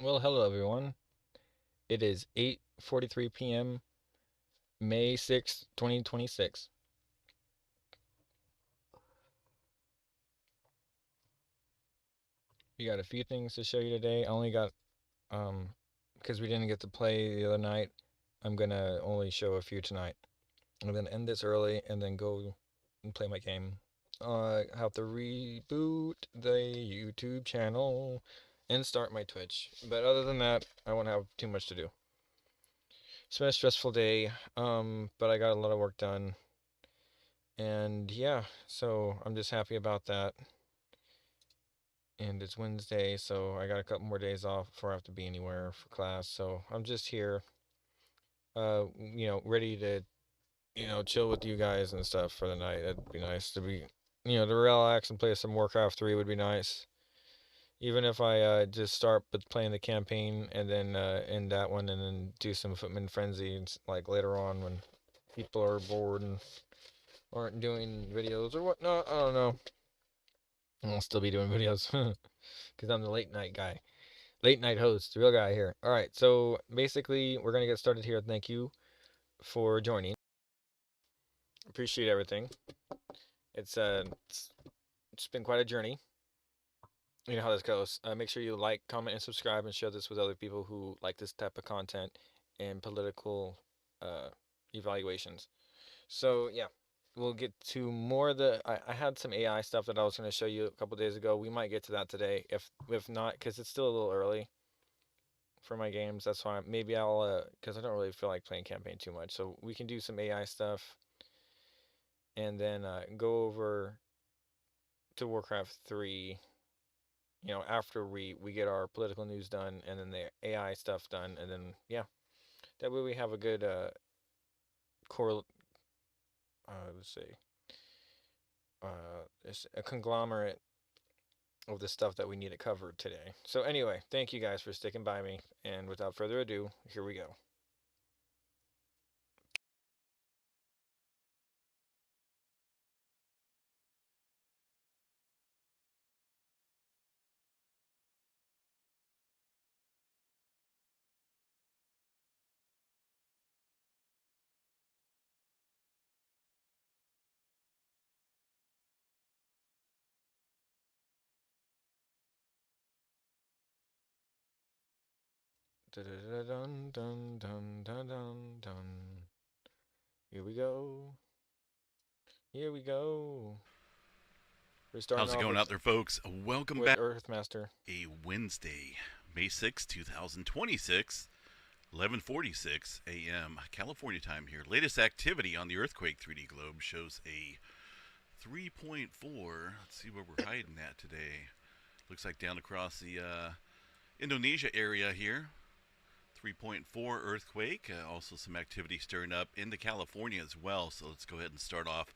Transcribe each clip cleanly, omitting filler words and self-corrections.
Well, hello everyone. It is 8:43 p.m., May 6th, 2026. We got a few things to show you today. I only got because we didn't get to play the other night, I'm gonna only show a few tonight. I'm gonna end this early and then go and play my game. I have to reboot the YouTube channel and start my Twitch. But other than that, I won't have too much to do. It's been a stressful day, but I got a lot of work done. And yeah, so I'm just happy about that. And it's Wednesday, so I got a couple more days off before I have to be anywhere for class. So I'm just here, ready to, chill with you guys and stuff for the night. It'd be nice to be, to relax and play some Warcraft 3 would be nice. Even if I just start with playing the campaign and then end that one and then do some Footman Frenzy like later on when people are bored and aren't doing videos or whatnot. I don't know. I'll still be doing videos because I'm the late night guy, late night host, real guy here. All right, so basically, we're gonna get started here. Thank you for joining. Appreciate everything. It's uh, it's, it's been quite a journey. You know how this goes. Make sure you like, comment, and subscribe, and share this with other people who like this type of content and political uh, evaluations. So yeah, we'll get to more of the. I had some AI stuff that I was going to show you a couple days ago. We might get to that today, if not, because it's still a little early for my games. That's why maybe I'll because I don't really feel like playing campaign too much. So we can do some AI stuff, and then go over to Warcraft 3. After we get our political news done, and then the AI stuff done, and then yeah, that way we have a good core. Let's say it's a conglomerate of the stuff that we need to cover today. So anyway, thank you guys for sticking by me, and without further ado, here we go. Dun dun dun dun dun dun. Here we go. Here we go. We're starting How's it off going out there, folks? Welcome with back. Earthmaster. A Wednesday, May 6th, 2026, 11:46 a.m. California time here. Latest activity on the Earthquake 3D globe shows a 3.4. Let's see where we're hiding at today. Looks like down across the Indonesia area here. 3.4 earthquake. Also some activity stirring up into California as well. So let's go ahead and start off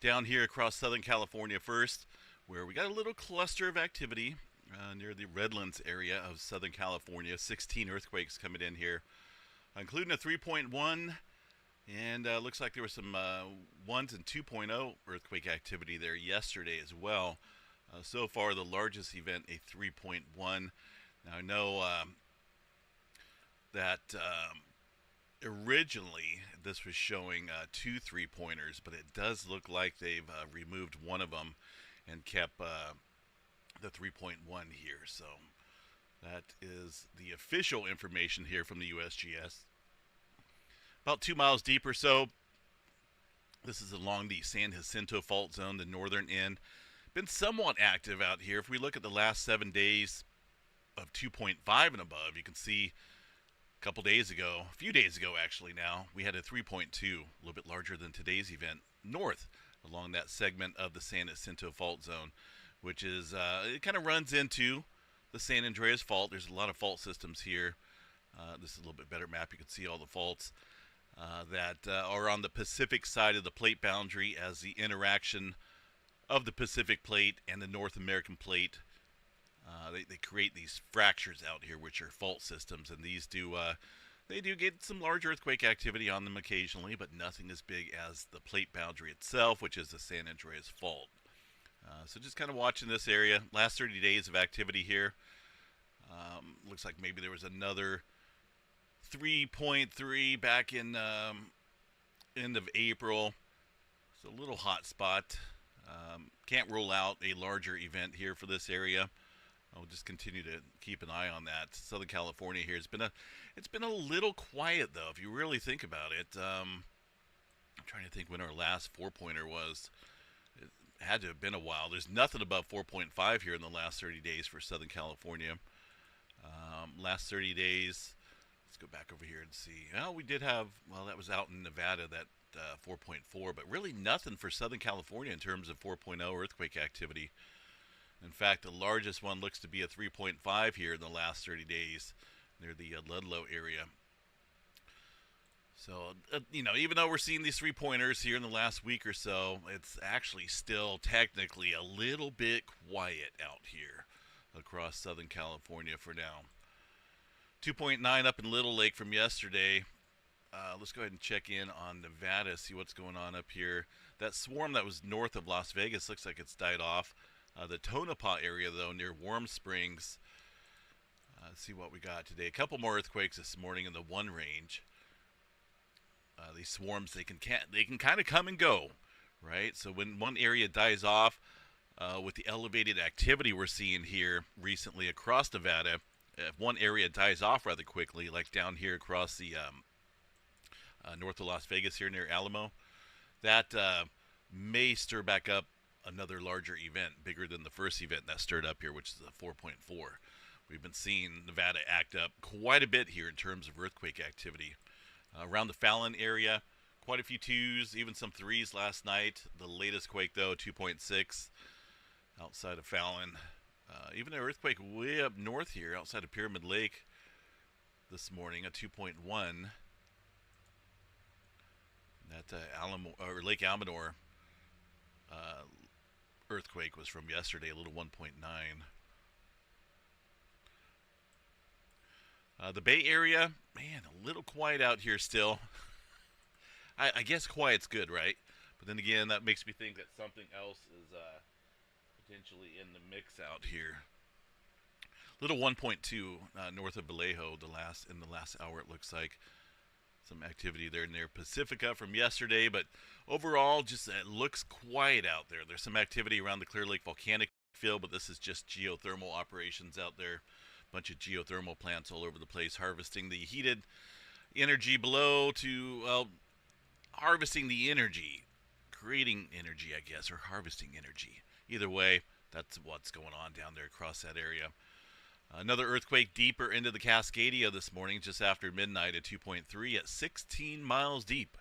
down here across Southern California first, where we got a little cluster of activity near the Redlands area of Southern California. 16 earthquakes coming in here, including a 3.1, and looks like there was some 1s and 2.0 earthquake activity there yesterday as well. So far, the largest event, a 3.1. Now, I know that originally this was showing two 3-pointers, but it does look like they've removed one of them and kept the 3.1 here. So that is the official information here from the USGS. About 2 miles deep or so. This is along the San Jacinto Fault Zone, the northern end. Been somewhat active out here. If we look at the last 7 days of 2.5 and above, you can see a couple days ago, a few days ago actually now, we had a 3.2, a little bit larger than today's event, north along that segment of the San Jacinto Fault Zone, which is, it kind of runs into the San Andreas Fault. There's a lot of fault systems here. This is a little bit better map. You can see all the faults that are on the Pacific side of the plate boundary as the interaction of the Pacific plate and the North American plate. They create these fractures out here, which are fault systems, and these do they do get some large earthquake activity on them occasionally, but nothing as big as the plate boundary itself, which is the San Andreas Fault. So just kind of watching this area. Last 30 days of activity here. Looks like maybe there was another 3.3 back in end of April. It's a little hot spot. Can't rule out a larger event here for this area. I'll just continue to keep an eye on that. Southern California here it's been a little quiet though. If you really think about it, I'm trying to think when our last 4 pointer was. It had to have been a while. There's nothing above 4.5 here in the last 30 days for Southern California. Last 30 days, let's go back over here and see. Well, we did have, well, that was out in Nevada, that 4.4, but really nothing for Southern California in terms of 4.0 earthquake activity. In fact, the largest one looks to be a 3.5 here in the last 30 days near the Ludlow area. So, even though we're seeing these 3 pointers here in the last week or so, it's actually still technically a little bit quiet out here across Southern California for now. 2.9 up in Little Lake from yesterday. Let's go ahead and check in on Nevada, see what's going on up here. That swarm that was north of Las Vegas looks like it's died off. The Tonopah area, though, near Warm Springs. Let's see what we got today. A couple more earthquakes this morning in the 1 range. These swarms, they can kind of come and go, right? So when one area dies off, with the elevated activity we're seeing here recently across Nevada, if one area dies off rather quickly, like down here across the north of Las Vegas here near Alamo, that may stir back up another larger event, bigger than the first event that stirred up here, which is a 4.4. We've been seeing Nevada act up quite a bit here in terms of earthquake activity. Around the Fallon area, quite a few 2s, even some 3s last night. The latest quake, though, 2.6 outside of Fallon. Even an earthquake way up north here outside of Pyramid Lake this morning, a 2.1. That Alamo or Lake Almanor earthquake was from yesterday, a little 1.9. The Bay Area, man, a little quiet out here still. I guess quiet's good, right? But then again, that makes me think that something else is potentially in the mix out here. Little 1.2 north of Vallejo, in the last hour it looks like. Some activity there near Pacifica from yesterday, but overall, just it looks quiet out there. There's some activity around the Clear Lake volcanic field, but this is just geothermal operations out there. Bunch of geothermal plants all over the place, harvesting the heated energy below to, well, harvesting the energy, creating energy, I guess, or harvesting energy. Either way, that's what's going on down there across that area. Another earthquake deeper into the Cascadia this morning, just after midnight at 2.3 at 16 miles deep.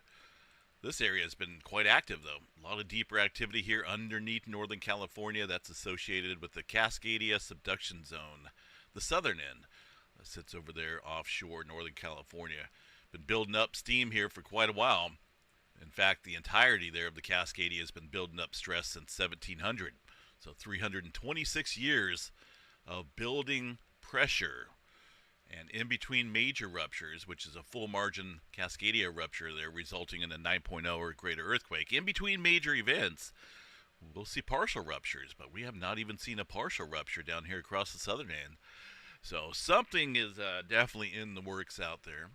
This area has been quite active, though. A lot of deeper activity here underneath Northern California that's associated with the Cascadia subduction zone. The southern end sits over there offshore Northern California. Been building up steam here for quite a while. In fact, the entirety there of the Cascadia has been building up stress since 1700. So 326 years of building pressure. And in between major ruptures, which is a full margin Cascadia rupture there, resulting in a 9.0 or greater earthquake, in between major events, we'll see partial ruptures, but we have not even seen a partial rupture down here across the southern end. So something is definitely in the works out there.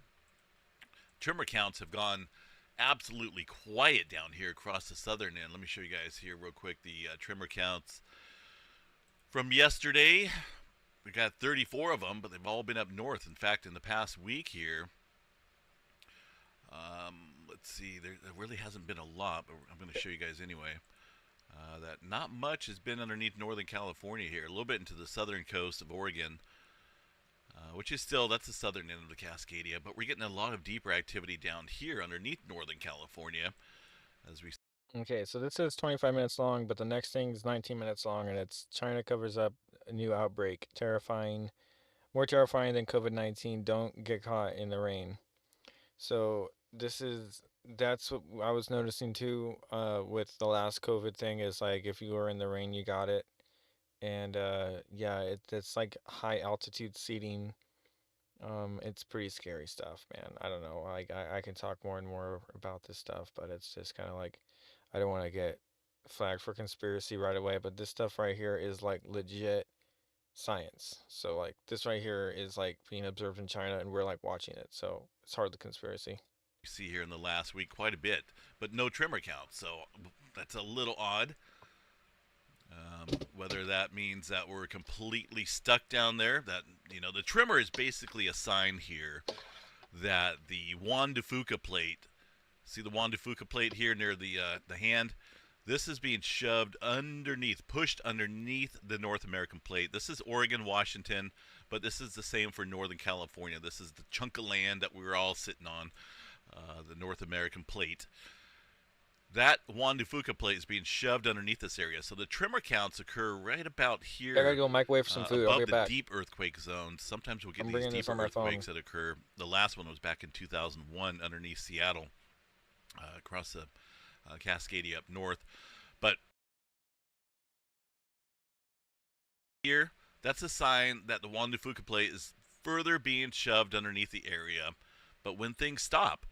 Tremor counts have gone absolutely quiet down here across the southern end. Let me show you guys here real quick the tremor counts from yesterday. We got 34 of them, but they've all been up north. In fact, in the past week here, let's see, there really hasn't been a lot, but I'm going to show you guys anyway. That not much has been underneath Northern California here, a little bit into the southern coast of Oregon, which is still, that's the southern end of the Cascadia, but we're getting a lot of deeper activity down here underneath Northern California as we. Okay, so this is 25 minutes long, but the next thing is 19 minutes long, and it's China covers up a new outbreak. Terrifying, more terrifying than COVID-19. Don't get caught in the rain. So that's what I was noticing too. With the last COVID thing is like if you were in the rain, you got it, and yeah, it's like high altitude seating. It's pretty scary stuff, man. I don't know. Like I can talk more and more about this stuff, but it's just kind of like I don't want to get flagged for conspiracy right away. But this stuff right here is like legit science. So like this right here is like being observed in China, and we're like watching it. So it's hardly conspiracy. You see here in the last week quite a bit, but no trimmer count. So that's a little odd. Whether that means that we're completely stuck down there, that the trimmer is basically a sign here that the Juan de Fuca plate. See the Juan de Fuca plate here near the hand. This is being shoved underneath, pushed underneath the North American plate. This is Oregon, Washington, but this is the same for Northern California. This is the chunk of land that we were all sitting on, the North American plate. That Juan de Fuca plate is being shoved underneath this area. So the tremor counts occur right about I gotta here go microwave some food. I'll above be the back. deep earthquake zones. Sometimes we'll get I'm these bringing this deeper on my phone. earthquakes that occur. The last one was back in 2001 underneath Seattle, across the Cascadia up north. But here, that's a sign that the Juan de Fuca plate is further being shoved underneath the area. But when things stop,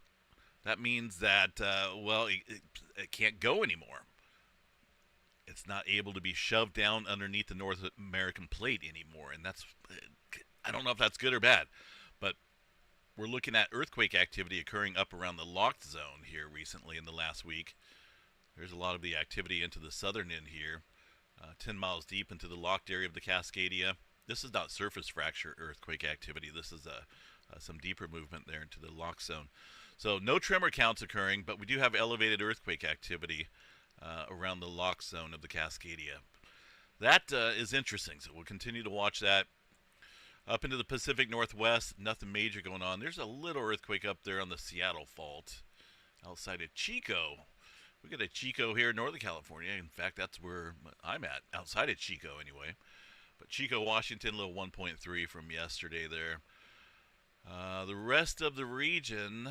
that means that, it can't go anymore. It's not able to be shoved down underneath the North American plate anymore. And I don't know if that's good or bad, but we're looking at earthquake activity occurring up around the locked zone here recently in the last week. There's a lot of the activity into the southern end here, 10 miles deep into the locked area of the Cascadia. This is not surface fracture earthquake activity. This is some deeper movement there into the lock zone. So no tremor counts occurring, but we do have elevated earthquake activity around the lock zone of the Cascadia. That is interesting, so we'll continue to watch that. Up into the Pacific Northwest, nothing major going on. There's a little earthquake up there on the Seattle fault outside of Chico. We got a Chico here in Northern California. In fact, that's where I'm at, outside of Chico anyway. But Chico, Washington, little 1.3 from yesterday there. The rest of the region,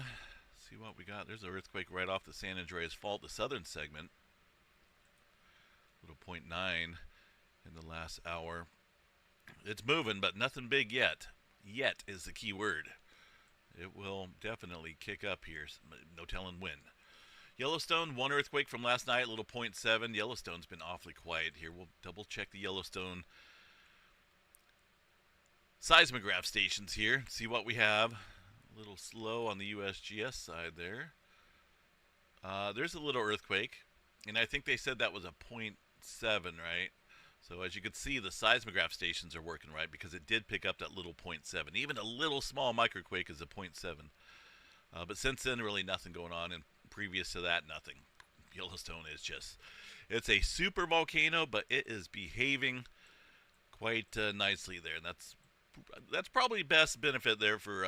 see what we got. There's an earthquake right off the San Andreas Fault, the southern segment. Little 0.9 in the last hour. It's moving, but nothing big yet. Yet is the key word. It will definitely kick up here. No telling when. Yellowstone, one earthquake from last night, little 0.7. Yellowstone's been awfully quiet here. We'll double check the Yellowstone seismograph stations here. See what we have. A little slow on the USGS side there. There's a little earthquake, and I think they said that was a 0.7, right? So as you can see, the seismograph stations are working right because it did pick up that little 0.7. Even a little small microquake is a 0.7. But since then, really nothing going on, and previous to that, nothing. Yellowstone is it's a super volcano, but it is behaving quite nicely there. And that's probably best benefit there for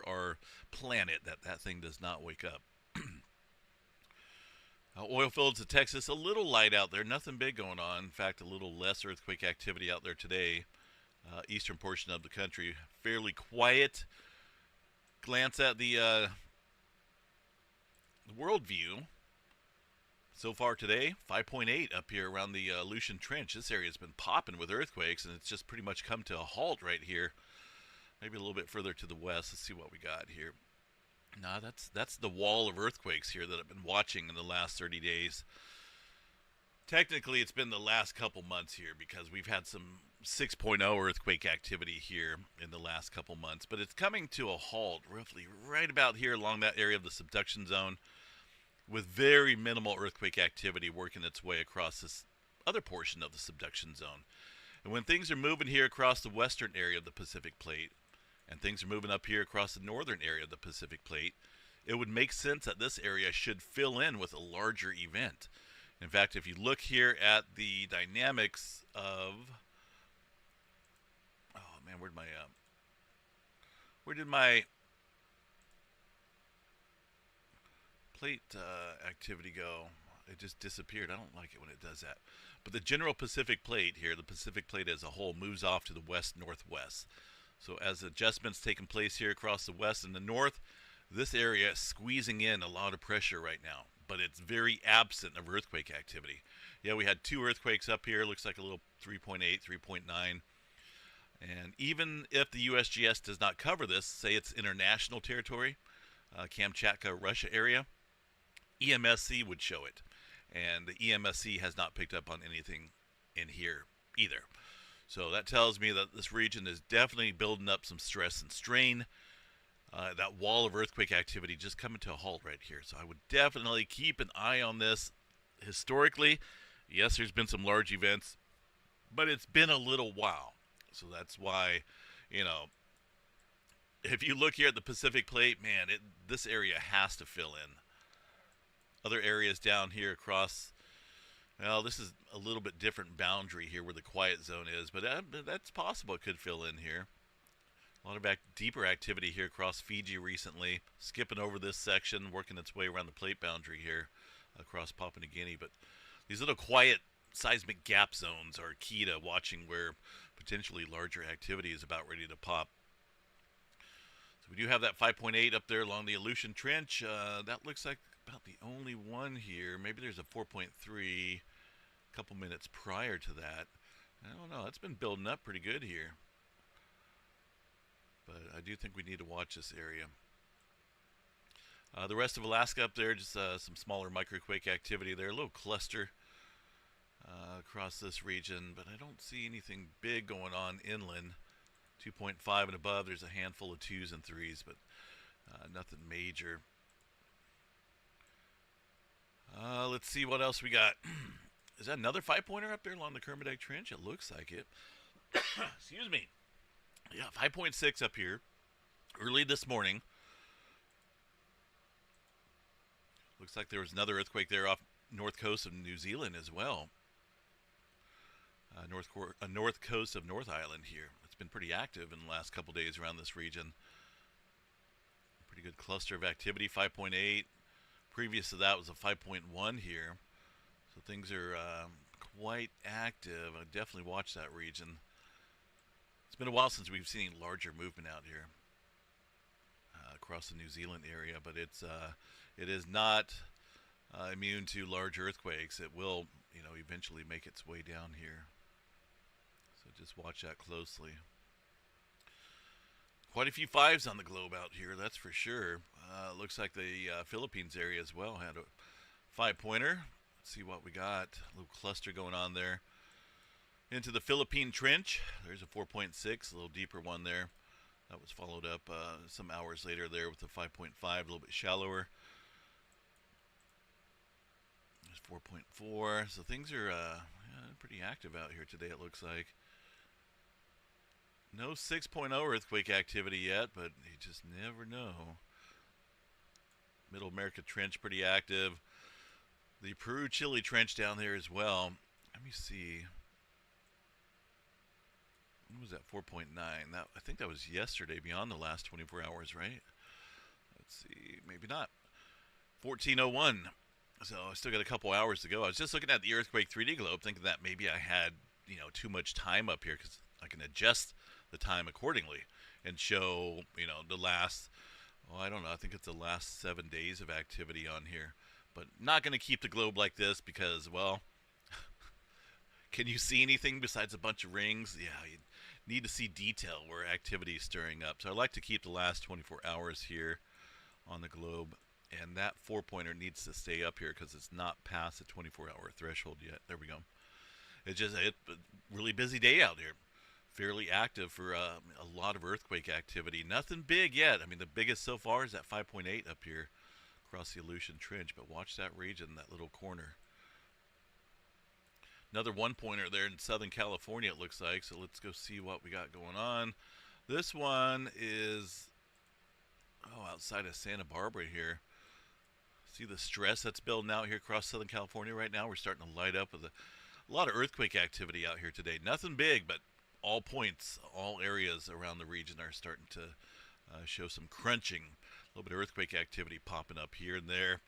our planet, that thing does not wake up. Oil fields of Texas, a little light out there, nothing big going on. In fact, a little less earthquake activity out there today. Eastern portion of the country, fairly quiet. Glance at the world view. So far today, 5.8 up here around the Aleutian Trench. This area has been popping with earthquakes, and it's just pretty much come to a halt right here. Maybe a little bit further to the west. Let's see what we got here. No, that's the wall of earthquakes here that I've been watching in the last 30 days. Technically, it's been the last couple months here because we've had some 6.0 earthquake activity here in the last couple months. But it's coming to a halt roughly right about here along that area of the subduction zone with very minimal earthquake activity working its way across this other portion of the subduction zone. And when things are moving here across the western area of the Pacific Plate, and things are moving up here across the northern area of the Pacific Plate, it would make sense that this area should fill in with a larger event. In fact, if you look here at the dynamics of, oh man, where did my plate activity go? It just disappeared. I don't like it when it does that. But the general Pacific Plate here, the Pacific Plate as a whole, moves off to the west-northwest. So as adjustments taking place here across the west and the north, this area is squeezing in a lot of pressure right now, but it's very absent of earthquake activity. Yeah, we had 2 earthquakes up here. Looks like a little 3.8, 3.9. And even if the USGS does not cover this, say it's international territory, Kamchatka, Russia area, EMSC would show it. And the EMSC has not picked up on anything in here either. So that tells me that this region is definitely building up some stress and strain. That wall of earthquake activity just coming to a halt right here. So I would definitely keep an eye on this. Historically, yes, there's been some large events, but it's been a little while. So that's why, you know, if you look here at the Pacific Plate, man, this area has to fill in. Other areas down here across, well, this is a little bit different boundary here where the quiet zone is, but that's possible it could fill in here. A lot of deeper activity here across Fiji recently, skipping over this section, working its way around the plate boundary here across Papua New Guinea. But these little quiet seismic gap zones are key to watching where potentially larger activity is about ready to pop. So we do have that 5.8 up there along the Aleutian Trench. That looks like about the only one here. Maybe there's a 4.3 a couple minutes prior to that. I don't know. It's been building up pretty good here. But I do think we need to watch this area. The rest of Alaska up there, just some smaller microquake activity there. A little cluster across this region, but I don't see anything big going on inland. 2.5 and above, there's a handful of 2s and 3s, but nothing major. Let's see what else we got. Is that another 5-pointer up there along the Kermadec Trench? It looks like it. Excuse me. Yeah, 5.6 up here. Early this morning. Looks like there was another earthquake there off north coast of New Zealand as well. North coast of North Island here. It's been pretty active in the last couple days around this region. Pretty good cluster of activity, 5.8. Previous to that was a 5.1 here. So things are quite active. I definitely watch that region. It's been a while since we've seen larger movement out here across the New Zealand area, but it is not immune to large earthquakes. It will, eventually make its way down here. So just watch that closely. Quite a few 5s on the globe out here, that's for sure. Looks like the Philippines area as well had a 5-pointer. Let's see what we got. A little cluster going on there. Into the Philippine Trench, there's a 4.6, a little deeper one there. That was followed up some hours later there with a 5.5, a little bit shallower. There's 4.4, so things are pretty active out here today, it looks like. No 6.0 earthquake activity yet, but you just never know. Middle America Trench pretty active. The Peru-Chile Trench down there as well. Let me see. When was that? 4.9. I think that was yesterday, beyond the last 24 hours, right? Let's see. Maybe not. 14:01. So I still got a couple hours to go. I was just looking at the earthquake 3D globe, thinking that maybe I had too much time up here because I can adjust the time accordingly and show the last. I don't know. I think it's the last 7 days of activity on here, but not going to keep the globe like this because, well, can you see anything besides a bunch of rings? Yeah, you need to see detail where activity is stirring up. So I like to keep the last 24 hours here on the globe. And that 4-pointer needs to stay up here because it's not past the 24-hour threshold yet. There we go. It's just a really busy day out here. Fairly active for a lot of earthquake activity. Nothing big yet. I mean, the biggest so far is that 5.8 up here across the Aleutian Trench. But watch that region, that little corner. Another 1-pointer there in Southern California, it looks like. So let's go see what we got going on. This one is outside of Santa Barbara here. See the stress that's building out here across Southern California right now? We're starting to light up with a lot of earthquake activity out here today. Nothing big, but all points, all areas around the region are starting to show some crunching. A little bit of earthquake activity popping up here and there.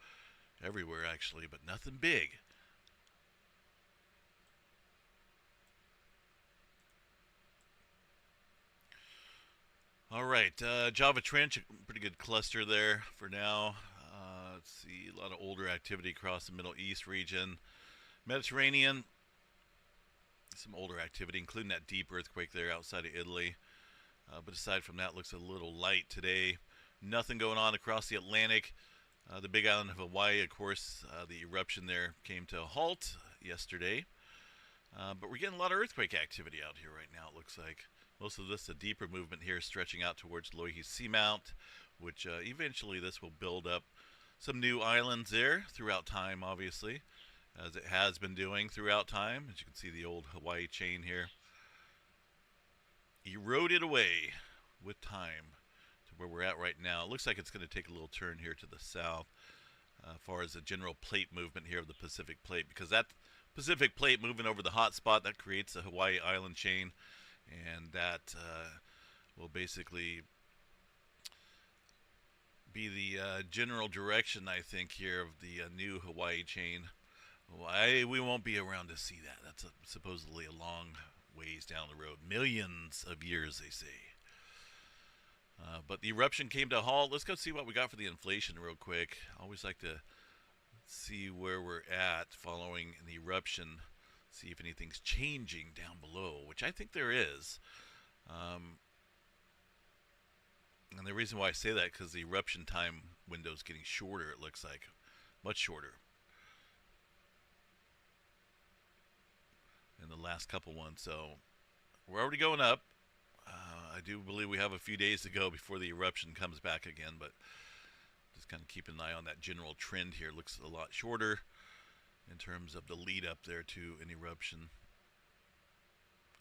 Everywhere, actually, but nothing big. All right, Java Trench, pretty good cluster there for now. Let's see, a lot of older activity across the Middle East region. Mediterranean, some older activity, including that deep earthquake there outside of Italy. But aside from that, looks a little light today. Nothing going on across the Atlantic. The big island of Hawaii, of course, the eruption there came to a halt yesterday. But we're getting a lot of earthquake activity out here right now, it looks like. Most of this, a deeper movement here, stretching out towards Loihi Seamount, which eventually this will build up some new islands there throughout time, obviously, as it has been doing throughout time. As you can see, the old Hawaii chain here eroded away with time to where we're at right now. It looks like it's going to take a little turn here to the south as far as the general plate movement here of the Pacific Plate, because that Pacific Plate moving over the hot spot, that creates a Hawaii island chain, and that will basically be the general direction, I think, here of the new Hawaii chain. We won't be around to see that. That's supposedly a long ways down the road. Millions of years, they say. But the eruption came to a halt. Let's go see what we got for the inflation real quick. I always like to see where we're at following an eruption. See if anything's changing down below, which I think there is. And the reason why I say that because the eruption time window is getting shorter. It looks like much shorter in the last couple ones. So we're already going up. I do believe we have a few days to go before the eruption comes back again, but just kind of keep an eye on that general trend here. It looks a lot shorter in terms of the lead up there to an eruption.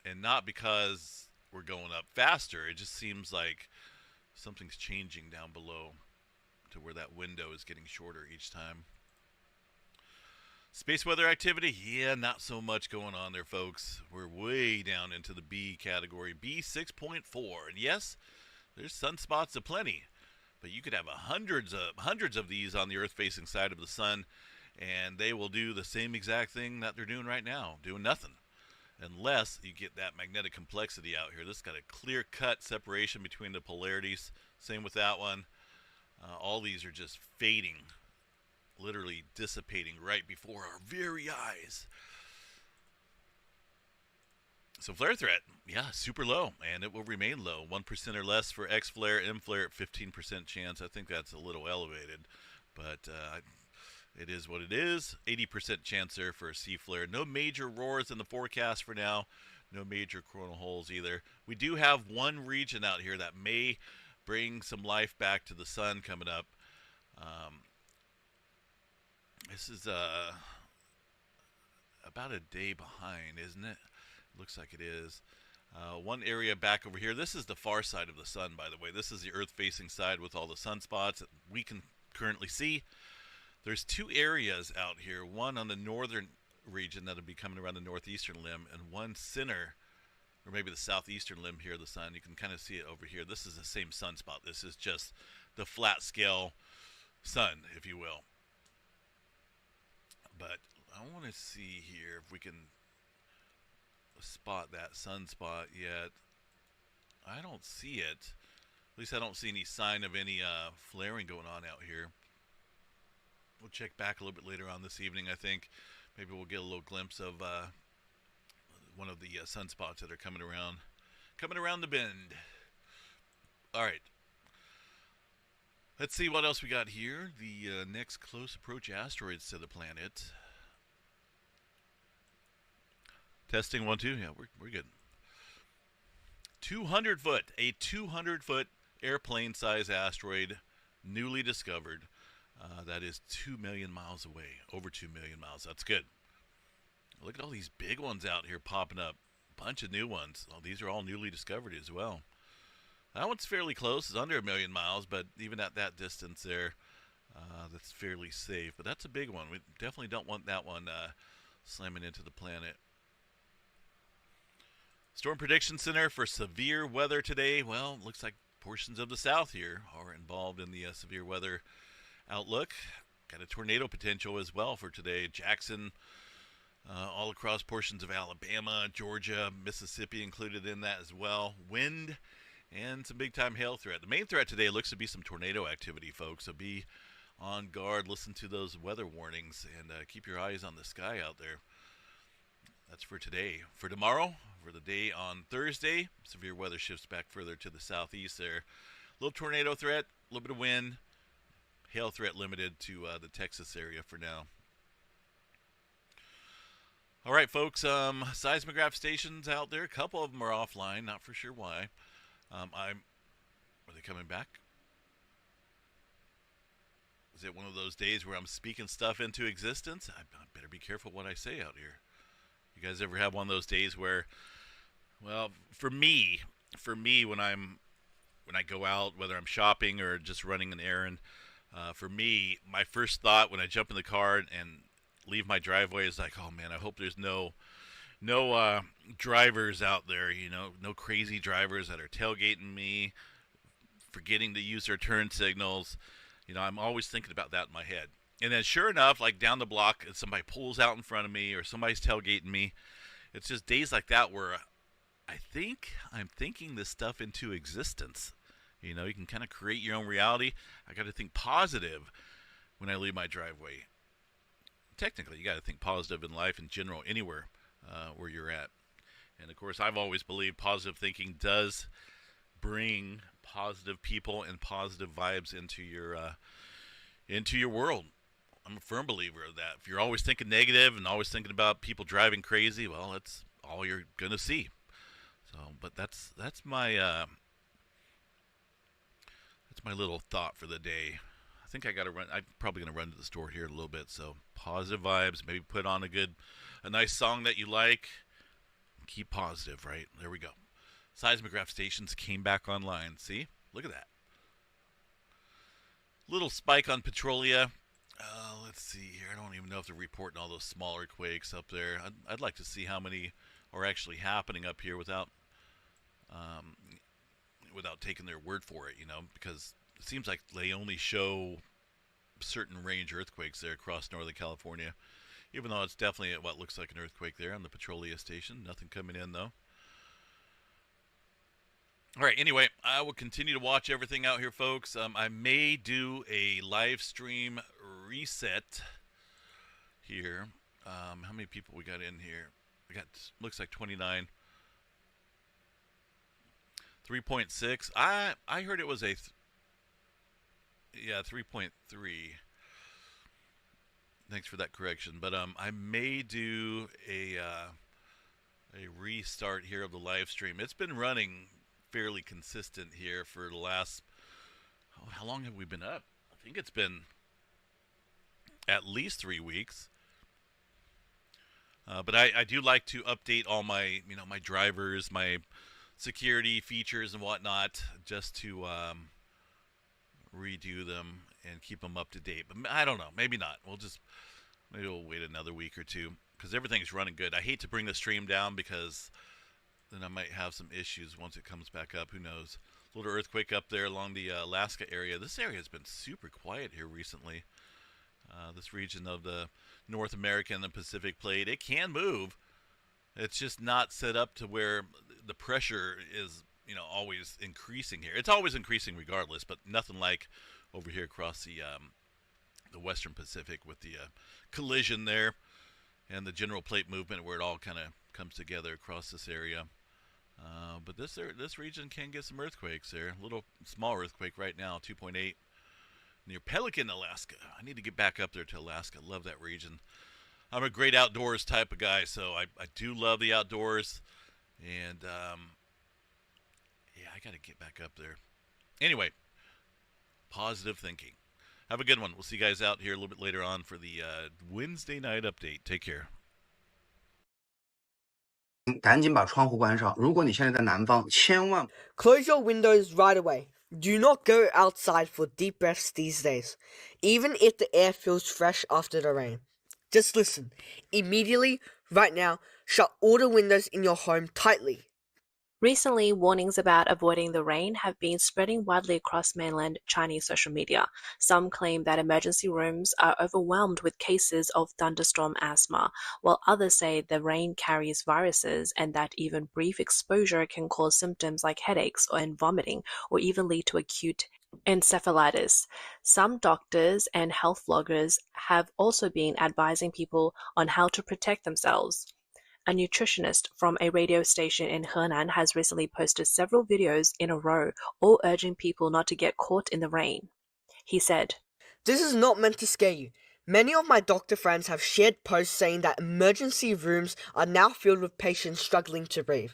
And not because we're going up faster, it just seems like something's changing down below to where that window is getting shorter each time. Space weather activity, yeah, not so much going on there, folks. We're way down into the B category, B6.4. And yes, there's sunspots aplenty, but you could have hundreds of these on the Earth-facing side of the sun, and they will do the same exact thing that they're doing right now, doing nothing, unless you get that magnetic complexity out here. This got a clear-cut separation between the polarities. Same with that one. All these are just fading, literally dissipating right before our very eyes. So flare threat, yeah, super low, and it will remain low. 1% or less for X flare, M flare at 15% chance. I think that's a little elevated, but it is what it is. 80% chance there for a C flare. No major roars in the forecast for now. No major coronal holes either. We do have one region out here that may bring some life back to the sun coming up. This is about a day behind, isn't it? Looks like it is. One area back over here. This is the far side of the sun, by the way. This is the Earth-facing side with all the sunspots that we can currently see. There's two areas out here. One on the northern region that'll be coming around the northeastern limb, and one center, or maybe the southeastern limb here of the sun. You can kind of see it over here. This is the same sunspot. This is just the flat scale sun, if you will. But I want to see here if we can spot that sunspot yet. I don't see it. At least I don't see any sign of any flaring going on out here. We'll check back a little bit later on this evening, I think. Maybe we'll get a little glimpse of one of the sunspots that are coming around the bend. All right. Let's see what else we got here. The next close approach asteroids to the planet. Testing 1, 2. Yeah, we're good. 200 foot. A 200 foot airplane size asteroid newly discovered. That is 2 million miles away. Over 2 million miles. That's good. Look at all these big ones out here popping up. Bunch of new ones. Oh, these are all newly discovered as well. That one's fairly close. It's under 1 million miles, but even at that distance there, that's fairly safe. But that's a big one. We definitely don't want that one slamming into the planet. Storm Prediction Center for severe weather today. Well, looks like portions of the south here are involved in the severe weather outlook. Got a tornado potential as well for today. Jackson, all across portions of Alabama, Georgia, Mississippi included in that as well. Wind and some big-time hail threat. The main threat today looks to be some tornado activity, folks. So be on guard. Listen to those weather warnings and keep your eyes on the sky out there. That's for today. For tomorrow, for the day on Thursday, severe weather shifts back further to the southeast there. A little tornado threat, a little bit of wind. Hail threat limited to the Texas area for now. All right, folks. Seismograph stations out there. A couple of them are offline. Not for sure why. I'm. Are they coming back? Is it one of those days where I'm speaking stuff into existence? I better be careful what I say out here. You guys ever have one of those days where, well, for me, when I go out, whether I'm shopping or just running an errand, for me, my first thought when I jump in the car and leave my driveway is like, oh man, I hope there's no drivers out there, no crazy drivers that are tailgating me, forgetting to use their turn signals. I'm always thinking about that in my head. And then sure enough, like down the block, somebody pulls out in front of me or somebody's tailgating me. It's just days like that where I think I'm thinking this stuff into existence. You can kind of create your own reality. I got to think positive when I leave my driveway. Technically, you got to think positive in life in general, anywhere where you're at. And of course, I've always believed positive thinking does bring positive people and positive vibes into your world. I'm a firm believer of that. If you're always thinking negative and always thinking about people driving crazy, well, that's all you're gonna see. So, but that's my little thought for the day. I think I got to run. I'm probably going to run to the store here in a little bit. So positive vibes. Maybe put on a nice song that you like. Keep positive, right? There we go. Seismograph stations came back online. See? Look at that. Little spike on Petrolia. Let's see here. I don't even know if they're reporting all those smaller quakes up there. I'd like to see how many are actually happening up here um, without taking their word for it, because it seems like they only show certain range earthquakes there across Northern California, even though it's definitely what looks like an earthquake there on the Petrolia station. Nothing coming in, though. All right, anyway, I will continue to watch everything out here, folks. I may do a live stream reset here. How many people we got in here? We got, looks like 29. 3.6. I heard it was yeah, 3.3. Thanks for that correction. But I may do a restart here of the live stream. It's been running fairly consistent here for the last, how long have we been up? I think it's been at least 3 weeks. But I do like to update all my my drivers, my security features and whatnot, just to redo them and keep them up to date. But I don't know, maybe not. Maybe we'll wait another week or two because everything's running good. I hate to bring the stream down because then I might have some issues once it comes back up. Who knows? A little earthquake up there along the Alaska area. This area has been super quiet here recently. This region of the North American and the Pacific plate, it can move. It's just not set up to where the pressure is, always increasing here. It's always increasing regardless, but nothing like over here across the Western Pacific with the collision there and the general plate movement where it all kind of comes together across this area. But this region can get some earthquakes there. A little small earthquake right now, 2.8 near Pelican, Alaska. I need to get back up there to Alaska. Love that region. I'm a great outdoors type of guy, so I do love the outdoors. And yeah, I got to get back up there. Anyway, positive thinking. Have a good one. We'll see you guys out here a little bit later on for the Wednesday night update. Take care. 赶紧把窗户关上。如果你现在在南方，千万 Close your windows right away. Do not go outside for deep breaths these days, even if the air feels fresh after the rain. Just listen. Immediately, right now, shut all the windows in your home tightly. Recently, warnings about avoiding the rain have been spreading widely across mainland Chinese social media. Some claim that emergency rooms are overwhelmed with cases of thunderstorm asthma, while others say the rain carries viruses and that even brief exposure can cause symptoms like headaches and vomiting, or even lead to acute encephalitis. Some doctors and health bloggers have also been advising people on how to protect themselves. A nutritionist from a radio station in Henan has recently posted several videos in a row, all urging people not to get caught in the rain. He said, This is not meant to scare you. Many of my doctor friends have shared posts saying that emergency rooms are now filled with patients struggling to breathe.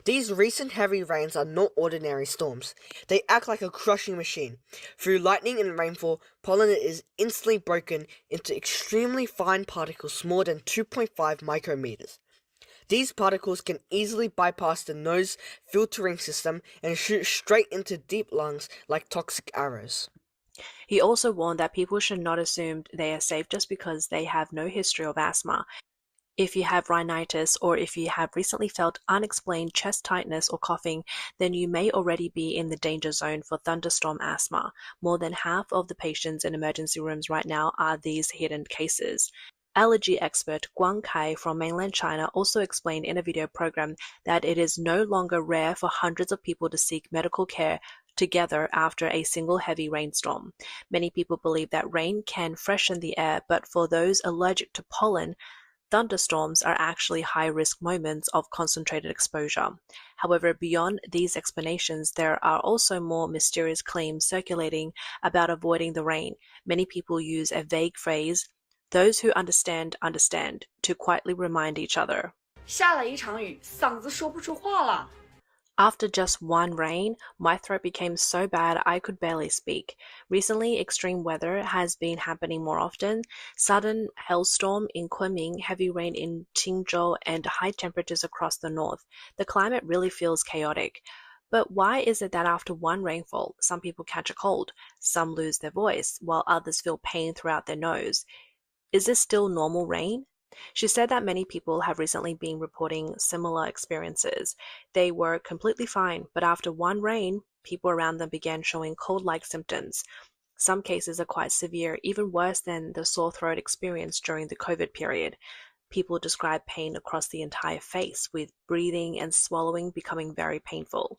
These recent heavy rains are not ordinary storms. They act like a crushing machine. Through lightning and rainfall, pollen is instantly broken into extremely fine particles smaller than 2.5 micrometers. These particles can easily bypass the nose filtering system and shoot straight into deep lungs like toxic arrows. He also warned that people should not assume they are safe just because they have no history of asthma. If you have rhinitis or if you have recently felt unexplained chest tightness or coughing, then you may already be in the danger zone for thunderstorm asthma. More than half of the patients in emergency rooms right now are these hidden cases. Allergy expert Guang Kai from mainland China also explained in a video program that it is no longer rare for hundreds of people to seek medical care together after a single heavy rainstorm. Many people believe that rain can freshen the air, but for those allergic to pollen, thunderstorms are actually high-risk moments of concentrated exposure. However, beyond these explanations, there are also more mysterious claims circulating about avoiding the rain. Many people use a vague phrase, "those who understand, understand," to quietly remind each other. 下了一场雨，嗓子说不出话了。 After just one rain, my throat became so bad I could barely speak. Recently, extreme weather has been happening more often. Sudden hailstorm in Kunming, heavy rain in Qingzhou, and high temperatures across the north. The climate really feels chaotic. But why is it that after one rainfall, some people catch a cold, some lose their voice, while others feel pain throughout their nose? Is this still normal rain? She said that many people have recently been reporting similar experiences. They were completely fine, but after one rain, people around them began showing cold-like symptoms. Some cases are quite severe, even worse than the sore throat experienced during the COVID period. People describe pain across the entire face, with breathing and swallowing becoming very painful.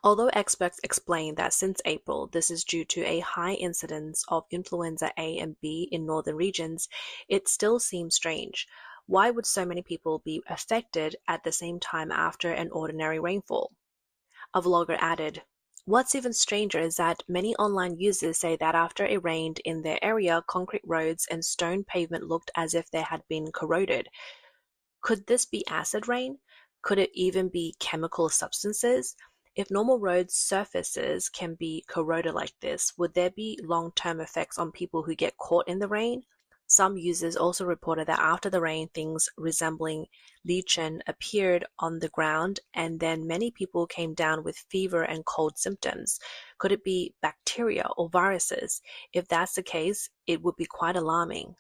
Although experts explain that since April this is due to a high incidence of influenza A and B in northern regions, it still seems strange. Why would so many people be affected at the same time after an ordinary rainfall? A vlogger added, "What's even stranger is that many online users say that after it rained in their area, concrete roads and stone pavement looked as if they had been corroded. Could this be acid rain? Could it even be chemical substances? If normal road surfaces can be corroded like this, would there be long-term effects on people who get caught in the rain?" Some users also reported that after the rain, things resembling lichen appeared on the ground, and then many people came down with fever and cold symptoms. Could it be bacteria or viruses? If that's the case, it would be quite alarming.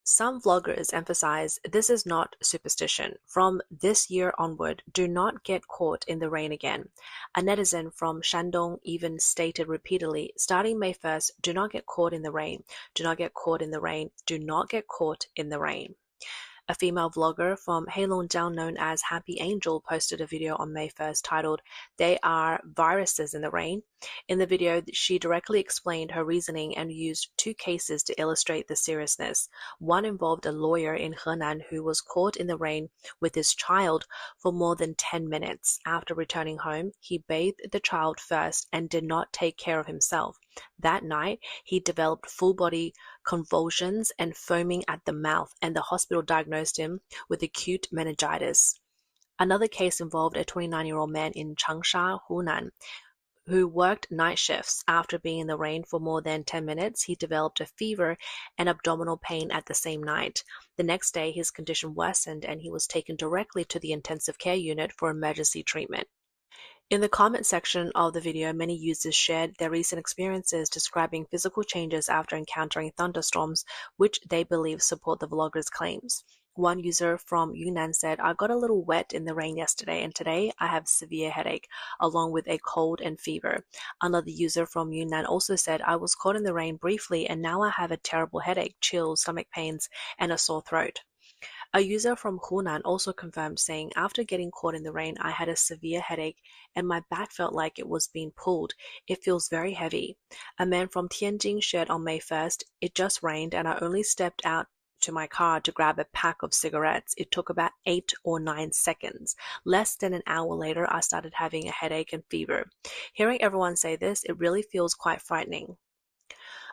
Some vloggers emphasize this is not superstition. From this year onward, do not get caught in the rain again. A netizen from Shandong even stated repeatedly, starting May 1st, do not get caught in the rain, do not get caught in the rain, do not get caught in the rain. A female vlogger from Heilongjiang known as Happy Angel posted a video on May 1st titled, "They are viruses in the rain." In the video, she directly explained her reasoning and used two cases to illustrate the seriousness. One involved a lawyer in Henan who was caught in the rain with his child for more than 10 minutes. After returning home, he bathed the child first and did not take care of himself. That night, he developed full-body convulsions and foaming at the mouth, and the hospital diagnosed him with acute meningitis. Another case involved a 29-year-old man in Changsha, Hunan, who worked night shifts. After being in the rain for more than 10 minutes, he developed a fever and abdominal pain at the same night. The next day, his condition worsened and he was taken directly to the intensive care unit for emergency treatment. In the comment section of the video, many users shared their recent experiences describing physical changes after encountering thunderstorms, which they believe support the vlogger's claims. One user from Yunnan said, "I got a little wet in the rain yesterday, and today I have severe headache, along with a cold and fever." Another user from Yunnan also said, "I was caught in the rain briefly, and now I have a terrible headache, chills, stomach pains, and a sore throat." A user from Hunan also confirmed, saying, "After getting caught in the rain, I had a severe headache and my back felt like it was being pulled. It feels very heavy." A man from Tianjin shared on May 1st, "It just rained and I only stepped out to my car to grab a pack of cigarettes. It took about 8 or 9 seconds. Less than an hour later, I started having a headache and fever." Hearing everyone say this, it really feels quite frightening.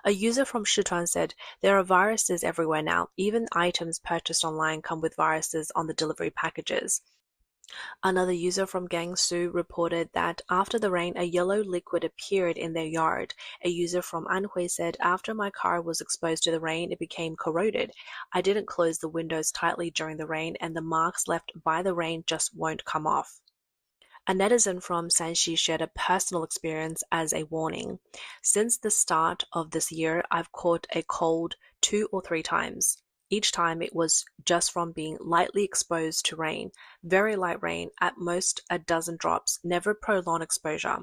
A user from Sichuan said, there are viruses everywhere now. Even items purchased online come with viruses on the delivery packages. Another user from Guangzhou reported that after the rain, a yellow liquid appeared in their yard. A user from Anhui said, after my car was exposed to the rain, it became corroded. I didn't close the windows tightly during the rain, and the marks left by the rain just won't come off. A netizen from Sanxi shared a personal experience as a warning. Since the start of this year, I've caught a cold 2 or 3 times. Each time it was just from being lightly exposed to rain, very light rain, at most a dozen drops, never prolonged exposure.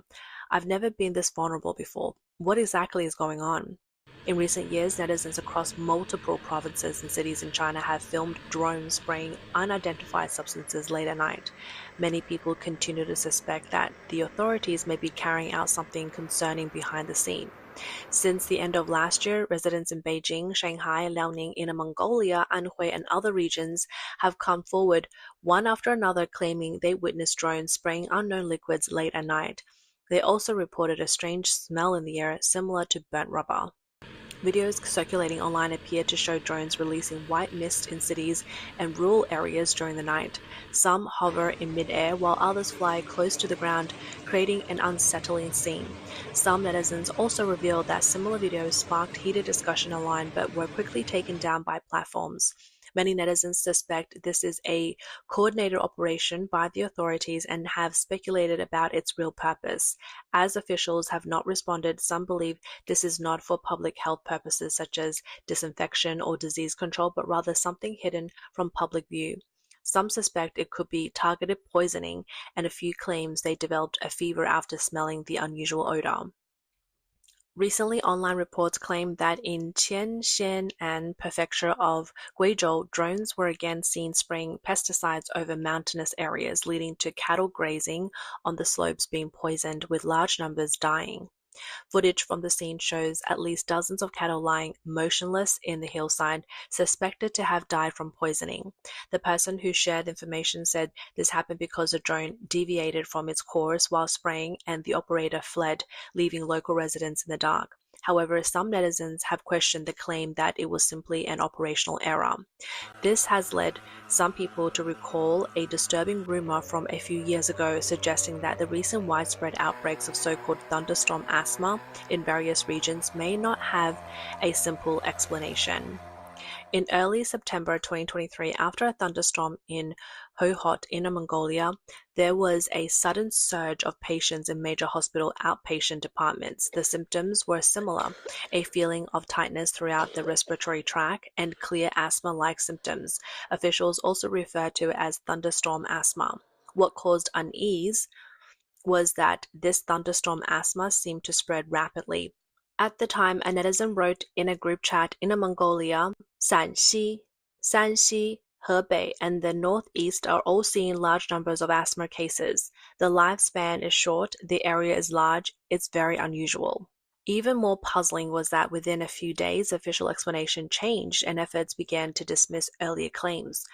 I've never been this vulnerable before. What exactly is going on? In recent years, netizens across multiple provinces and cities in China have filmed drones spraying unidentified substances late at night. Many people continue to suspect that the authorities may be carrying out something concerning behind the scene. Since the end of last year, residents in Beijing, Shanghai, Liaoning, Inner Mongolia, Anhui, and other regions have come forward one after another claiming they witnessed drones spraying unknown liquids late at night. They also reported a strange smell in the air similar to burnt rubber. Videos circulating online appear to show drones releasing white mist in cities and rural areas during the night. Some hover in midair while others fly close to the ground, creating an unsettling scene. Some netizens also revealed that similar videos sparked heated discussion online but were quickly taken down by platforms. Many netizens suspect this is a coordinated operation by the authorities and have speculated about its real purpose. As officials have not responded, some believe this is not for public health purposes such as disinfection or disease control, but rather something hidden from public view. Some suspect it could be targeted poisoning, and a few claims they developed a fever after smelling the unusual odor. Recently, online reports claimed that in Qianxian and prefecture of Guizhou, drones were again seen spraying pesticides over mountainous areas, leading to cattle grazing on the slopes being poisoned, with large numbers dying. Footage from the scene shows at least dozens of cattle lying motionless in the hillside, suspected to have died from poisoning. The person who shared the information said this happened because the drone deviated from its course while spraying and the operator fled, leaving local residents in the dark. However, some netizens have questioned the claim that it was simply an operational error. This has led some people to recall a disturbing rumor from a few years ago suggesting that the recent widespread outbreaks of so-called thunderstorm asthma in various regions may not have a simple explanation. In early September 2023, after a thunderstorm in Hohhot, Inner Mongolia, there was a sudden surge of patients in major hospital outpatient departments. The symptoms were similar: a feeling of tightness throughout the respiratory tract and clear asthma-like symptoms. Officials also refer to it as thunderstorm asthma. What caused unease was that this thunderstorm asthma seemed to spread rapidly. At the time, a netizen wrote in a group chat, Inner Mongolia, Sanxi, Hebei, and the northeast are all seeing large numbers of asthma cases. The lifespan is short, the area is large, it's very unusual. Even more puzzling was that within a few days, official explanation changed and efforts began to dismiss earlier claims.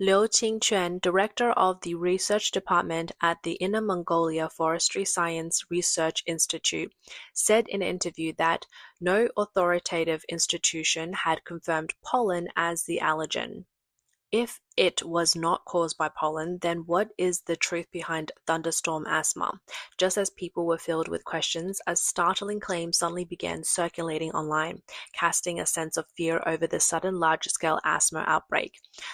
Liu Qingquan, director of the research department at the Inner Mongolia Forestry Science Research Institute, said in an interview that no authoritative institution had confirmed pollen as the allergen. If it was not caused by pollen, then what is the truth behind thunderstorm asthma? Just as people were filled with questions, a startling claim suddenly began circulating online, casting a sense of fear over the sudden large-scale asthma outbreak.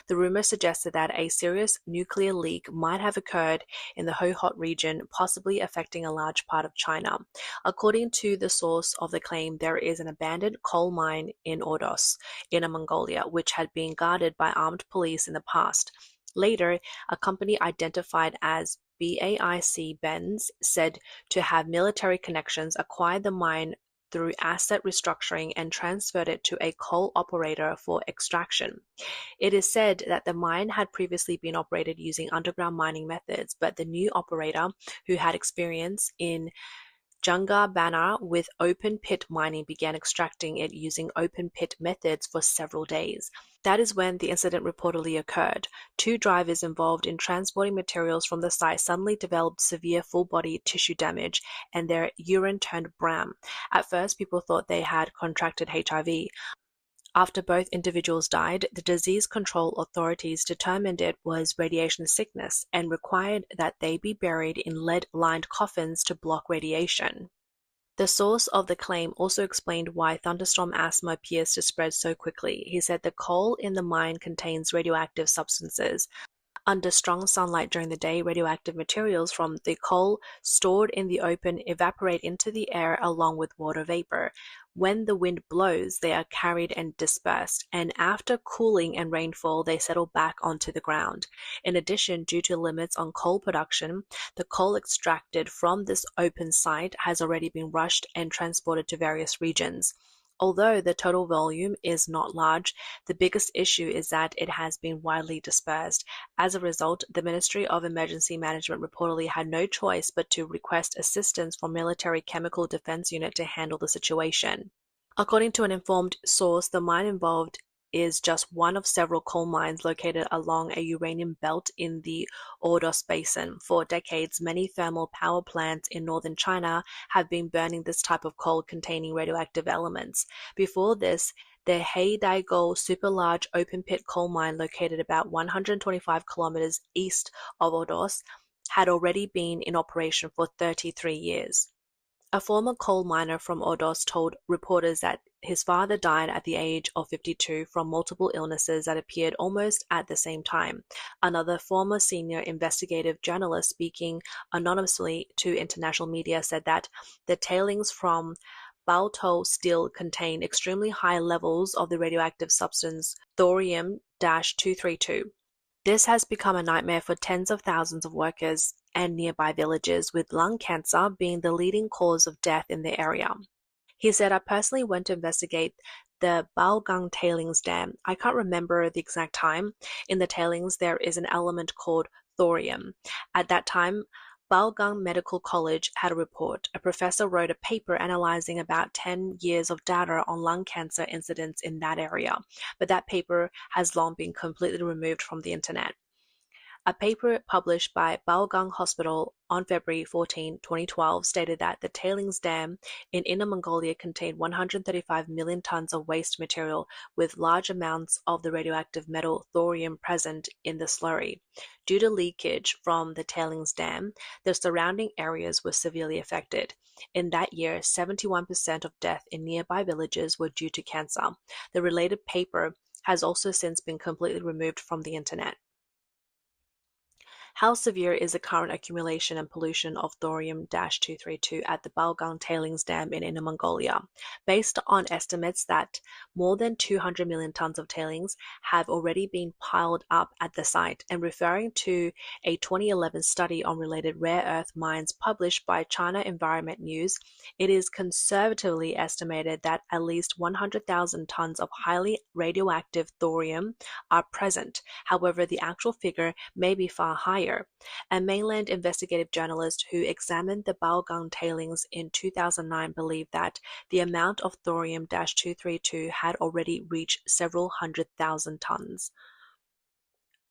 The rumor suggested that a serious nuclear leak might have occurred in the Hohhot region, possibly affecting a large part of China. According to the source of the claim, there is an abandoned coal mine in Ordos, Inner Mongolia, which had been guarded by armed police in the past. Later, a company identified as BAIC Benz, said to have military connections, acquired the mine through asset restructuring and transferred it to a coal operator for extraction. It is said that the mine had previously been operated using underground mining methods, but the new operator, who had experience in Junga Banner with open pit mining began extracting it using open pit methods for several days. That is when the incident reportedly occurred. 2 drivers involved in transporting materials from the site suddenly developed severe full-body tissue damage and their urine turned brown. At first, people thought they had contracted HIV. After both individuals died, the disease control authorities determined it was radiation sickness and required that they be buried in lead-lined coffins to block radiation. The source of the claim also explained why thunderstorm asthma appears to spread so quickly. He said the coal in the mine contains radioactive substances. Under strong sunlight during the day, radioactive materials from the coal stored in the open evaporate into the air along with water vapor. When the wind blows, they are carried and dispersed, and after cooling and rainfall, they settle back onto the ground. In addition, due to limits on coal production, the coal extracted from this open site has already been rushed and transported to various regions. Although the total volume is not large, the biggest issue is that it has been widely dispersed. As a result, the Ministry of Emergency Management reportedly had no choice but to request assistance from Military Chemical Defense Unit to handle the situation. According to an informed source, the mine involved is just one of several coal mines located along a uranium belt in the Ordos Basin. For decades, many thermal power plants in northern China have been burning this type of coal containing radioactive elements. Before this, the Heidaigo super-large open-pit coal mine located about 125 kilometers east of Ordos had already been in operation for 33 years. A former coal miner from Ordos told reporters that his father died at the age of 52 from multiple illnesses that appeared almost at the same time. Another former senior investigative journalist speaking anonymously to international media said that the tailings from Balto still contain extremely high levels of the radioactive substance thorium-232. This has become a nightmare for tens of thousands of workers and nearby villages, with lung cancer being the leading cause of death in the area. He said, I personally went to investigate the Baogang tailings dam. I can't remember the exact time. In the tailings, there is an element called thorium. At that time, Baogang Medical College had a report. A professor wrote a paper analyzing about 10 years of data on lung cancer incidents in that area, but that paper has long been completely removed from the internet. A paper published by Baogang Hospital on February 14, 2012 stated that the tailings dam in Inner Mongolia contained 135 million tons of waste material with large amounts of the radioactive metal thorium present in the slurry. Due to leakage from the tailings dam, the surrounding areas were severely affected. In that year, 71% of deaths in nearby villages were due to cancer. The related paper has also since been completely removed from the internet. How severe is the current accumulation and pollution of thorium-232 at the Baogang tailings dam in Inner Mongolia? Based on estimates that more than 200 million tons of tailings have already been piled up at the site, and referring to a 2011 study on related rare earth mines published by China Environment News, it is conservatively estimated that at least 100,000 tons of highly radioactive thorium are present. However, the actual figure may be far higher. A mainland investigative journalist who examined the Baogang tailings in 2009 believed that the amount of thorium-232 had already reached several 100,000 tons.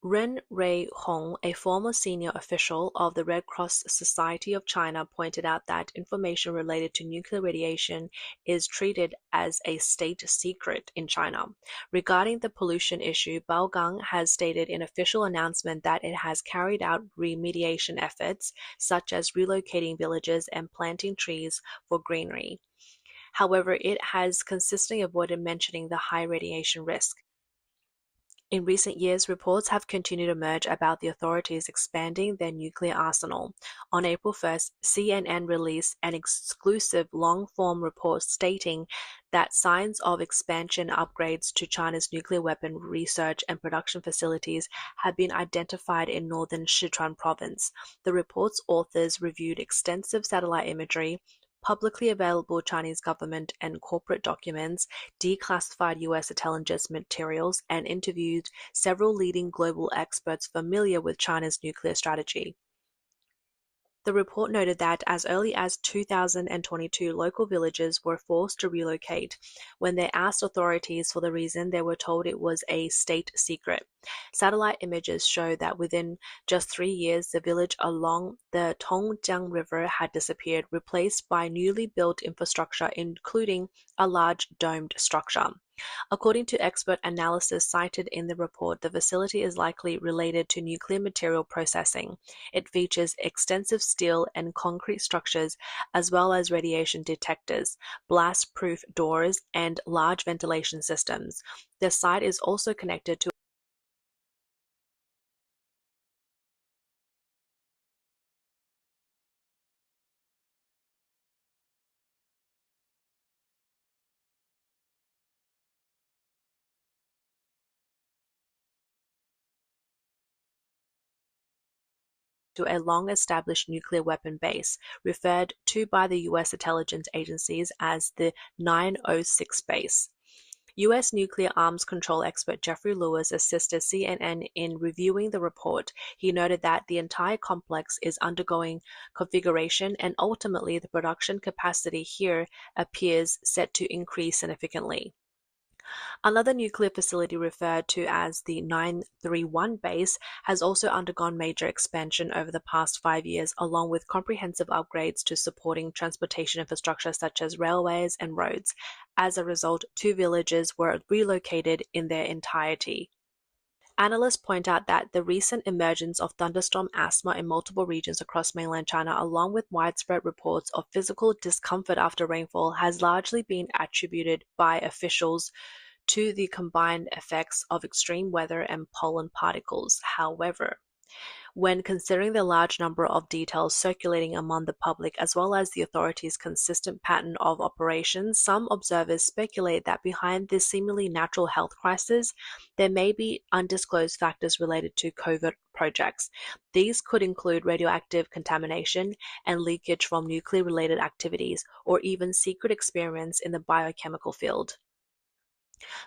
Ren Rei Hong, a former senior official of the Red Cross Society of China, pointed out that information related to nuclear radiation is treated as a state secret in China. Regarding the pollution issue, Baogang has stated in official announcement that it has carried out remediation efforts, such as relocating villages and planting trees for greenery. However, it has consistently avoided mentioning the high radiation risk. In recent years, reports have continued to emerge about the authorities expanding their nuclear arsenal. On April 1st, CNN released an exclusive long-form report stating that signs of expansion upgrades to China's nuclear weapon research and production facilities have been identified in northern Sichuan province. The report's authors reviewed extensive satellite imagery, publicly available Chinese government and corporate documents, declassified U.S. intelligence materials, and interviewed several leading global experts familiar with China's nuclear strategy. The report noted that as early as 2022, local villagers were forced to relocate when they asked authorities for the reason. They were told it was a state secret. Satellite images show that within just 3 years, the village along the Tongjiang River had disappeared, replaced by newly built infrastructure, including a large domed structure. According to expert analysis cited in the report, the facility is likely related to nuclear material processing. It features extensive steel and concrete structures, as well as radiation detectors, blast-proof doors, and large ventilation systems. The site is also connected to a long-established nuclear weapon base, referred to by the U.S. intelligence agencies as the 906 base. U.S. nuclear arms control expert Jeffrey Lewis assisted CNN in reviewing the report. He noted that the entire complex is undergoing configuration, and ultimately the production capacity here appears set to increase significantly. Another nuclear facility referred to as the 931 base has also undergone major expansion over the past 5 years, along with comprehensive upgrades to supporting transportation infrastructure such as railways and roads. As a result, 2 villages were relocated in their entirety. Analysts point out that the recent emergence of thunderstorm asthma in multiple regions across mainland China, along with widespread reports of physical discomfort after rainfall, has largely been attributed by officials to the combined effects of extreme weather and pollen particles. However, when considering the large number of details circulating among the public as well as the authorities' consistent pattern of operations, some observers speculate that behind this seemingly natural health crisis, there may be undisclosed factors related to covert projects. These could include radioactive contamination and leakage from nuclear-related activities, or even secret experiments in the biochemical field.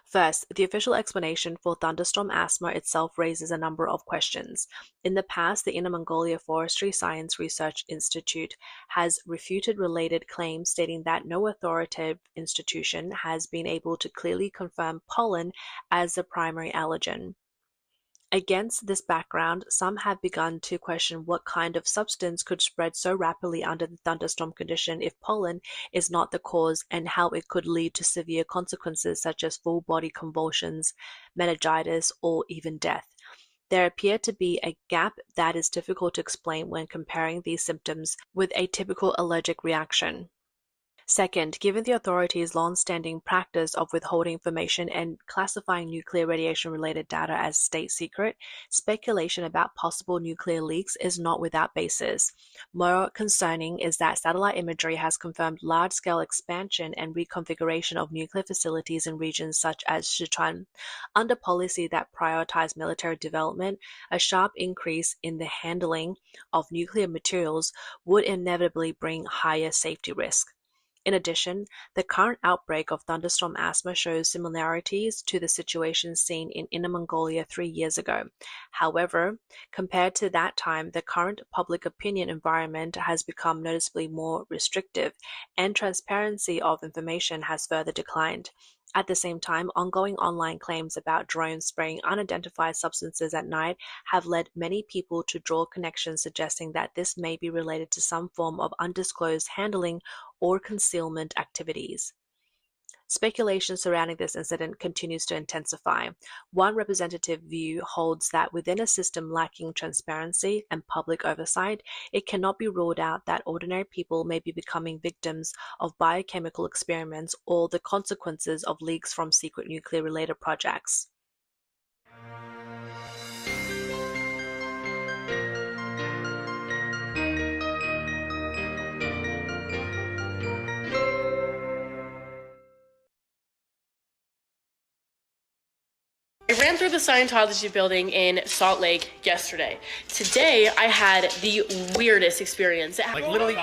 First, the official explanation for thunderstorm asthma itself raises a number of questions. In the past, the Inner Mongolia Forestry Science Research Institute has refuted related claims, stating that no authoritative institution has been able to clearly confirm pollen as the primary allergen. Against this background, some have begun to question what kind of substance could spread so rapidly under the thunderstorm condition if pollen is not the cause, and how it could lead to severe consequences such as full body convulsions, meningitis, or even death. There appear to be a gap that is difficult to explain when comparing these symptoms with a typical allergic reaction. Second, given the authorities' long-standing practice of withholding information and classifying nuclear radiation-related data as state secret, speculation about possible nuclear leaks is not without basis. More concerning is that satellite imagery has confirmed large-scale expansion and reconfiguration of nuclear facilities in regions such as Sichuan. Under policy that prioritized military development, a sharp increase in the handling of nuclear materials would inevitably bring higher safety risk. In addition, the current outbreak of thunderstorm asthma shows similarities to the situation seen in Inner Mongolia 3 years ago. However, compared to that time, the current public opinion environment has become noticeably more restrictive, and transparency of information has further declined. At the same time, ongoing online claims about drones spraying unidentified substances at night have led many people to draw connections suggesting that this may be related to some form of undisclosed handling or concealment activities. Speculation surrounding this incident continues to intensify. One representative view holds that within a system lacking transparency and public oversight, it cannot be ruled out that ordinary people may be becoming victims of biochemical experiments or the consequences of leaks from secret nuclear-related projects. I ran through the Scientology building in Salt Lake yesterday. Today, I had the weirdest experience. Like literally.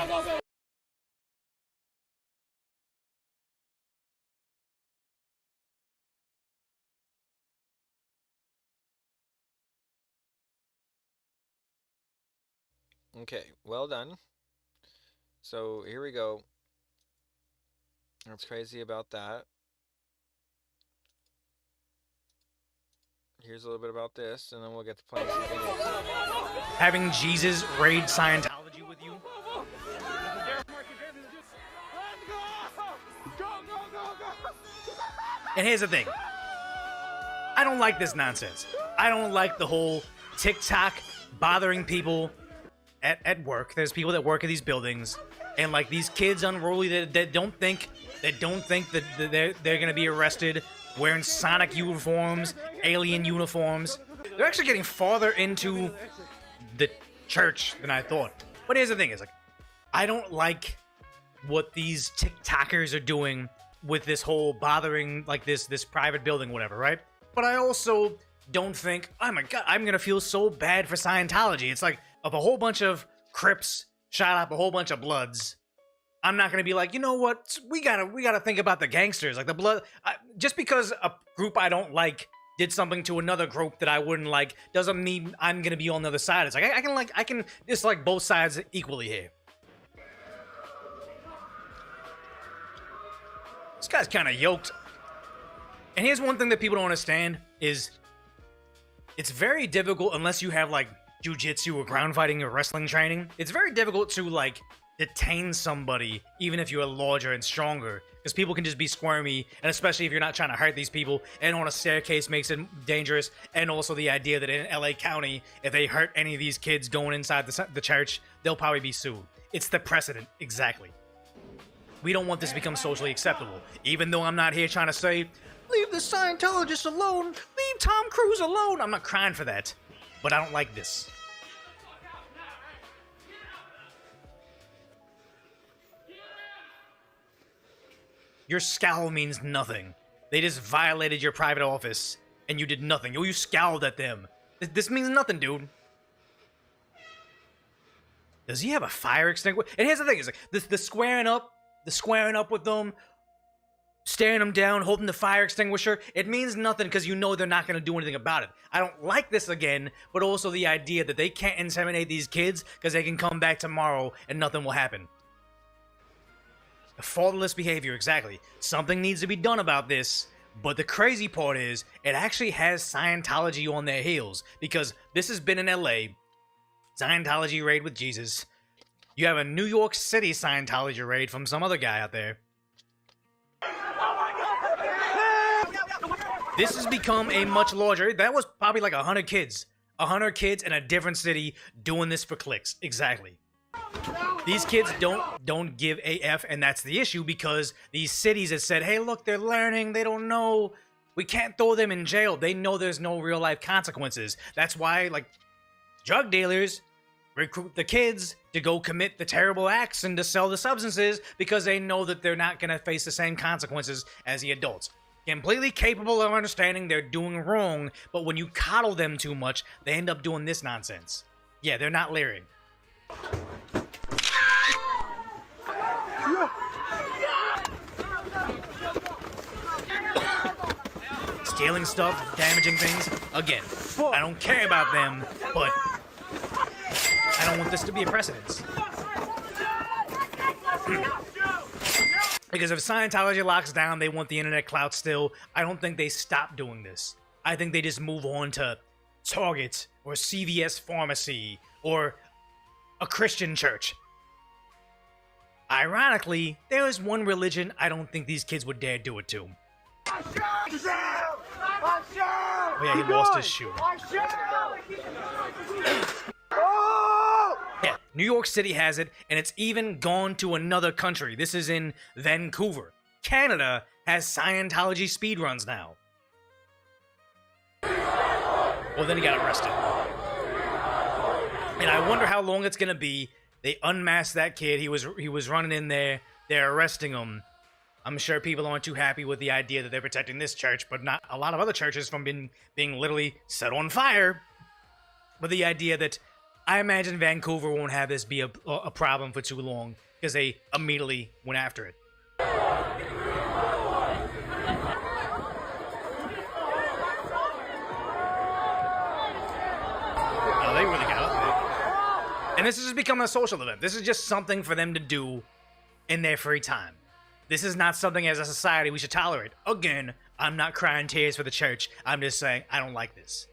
Okay, well done. So here we go. What's crazy about that? Here's a little bit about this, and then we'll get to playing some games. Having Jesus raid Scientology with you. And here's the thing. I don't like this nonsense. I don't like the whole TikTok bothering people at work. There's people that work at these buildings, and like these kids unruly that don't think that they're gonna be arrested wearing Sonic uniforms, alien uniforms. They're actually getting farther into the church than I thought. But here's the thing: is like I don't like what these TikTokers are doing with this whole bothering like this private building, whatever, right? But I also don't think, oh my god, I'm gonna feel so bad for Scientology. It's like if a whole bunch of Crips shot up a whole bunch of Bloods, I'm not gonna be like, you know what, we gotta think about the gangsters, like the blood. Just because a group I don't like did something to another group that I wouldn't like doesn't mean I'm gonna be on the other side. It's like I can dislike both sides equally here. This guy's kind of yoked. And here's one thing that people don't understand is it's very difficult unless you have like jiu-jitsu or ground fighting or wrestling training. It's very difficult to like detain somebody even if you're larger and stronger, because people can just be squirmy, and especially if you're not trying to hurt these people, and on a staircase makes it dangerous. And also the idea that in LA County, if they hurt any of these kids going inside the church, they'll probably be sued. It's the precedent, exactly. We don't want this to become socially acceptable. Even though I'm not here trying to say, leave the Scientologists alone, leave Tom Cruise alone. I'm not crying for that, but I don't like this. Your scowl means nothing. They just violated your private office, and you did nothing. Oh, you scowled at them. This means nothing, dude. Does he have a fire extinguisher? And here's the thing: is like the squaring up with them, staring them down, holding the fire extinguisher. It means nothing because you know they're not going to do anything about it. I don't like this again, but also the idea that they can't inseminate these kids because they can come back tomorrow and nothing will happen. Faultless behavior, exactly. Something needs to be done about this, but the crazy part is it actually has Scientology on their heels, because this has been in LA, Scientology raid with Jesus. You have a New York City Scientology raid from some other guy out there. This has become a much larger, that was probably like 100 kids. 100 kids in a different city doing this for clicks, exactly. These kids don't give a F, and that's the issue, because these cities have said, hey, look, they're learning, they don't know, we can't throw them in jail. They know there's no real life consequences. That's why, like, drug dealers recruit the kids to go commit the terrible acts and to sell the substances, because they know that they're not going to face the same consequences as the adults. Completely capable of understanding they're doing wrong, but when you coddle them too much, they end up doing this nonsense. Yeah, they're not leering. Stealing stuff, damaging things. Again, I don't care about them, but I don't want this to be a precedence. Because if Scientology locks down, they want the internet clout still. I don't think they stop doing this. I think they just move on to Target or CVS Pharmacy or a Christian church. Ironically, there is one religion I don't think these kids would dare do it to. Oh yeah, he lost his shoe. Yeah, New York City has it, and it's even gone to another country. This is in Vancouver. Canada has Scientology speedruns now. Well, then he got arrested. And I wonder how long it's gonna be. They unmasked that kid. He was running in there. They're arresting him. I'm sure people aren't too happy with the idea that they're protecting this church, but not a lot of other churches from being literally set on fire. But the idea that I imagine Vancouver won't have this be a problem for too long, because they immediately went after it. Oh, they really got up there. And this has just become a social event. This is just something for them to do in their free time. This is not something as a society we should tolerate. Again, I'm not crying tears for the church. I'm just saying I don't like this.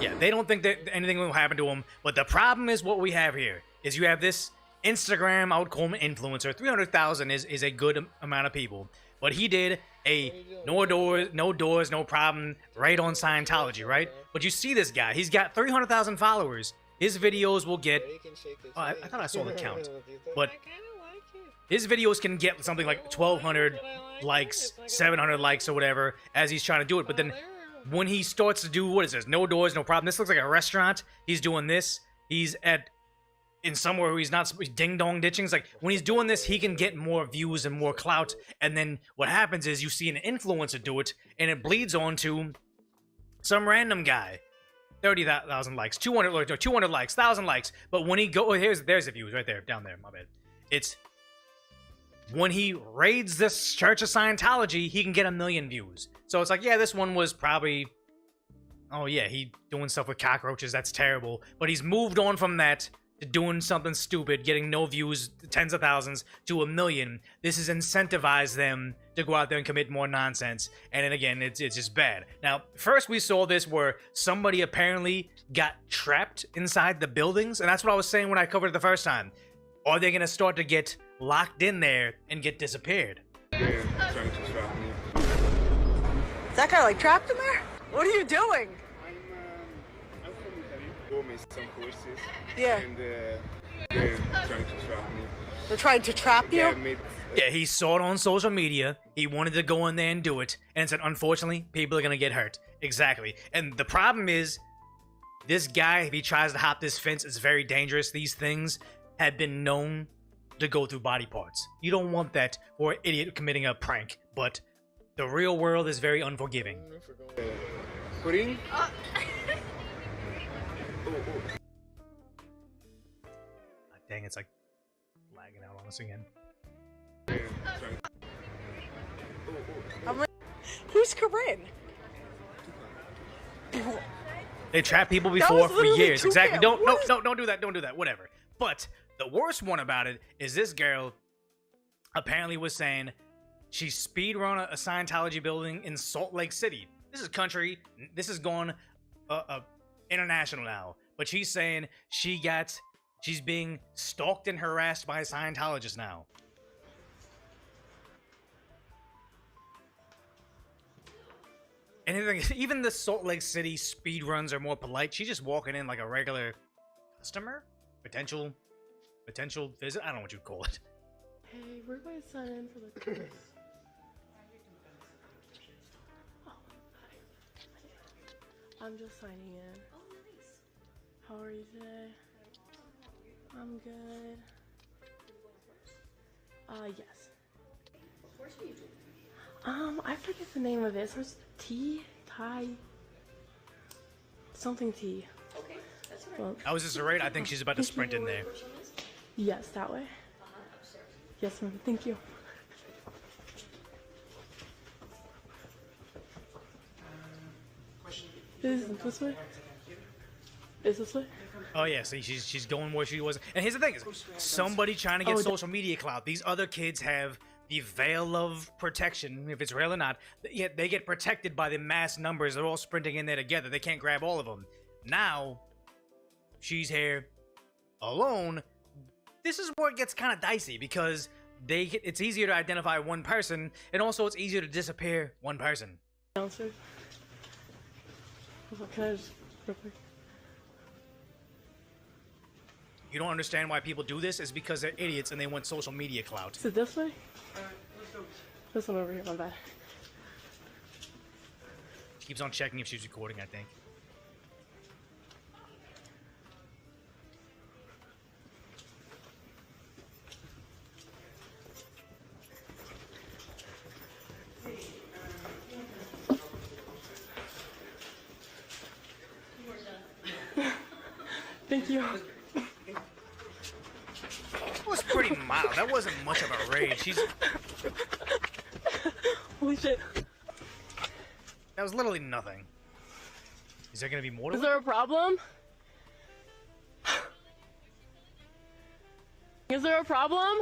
Yeah, they don't think that anything will happen to them. But the problem is what we have here is you have this Instagram outcome influencer. 300,000 is a good amount of people. But he did a no doors, no problem right on Scientology, right? But you see this guy. He's got 300,000 followers. His videos will get... Oh, I thought I saw the count. But his videos can get something like 1,200 likes, 700 likes or whatever as he's trying to do it. But then when he starts to do, what is this? No doors, no problem. This looks like a restaurant. He's doing this. He's in somewhere where he's not ding-dong ditching. It's like, when he's doing this, he can get more views and more clout. And then what happens is you see an influencer do it, and it bleeds on to some random guy. 30,000 likes, 200 likes, 1,000 likes. But when he there's the views right there, down there, my bad. It's when he raids this Church of Scientology, he can get 1 million views. So it's like, yeah, this one was probably, oh yeah, he doing stuff with cockroaches, that's terrible. But he's moved on from that to doing something stupid, getting no views, tens of thousands, to 1 million. This has incentivized them to go out there and commit more nonsense. And then again, it's just bad. Now, first we saw this where somebody apparently got trapped inside the buildings. And that's what I was saying when I covered it the first time. Are they going to start to get locked in there and get disappeared? They're trying to trap me. Is that guy like trapped in there? What are you doing? I'm from Italy. Go make some courses. Yeah. And they're trying to trap me. They're trying to trap you? Yeah, he saw it on social media. He wanted to go in there and do it. And said, unfortunately, people are going to get hurt. Exactly. And the problem is, this guy, if he tries to hop this fence, it's very dangerous. These things have been known to go through body parts. You don't want that for an idiot committing a prank. But the real world is very unforgiving. Pudding? Dang, it's like lagging out on us again. I'm like, who's Corinne? They trapped people before for years. Toucan. Exactly. Don't do that. Don't do that. Whatever. But the worst one about it is this girl apparently was saying she speedrun a Scientology building in Salt Lake City. This is country. This is going international now. But she's saying she's being stalked and harassed by Scientologists now. And even the Salt Lake City speedruns are more polite. She's just walking in like a regular customer? Potential visit? I don't know what you'd call it. Hey, we're going to sign in for the course. Oh, hi. I'm just signing in. Oh, nice. How are you today? I'm good. Yes. What are you doing? I forget the name of it. So it's Thai, something tea. Okay, that's all right. Oh, is this right? I think she's about to sprint in there. Yes, that way. Upstairs. Yes, ma'am. Thank you. Is this way? Is this way? Oh yeah, see, she's going where she was. And here's the thing: is somebody trying to get social media clout. These other kids have the veil of protection, if it's real or not. Yet they get protected by the mass numbers. They're all sprinting in there together. They can't grab all of them. Now, she's here alone. This is where it gets kind of dicey because it's easier to identify one person, and also it's easier to disappear one person. Downstairs. Can I just real quick? You don't understand why people do this? Is because they're idiots and they want social media clout. Is it this way? This one over here, my bad. She keeps on checking if she's recording, I think. Thank you. It was pretty mild. That wasn't much of a raid. Holy shit. That was literally nothing. Is there gonna be more to Is it? there a problem? Is there a problem?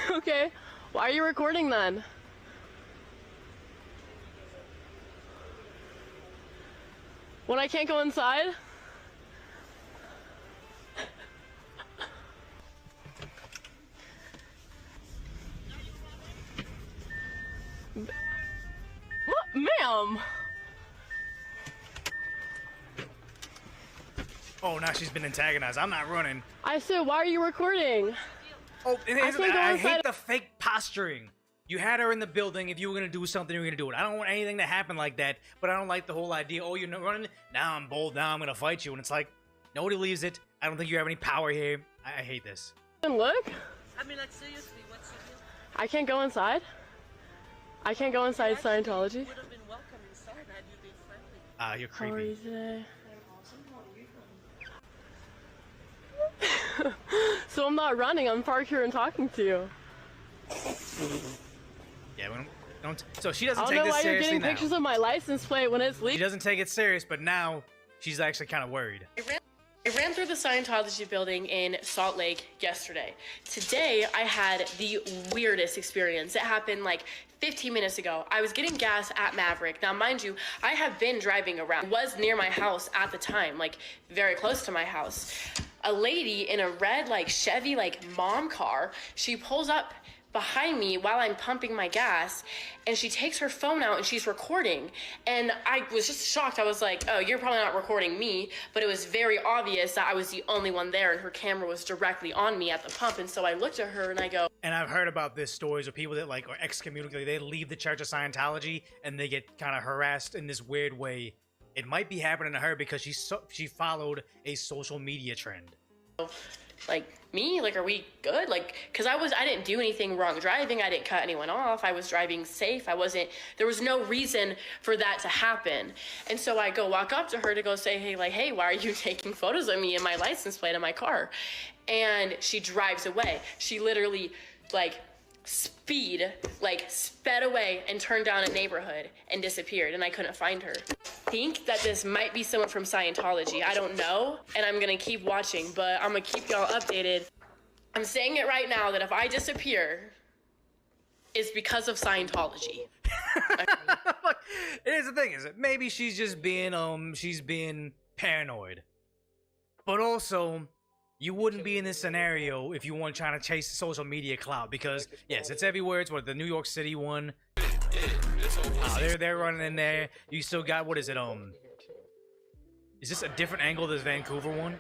Okay, why are you recording then? When I can't go inside? What, ma'am? Oh, now she's been antagonized. I'm not running. I said, why are you recording? Oh, and here's the can't thing, go I inside. hate the fake posturing. You had her in the building. If you were gonna do something, you were gonna do it. I don't want anything to happen like that, but I don't like the whole idea. Oh, you're not running? Now I'm bold. Now I'm gonna fight you. And it's like, nobody leaves it. I don't think you have any power here. I hate this. And look, I mean, like, seriously, what's the deal? I can't go inside. I can't go inside Scientology. You would have been welcome inside had you been friendly. You're How are creepy. you today? So I'm not running, I'm parked here and talking to you. Yeah, we don't. So she doesn't I don't take know this why you're seriously getting now. pictures of my license plate when it's She legal. doesn't take it serious, but now she's actually kind of worried. I ran through the Scientology building in Salt Lake yesterday. Today, I had the weirdest experience. It happened like 15 minutes ago. I was getting gas at Maverick. Now, mind you, I have been driving around. It was near my house at the time, like very close to my house. A lady in a red like Chevy like mom car, she pulls up behind me while I'm pumping my gas, and she takes her phone out and she's recording. And I was just shocked. I was like, oh, you're probably not recording me, but it was very obvious that I was the only one there and her camera was directly on me at the pump. And so I looked at her and I go, And I've heard about this stories of people that like are excommunicated. They leave the Church of Scientology and they get kind of harassed in this weird way. It might be happening to her because she followed a social media trend. like, me? Like, are we good? Like, cause I didn't do anything wrong driving. I didn't cut anyone off. I was driving safe. There was no reason for that to happen. And so I go walk up to her to go say, hey, why are you taking photos of me and my license plate in my car? And she drives away. She literally, like, sped away and turned down a neighborhood and disappeared, and I couldn't find her. I think that this might be someone from Scientology. I don't know, and I'm gonna keep watching, but I'm gonna keep y'all updated. I'm saying it right now that if I disappear, it's because of Scientology. Look, here's the thing: is that maybe she's just being paranoid, but also. You wouldn't be in this scenario if you weren't trying to chase social media clout, because yes, it's everywhere. It's what the New York City one. They're running in there. You still got, what is it? Is this a different angle than this Vancouver one?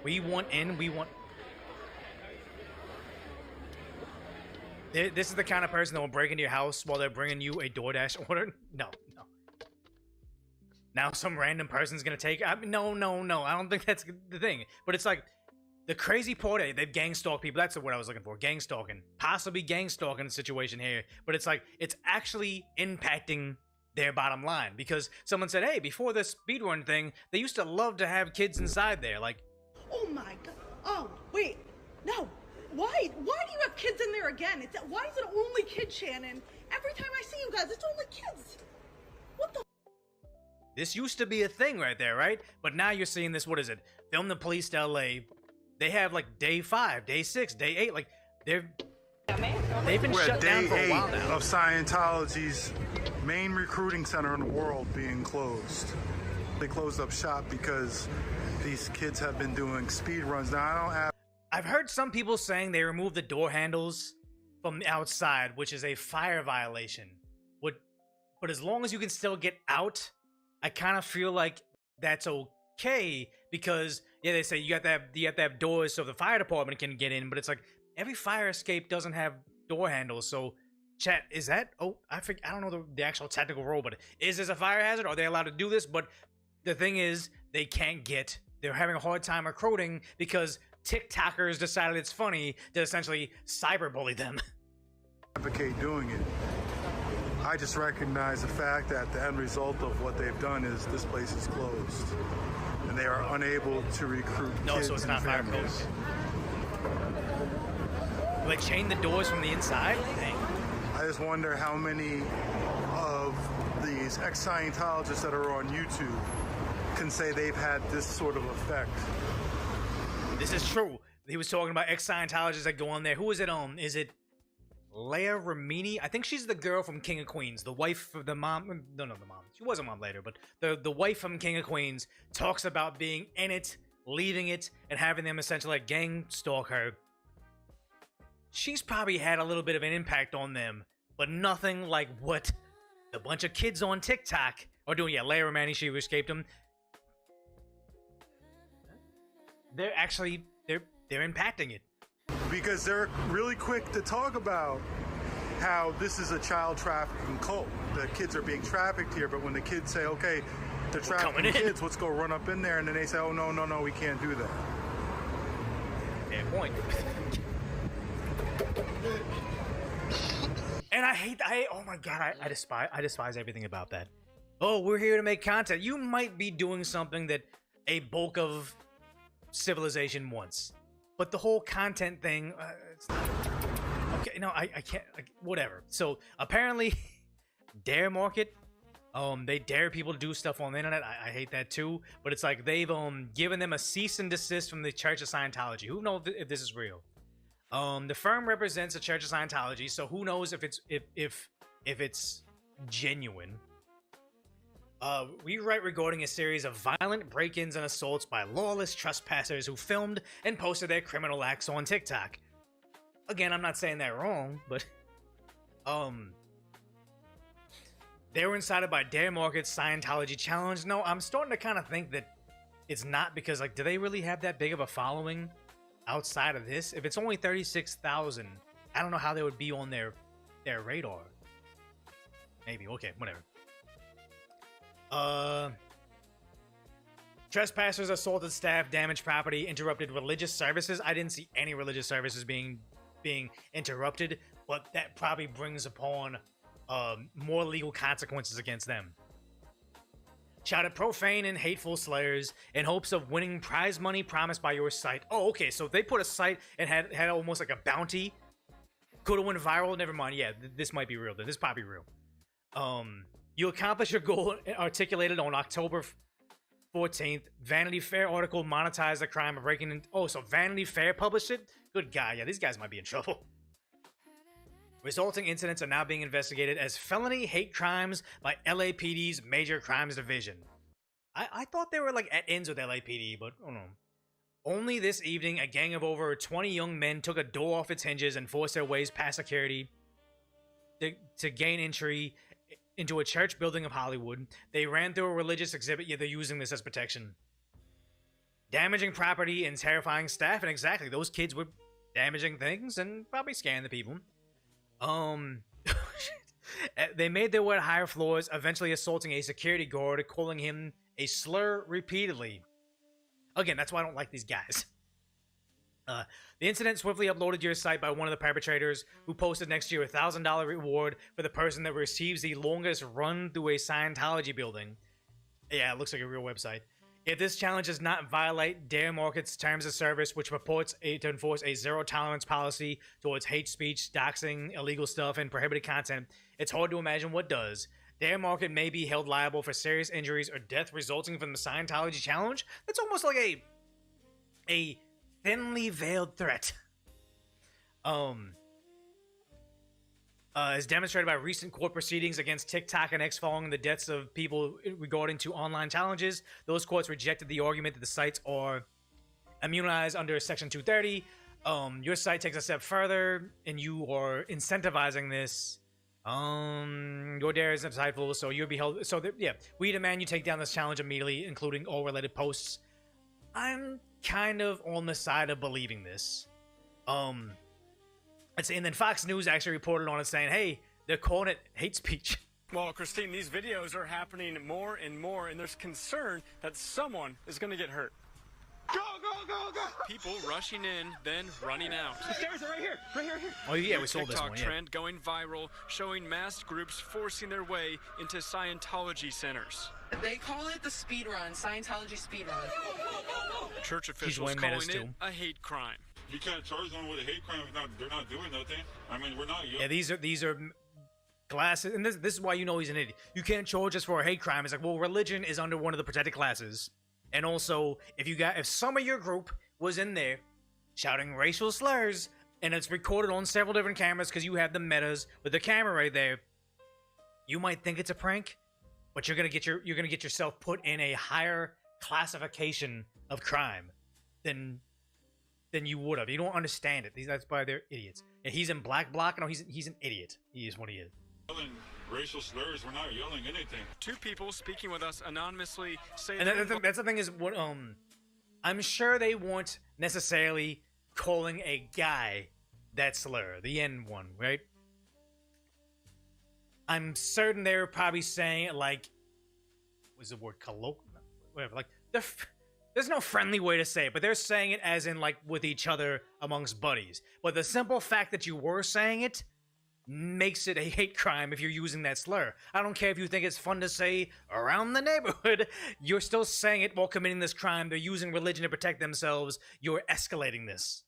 We want. This is the kind of person that will break into your house while they're bringing you a DoorDash order. No. Now some random person's gonna take. No. I don't think that's the thing. But it's like the crazy part. They've gang stalked people. That's the word I was looking for. Gang stalking, possibly gang stalking situation here. But it's like it's actually impacting their bottom line because someone said, "Hey, before the speedrun thing, they used to love to have kids inside there." Like, oh my god! Oh wait, no. Why do you have kids in there again? Why is it only kids, Shannon? Every time I see you guys, it's only kids. What the? This used to be a thing right there, right? But now you're seeing this, what is it? Film the Police to LA. They have like day 5, day 6, day 8. Like, they've been shut down for a while now. Of Scientology's main recruiting center in the world being closed. They closed up shop because these kids have been doing speed runs. Now, I've heard some people saying they removed the door handles from the outside, which is a fire violation. But as long as you can still get out, I kind of feel like that's okay because they say you have to have doors so the fire department can get in, but it's like every fire escape doesn't have door handles. So, chat, is that? Oh, I don't know the actual technical role, but is this a fire hazard? Are they allowed to do this? But the thing is, they're having a hard time recruiting because TikTokers decided it's funny to essentially cyberbully them. advocate doing it. I just recognize the fact that the end result of what they've done is this place is closed, and they are unable to recruit kids So it's and not fire families. code. Will they chain the doors from the inside? Dang. I just wonder how many of these ex-Scientologists that are on YouTube can say they've had this sort of effect. This is true. He was talking about ex-Scientologists that go on there. Who is it? Is it Leia Remini? I think she's the girl from King of Queens, the wife of the mom. No, the mom. She was a mom later, but the wife from King of Queens talks about being in it, leaving it, and having them essentially like gang stalk her. She's probably had a little bit of an impact on them, but nothing like what the bunch of kids on TikTok are doing. Yeah, Leia Remini, she escaped them. They're actually they're impacting it. Because they're really quick to talk about how this is a child trafficking cult. The kids are being trafficked here, but when the kids say, okay, they're trafficking kids, let's go run up in there, and then they say, oh, no, we can't do that. Fair point. And oh my god, I despise everything about that. Oh, we're here to make content. You might be doing something that a bulk of civilization wants. But the whole content thing, it's not... Okay, no, I can't, whatever. So, apparently, Dare Market, they dare people to do stuff on the internet. I hate that too. But it's like they've given them a cease and desist from the Church of Scientology. Who knows if this is real? The firm represents the Church of Scientology, so who knows if it's genuine. We write regarding a series of violent break-ins and assaults by lawless trespassers who filmed and posted their criminal acts on TikTok. Again, I'm not saying they're wrong, but they were incited by Dare Market's Scientology challenge. No, I'm starting to kind of think that it's not, because like, do they really have that big of a following outside of this? If it's only 36,000, I don't know how they would be on their radar. Maybe, okay, whatever. Trespassers assaulted staff, damaged property, interrupted religious services. I didn't see any religious services being interrupted, but that probably brings upon more legal consequences against them. Shouted profane and hateful slurs in hopes of winning prize money promised by your site. Oh, okay, so they put a site and had almost like a bounty. Could have went viral. Never mind. Yeah, this might be real. This is probably real. You accomplished your goal articulated on October 14th. Vanity Fair article monetized the crime of breaking in. Oh, so Vanity Fair published it? Good guy. Yeah, these guys might be in trouble. Resulting incidents are now being investigated as felony hate crimes by LAPD's Major Crimes Division. I thought they were like at ends with LAPD, but oh no. Only this evening, a gang of over 20 young men took a door off its hinges and forced their ways past security to gain entry into a church building of Hollywood. They ran through a religious exhibit, yet they're using this as protection. Damaging property and terrifying staff, and exactly, those kids were damaging things and probably scaring the people. They made their way to higher floors, eventually assaulting a security guard, calling him a slur repeatedly. Again, that's why I don't like these guys. The incident swiftly uploaded to your site by one of the perpetrators, who posted next to you $1,000 reward for the person that receives the longest run through a Scientology building. Yeah, it looks like a real website. If this challenge does not violate Dare Market's terms of service, which purports to enforce a zero-tolerance policy towards hate speech, doxing, illegal stuff, and prohibited content, it's hard to imagine what does. Dare Market may be held liable for serious injuries or death resulting from the Scientology challenge. That's almost like a thinly veiled threat. As demonstrated by recent court proceedings against TikTok and X following the deaths of people regarding to online challenges. Those courts rejected the argument that the sites are immunized under Section 230. Your site takes a step further, and you are incentivizing this. Your dare is insightful, so you'll be held. So yeah, we demand you take down this challenge immediately, including all related posts. I'm kind of on the side of believing this. And then Fox News actually reported on it saying, hey, they're calling it hate speech. Well, Christine, these videos are happening more and more, and there's concern that someone is going to get hurt. Go, go, go, go! People rushing in, then running out. The stairs are right here, right here, right here. Oh yeah, we saw this one. TikTok trend going viral, showing masked groups forcing their way into Scientology centers. They call it the speed run, Scientology speed run. Church officials calling it a hate crime. You can't charge them with a hate crime if they're not doing nothing. I mean, we're not young. Yeah, these are glasses, and this is why you know he's an idiot. You can't charge us for a hate crime. It's like, well, religion is under one of the protected classes, and also if some of your group was in there shouting racial slurs, and it's recorded on several different cameras because you have the metas with the camera right there, you might think it's a prank, but you're gonna get yourself put in a higher classification of crime than you would have. You don't understand it. That's why they're idiots. And he's in black bloc. No, he's an idiot. He is what he is. Yelling racial slurs. We're not yelling anything. Two people speaking with us anonymously say and that's the thing is what I'm sure they weren't necessarily calling a guy that slur, the N one, right? I'm certain they were probably saying it like, what's the word, colloquial, whatever. Like there's no friendly way to say it, but they're saying it as in like with each other amongst buddies. But the simple fact that you were saying it makes it a hate crime if you're using that slur. I don't care if you think it's fun to say around the neighborhood, you're still saying it while committing this crime. They're using religion to protect themselves. You're escalating this.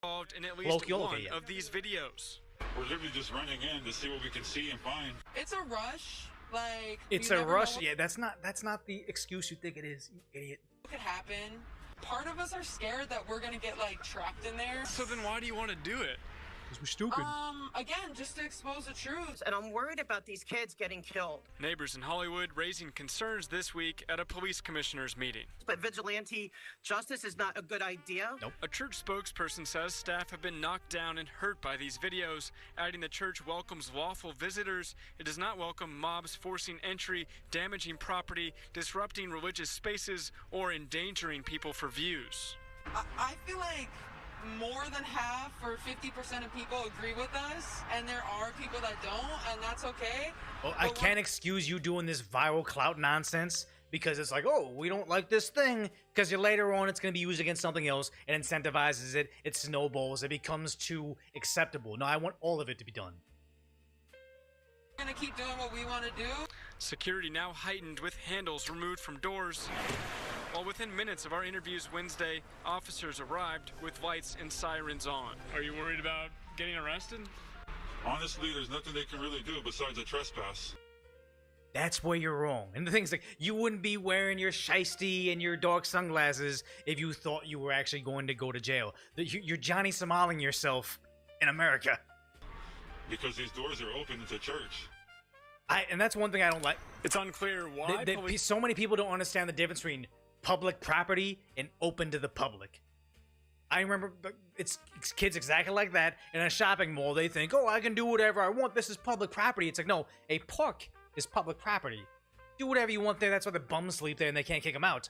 Involved in at least one of these videos. We're literally just running in to see what we can see and find. It's a rush. Like, it's a rush. Yeah, that's not the excuse you think it is, you idiot. It could happen. Part of us are scared that we're gonna get like trapped in there. So then why do you want to do it? Because we're stupid. Again, just to expose the truth. And I'm worried about these kids getting killed. Neighbors in Hollywood raising concerns this week at a police commissioner's meeting. But vigilante justice is not a good idea. Nope. A church spokesperson says staff have been knocked down and hurt by these videos, adding the church welcomes lawful visitors. It does not welcome mobs forcing entry, damaging property, disrupting religious spaces, or endangering people for views. I feel like more than half or 50% of people agree with us, and there are people that don't, and that's okay. Well, I can't excuse you doing this viral clout nonsense because it's like, oh, we don't like this thing, because later on it's going to be used against something else and incentivizes it, it snowballs, it becomes too acceptable. No, I want all of it to be done. We're going to keep doing what we want to do. Security now heightened with handles removed from doors. While within minutes of our interviews Wednesday, officers arrived with lights and sirens on. Are you worried about getting arrested? Honestly, there's nothing they can really do besides a trespass. That's where you're wrong. And the thing's like, you wouldn't be wearing your shiesty and your dark sunglasses if you thought you were actually going to go to jail. You're Johnny Somaling yourself in America. Because these doors are open into church. And that's one thing I don't like. It's unclear why. So many people don't understand the difference between public property and open to the public. I remember it's kids exactly like that in a shopping mall. They think, oh, I can do whatever I want. This is public property. It's like, no, a park is public property. Do whatever you want there. That's why the bums sleep there and they can't kick them out.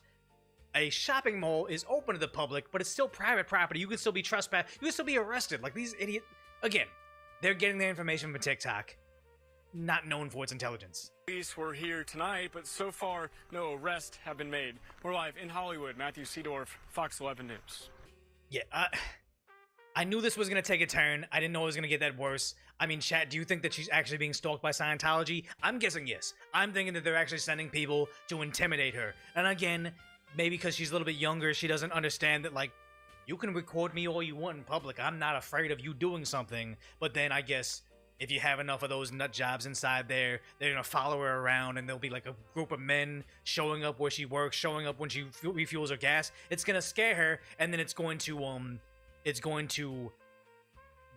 A shopping mall is open to the public, but it's still private property. You can still be trespassed. You can still be arrested. Like these idiots. Again, they're getting their information from TikTok. Not known for its intelligence. Police were here tonight, but so far, no arrests have been made. We're live in Hollywood. Matthew Seedorf, Fox 11 News. Yeah, I knew this was going to take a turn. I didn't know it was going to get that worse. I mean, chat, do you think that she's actually being stalked by Scientology? I'm guessing yes. I'm thinking that they're actually sending people to intimidate her. And again, maybe because she's a little bit younger, she doesn't understand that, like, you can record me all you want in public. I'm not afraid of you doing something. But then I guess if you have enough of those nut jobs inside there, they're going to follow her around and there'll be like a group of men showing up where she works, showing up when she refuels her gas. It's going to scare her, and then it's going to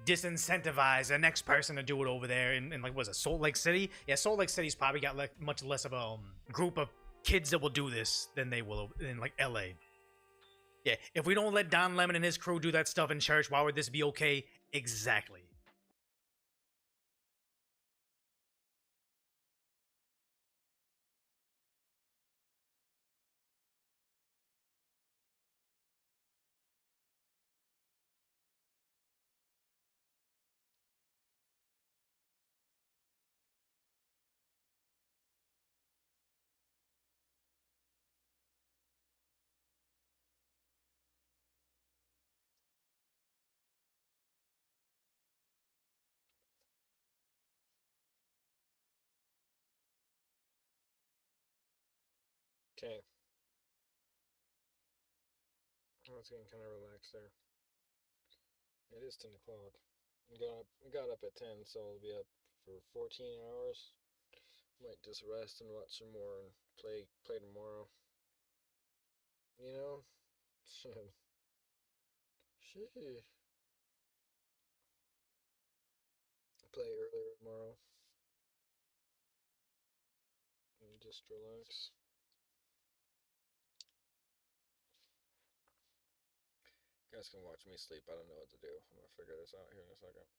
disincentivize the next person to do it over there in like, was it Salt Lake City? Yeah, Salt Lake City's probably got like much less of a group of kids that will do this than they will in like LA. Yeah, if we don't let Don Lemon and his crew do that stuff in church, why would this be okay? Exactly. Okay. I was getting kind of relaxed there. It is 10 o'clock. We got up at 10, so I'll be up for for 14 hours. Might just rest and watch some more and play tomorrow. You know? Shit. Play earlier tomorrow. And just relax. You guys can watch me sleep. I don't know what to do. I'm gonna figure this out here in a second.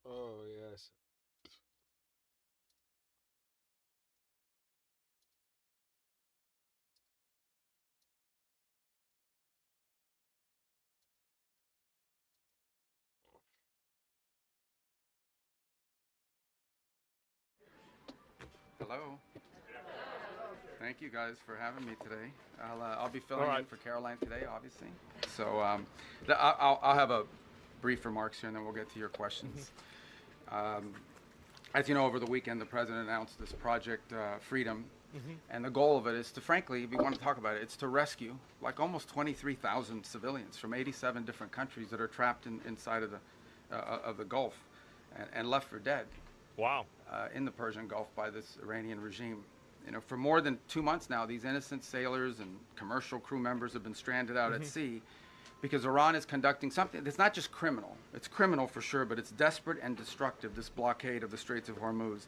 Oh, yes. Hello. Thank you guys for having me today. I'll be filling in for Caroline today, obviously. So I'll have a brief remarks here, and then we'll get to your questions. As you know, over the weekend, the president announced this Project Freedom And the goal of it is to, frankly, if you want to talk about it, it's to rescue like almost 23,000 civilians from 87 different countries that are trapped inside of the Gulf and left for dead. Wow. In the Persian Gulf by this Iranian regime. You know, for more than 2 months now, these innocent sailors and commercial crew members have been stranded out at sea because Iran is conducting something that's not just criminal. It's criminal for sure, but it's desperate and destructive, this blockade of the Straits of Hormuz.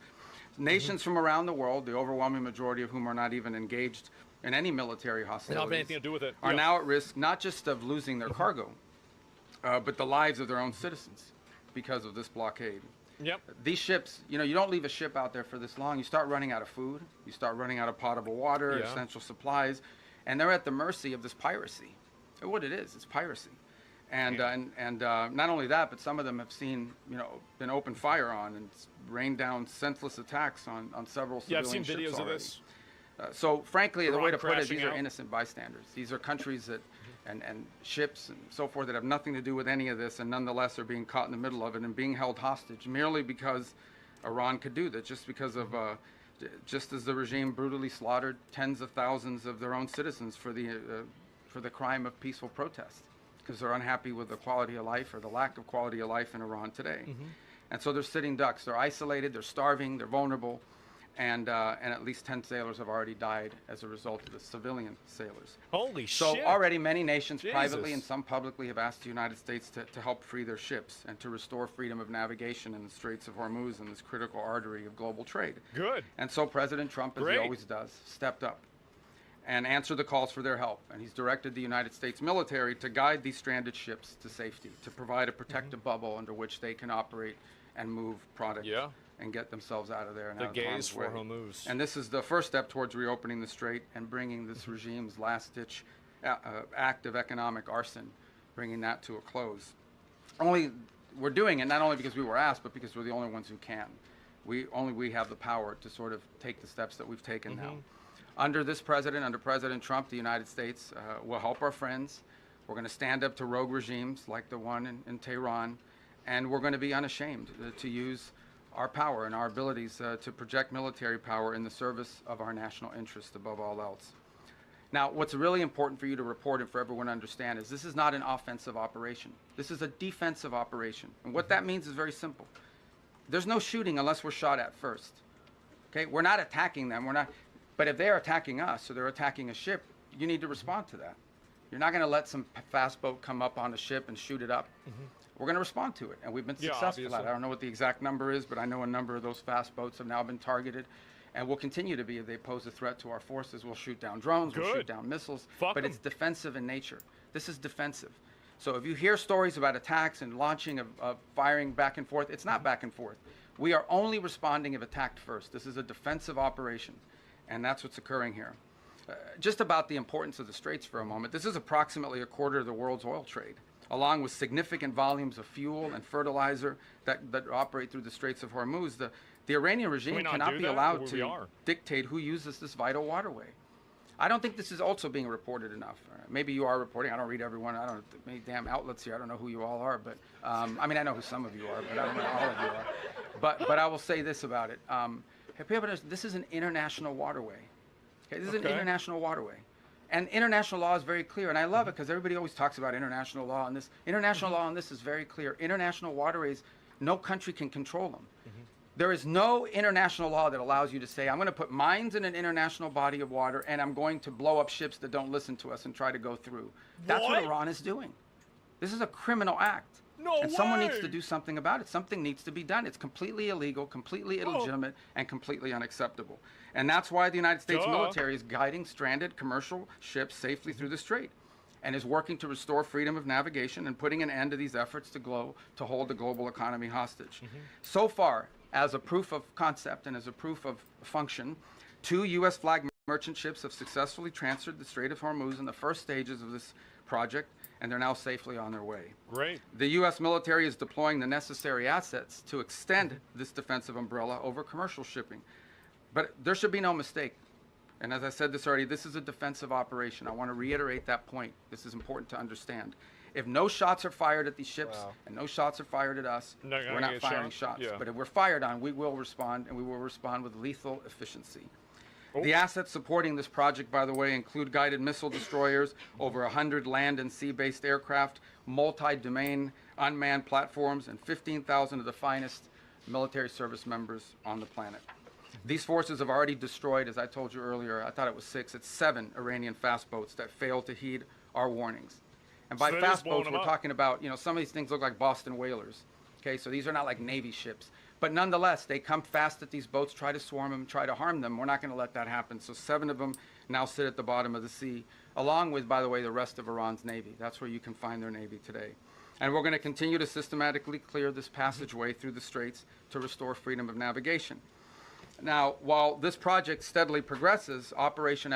Nations from around the world, the overwhelming majority of whom are not even engaged in any military hostilities, They don't have anything to do with it. are now at risk not just of losing their cargo, but the lives of their own citizens because of this blockade. Yep. These ships, you know, you don't leave a ship out there for this long. You start running out of food. You start running out of potable water, essential supplies, and they're at the mercy of this piracy. And what it is, it's piracy. And not only that, but some of them have seen, you know, been open fire on and rained down senseless attacks on several civilian ships. I've seen videos already. of this. So frankly, the way to put it, crashing these are out. innocent bystanders. These are countries that, and ships and so forth that have nothing to do with any of this, and nonetheless are being caught in the middle of it and being held hostage merely because Iran could do that, just because of, just as the regime brutally slaughtered tens of thousands of their own citizens for the crime of peaceful protest, because they're unhappy with the quality of life or the lack of quality of life in Iran today. And so they're sitting ducks. They're isolated. They're starving. They're vulnerable. And at least 10 sailors have already died as a result of the civilian sailors. Holy So shit. already many nations Jesus. privately and some publicly have asked the United States to help free their ships and to restore freedom of navigation in the Straits of Hormuz and this critical artery of global trade. Good. And so President Trump, as Great. he always does, stepped up and answered the calls for their help. And he's directed the United States military to guide these stranded ships to safety, to provide a protective bubble under which they can operate and move product and get themselves out of there. And The out of harm's gaze for way. Hormuz. And this is the first step towards reopening the strait and bringing this regime's last-ditch act of economic arson, bringing that to a close. We're doing it not only because we were asked, but because we're the only ones who can. We have the power to sort of take the steps that we've taken now. Under this president, under President Trump, the United States will help our friends. We're going to stand up to rogue regimes like the one in Tehran, and we're going to be unashamed to use our power and our abilities to project military power in the service of our national interest above all else. Now, what's really important for you to report and for everyone to understand is this is not an offensive operation. This is a defensive operation. And what that means is very simple. There's no shooting unless we're shot at first. Okay? We're not attacking them. But if they're attacking us or they're attacking a ship, you need to respond to that. You're not going to let some fast boat come up on a ship and shoot it up. We're going to respond to it, and we've been successful at it. obviously. I don't know what the exact number is, but I know a number of those fast boats have now been targeted, and will continue to be. If they pose a threat to our forces, we'll shoot down drones, we'll shoot Good. down missiles, Fuck but 'em. it's defensive in nature. This is defensive. So if you hear stories about attacks and launching of firing back and forth, it's not back and forth. We are only responding if attacked first. This is a defensive operation, and that's what's occurring here. Just about the importance of the Straits for a moment. This is approximately a quarter of the world's oil trade, along with significant volumes of fuel and fertilizer that operate through the Straits of Hormuz. The Iranian regime not cannot do be that? allowed We to are. dictate who uses this vital waterway. I don't think this is also being reported enough. Maybe you are reporting. I don't read everyone. I don't many damn outlets here. I don't know who you all are, but I mean I know who some of you are, but I don't know who all of you are. But I will say this about it. This is an international waterway. Okay, this is an international waterway. And international law is very clear, and I love it because everybody always talks about international law, and this international law on this is very clear. International waterways, no country can control them. There is no international law that allows you to say, I'm going to put mines in an international body of water, and I'm going to blow up ships that don't listen to us and try to go through. That's what Iran is doing. This is a criminal act. No and someone needs way. to do something about it. Something needs to be done. It's completely illegal, completely illegitimate, and completely unacceptable. And that's why the United States military is guiding stranded commercial ships safely through the strait and is working to restore freedom of navigation and putting an end to these efforts to hold the global economy hostage. So far, as a proof of concept and as a proof of function, 2 U.S. flag merchant ships have successfully transferred the Strait of Hormuz in the first stages of this project, and they're now safely on their way. Great. The U.S. military is deploying the necessary assets to extend this defensive umbrella over commercial shipping. But there should be no mistake. And as I said this already, this is a defensive operation. I want to reiterate that point. This is important to understand. If no shots are fired at these ships and no shots are fired at us, we're not firing shots. But if we're fired on, we will respond, and we will respond with lethal efficiency. The assets supporting this project, by the way, include guided missile destroyers, over 100 land and sea-based aircraft, multi-domain unmanned platforms, and 15,000 of the finest military service members on the planet. These forces have already destroyed, as I told you earlier, I thought it was 6, it's 7 Iranian fast boats that failed to heed our warnings. And by So fast boats, we're talking about, some of these things look like Boston whalers. Okay, so these are not like Navy ships. But nonetheless, they come fast at these boats, try to swarm them, try to harm them. We're not going to let that happen. So 7 of them now sit at the bottom of the sea, along with, by the way, the rest of Iran's Navy. That's where you can find their Navy today. And we're going to continue to systematically clear this passageway through the straits to restore freedom of navigation. Now, while this project steadily progresses, Operation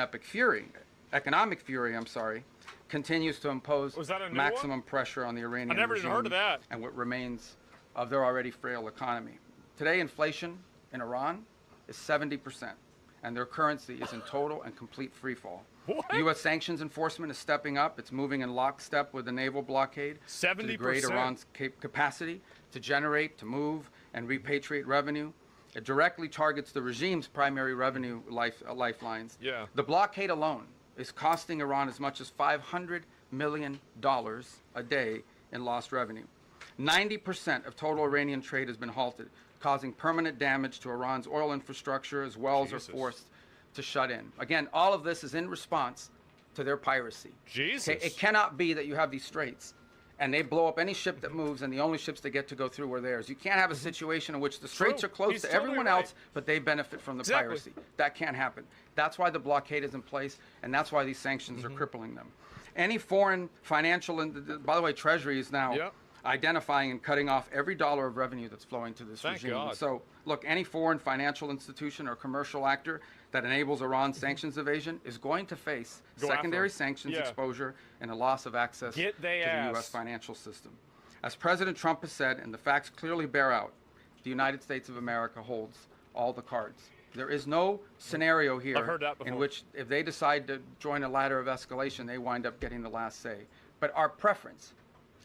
Economic Fury, continues to impose maximum pressure on the Iranian I never regime even heard of that. and what remains of their already frail economy. Today, inflation in Iran is 70%, and their currency is in total and complete freefall. U.S. sanctions enforcement is stepping up. It's moving in lockstep with the naval blockade to degrade 70%. Iran's capacity to generate, to move, and repatriate revenue. It directly targets the regime's primary revenue lifelines. Yeah. The blockade alone is costing Iran as much as $500 million a day in lost revenue. 90% of total Iranian trade has been halted, causing permanent damage to Iran's oil infrastructure as wells are forced to shut in. Again, all of this is in response to their piracy. Jesus. Okay, it cannot be that you have these straits and they blow up any ship that moves and the only ships that get to go through are theirs. You can't have a situation in which the straits are closed He's to totally everyone right. else, but they benefit from the Exactly. piracy. That can't happen. That's why the blockade is in place, and that's why these sanctions are crippling them. Any foreign financial, and by the way, Treasury is now identifying and cutting off every dollar of revenue that's flowing to this Thank regime. God. So, look, any foreign financial institution or commercial actor that enables Iran's sanctions evasion is going to face Go after secondary them. sanctions Yeah. exposure and a loss of access Get to they the ass. U.S. financial system. As President Trump has said, and the facts clearly bear out, the United States of America holds all the cards. There is no scenario here I've heard that in before. which if they decide to join a ladder of escalation, they wind up getting the last say. But our preference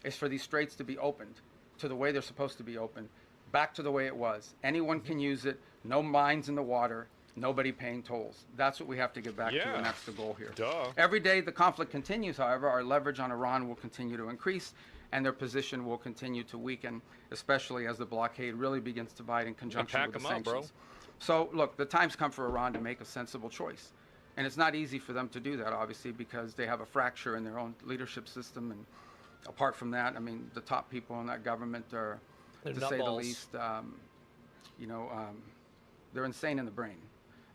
is for these straits to be opened to the way they're supposed to be open, back to the way it was. Anyone can use it, no mines in the water, nobody paying tolls. That's what we have to get back to, Yeah. and that's the goal here. Duh. Every day the conflict continues, however, our leverage on Iran will continue to increase, and their position will continue to weaken, especially as the blockade really begins to bite in conjunction pack with the 'em up, bro. sanctions. So, look, the time's come for Iran to make a sensible choice. And it's not easy for them to do that, obviously, because they have a fracture in their own leadership system. And apart from that, I mean, the top people in that government are, They're to say the nutballs. least, they're insane in the brain.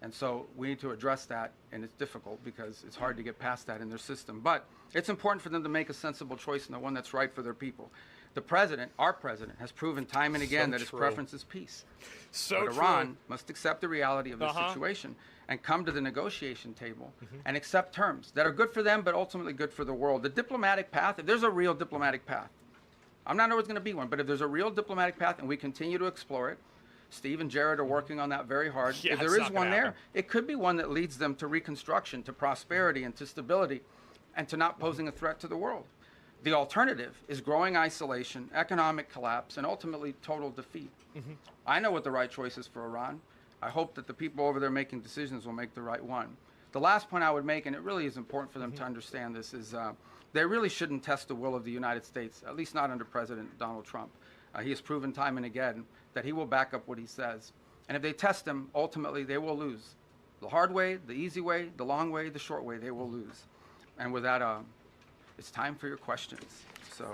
And so we need to address that, and it's difficult because it's hard to get past that in their system. But it's important for them to make a sensible choice and the one that's right for their people. The president, our president, has proven time and again So that his true. preference is peace. So but Iran true. must accept the reality of this Uh-huh. situation and come to the negotiation table and accept terms that are good for them, but ultimately good for the world. The diplomatic path, if there's a real diplomatic path, I'm not sure it's going to be one, but if there's a real diplomatic path and we continue to explore it, Steve and Jared are working on that very hard. Yeah, if there it's is not one gonna there, happen. it could be one that leads them to reconstruction, to prosperity, and to stability, and to not posing a threat to the world. The alternative is growing isolation, economic collapse, and ultimately total defeat. I know what the right choice is for Iran. I hope that the people over there making decisions will make the right one. The last point I would make, and it really is important for them to understand this, is they really shouldn't test the will of the United States, at least not under President Donald Trump. He has proven time and again that he will back up what he says. And if they test him, ultimately they will lose. The hard way, the easy way, the long way, the short way, they will lose. And with that, it's time for your questions. So,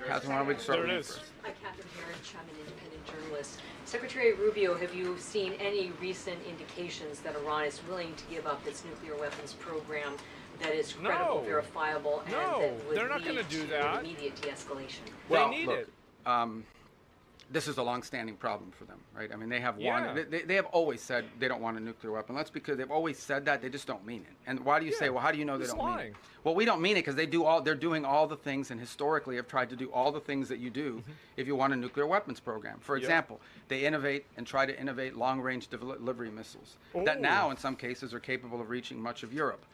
Catherine, why don't we start There with it you is. first? Hi, Catherine Herridge. I'm an independent journalist. Secretary Rubio, have you seen any recent indications that Iran is willing to give up its nuclear weapons program that is credible, No. verifiable, and No, that would they're not lead gonna do to that. immediate de-escalation? Well, need look, it. this is a long-standing problem for them, right? I mean, they have Yeah. they have always said they don't want a nuclear weapon. That's because they've always said that. They just don't mean it. And why do you say, well, how do you know they he's don't mean lying. it? Well, we don't mean it because they're doing all the things, and historically have tried to do all the things that you do if you want a nuclear weapons program. For Yep. example, they innovate and try to innovate long-range delivery missiles that Oh. now, in some cases, are capable of reaching much of Europe.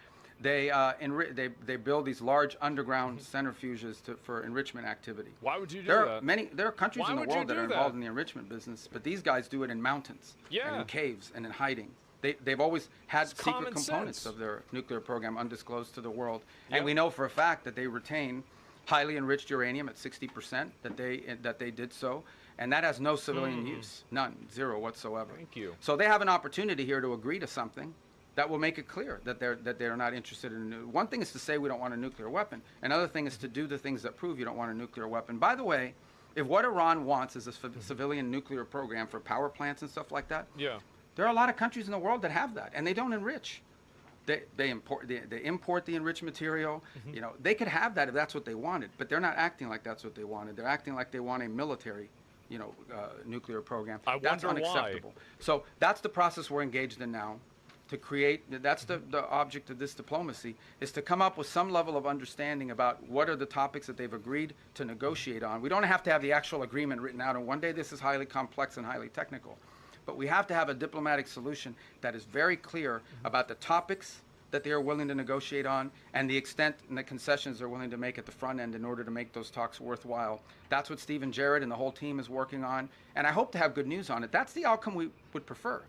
They build these large underground centrifuges for enrichment activity. Why would you do There are that? there are countries Why in the would you world that do are that? involved in the enrichment business, but these guys do it in mountains, and Yeah. in caves, and in hiding. They've always had secret common components sense. of their nuclear program undisclosed to the world. And we know for a fact that they retain highly enriched uranium at 60%, that they did so. And that has no civilian use, none, zero whatsoever. Thank you. So they have an opportunity here to agree to something that will make it clear that they're not interested in one thing is to say we don't want a nuclear weapon. Another thing is to do the things that prove you don't want a nuclear weapon. By the way, if what Iran wants is a civilian nuclear program for power plants and stuff like that, Yeah. there are a lot of countries in the world that have that, and they don't enrich. They import the enriched material. You know, they could have that if that's what they wanted, but they're not acting like that's what they wanted. They're acting like they want a military, nuclear program. That's wonder why. unacceptable. So that's the process we're engaged in now. To create, that's the object of this diplomacy, is to come up with some level of understanding about what are the topics that they've agreed to negotiate on. We don't have to have the actual agreement written out, and one day this is highly complex and highly technical. But we have to have a diplomatic solution that is very clear about the topics that they are willing to negotiate on and the extent and the concessions they're willing to make at the front end in order to make those talks worthwhile. That's what Stephen Jarrett and the whole team is working on, and I hope to have good news on it. That's the outcome we would prefer.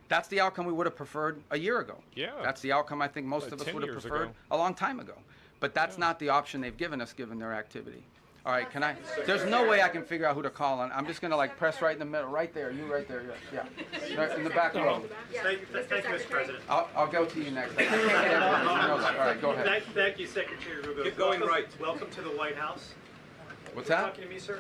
That's the outcome we would have preferred a year ago. Yeah. That's the outcome I think most of us 10 would have years preferred ago. a long time ago. But that's not the option they've given us given their activity. All right, there's no way I can figure out who to call on. I'm just going to press right in the middle, right there, you right there, yeah. Right in the back row. Thank you, Mr. President. I'll go to you next. I can't get everyone. You know that. All right, go ahead. Thank you, Secretary Rubio. Keep going right. Welcome to the White House. What's You're that? Talking to me, sir?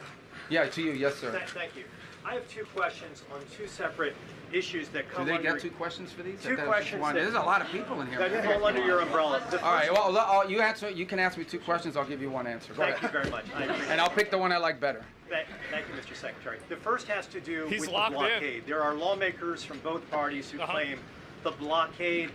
Yeah, to you, yes, sir. Thank you. I have two questions on two separate issues that come Do they under... get two questions for these? Two questions that... There's a lot of people in here. That fall under your umbrella. All right, well, you can ask me two questions. I'll give you one answer. Go Thank ahead. you very much. I appreciate And I'll pick the one I like better. Thank you, Mr. Secretary. The first has to do He's with the locked in. blockade. There are lawmakers from both parties who claim the blockade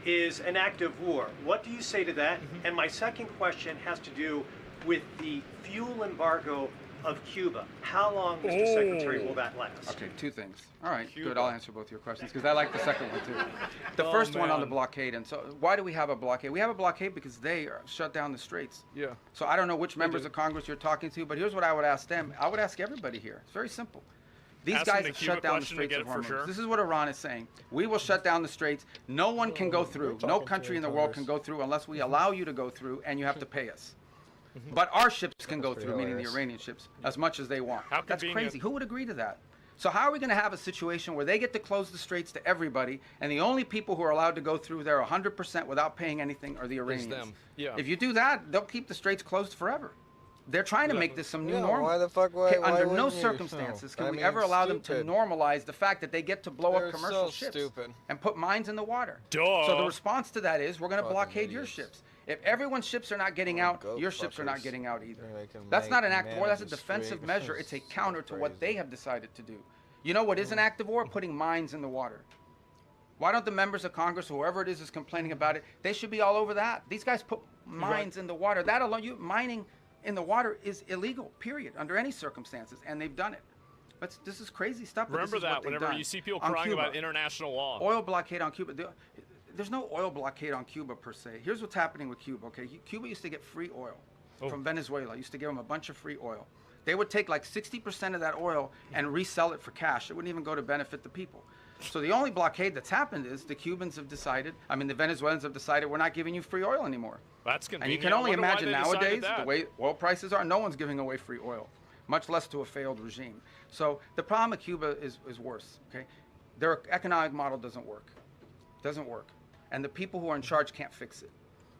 is an act of war. What do you say to that? And my second question has to do with the fuel embargo of Cuba. How long, Mr. Secretary, will that last? Okay, two things. All right, good. I'll answer both your questions because I like the second one too. The first one on the blockade. And so why do we have a blockade? We have a blockade because they shut down the straits. Yeah. So I don't know which members of Congress you're talking to, but here's what I would ask them. I would ask everybody here. It's very simple. These Ask them guys the have Cuba shut down the question to straits get of it for Hormuz. sure. This is what Iran is saying. We will shut down the straits. No one can go through. No country in the world can go through unless we allow you to go through, and you have to pay us. But our ships can go through, meaning the Iranian ships, as much as they want. That's crazy. Who would agree to that? So how are we going to have a situation where they get to close the straits to everybody, and the only people who are allowed to go through there 100% without paying anything are the Iranians? them. Yeah. If you do that, they'll keep the straits closed forever. They're trying to make this some new normal. Why the fuck? Why Under no wouldn't you? circumstances can I we mean, ever allow them to stupid. normalize the fact that they get to blow They're up commercial so ships stupid. and put mines in the water. Duh. So the response to that is we're going to Fucking blockade your idiots. ships. If everyone's ships are not getting out, goat your ships are not fuckers. getting out either. They can That's not make an act of war. That's a manage the defensive street. measure. It's a counter to what Crazy. they have decided to do. You know what is an act of war? Putting mines in the water. Why don't the members of Congress, whoever it is complaining about it, they should be all over that. These guys put mines in the water. That alone, mining in the water is illegal, period, under any circumstances, and they've done it. This is crazy stuff. But Remember this is what that they've whenever done. you see people On crying Cuba, about international law. oil blockade on Cuba. There's no oil blockade on Cuba per se. Here's what's happening with Cuba. Okay, Cuba used to get free oil from Venezuela. Used to give them a bunch of free oil. They would take like 60% of that oil and resell it for cash. It wouldn't even go to benefit the people. So the only blockade that's happened is the Cubans have decided, the Venezuelans have decided we're not giving you free oil anymore. That's And convenient. you can only I wonder why imagine they decided nowadays, that. the way oil prices are, no one's giving away free oil, much less to a failed regime. So the problem with Cuba is worse, okay? Their economic model doesn't work. Doesn't work. And the people who are in charge can't fix it.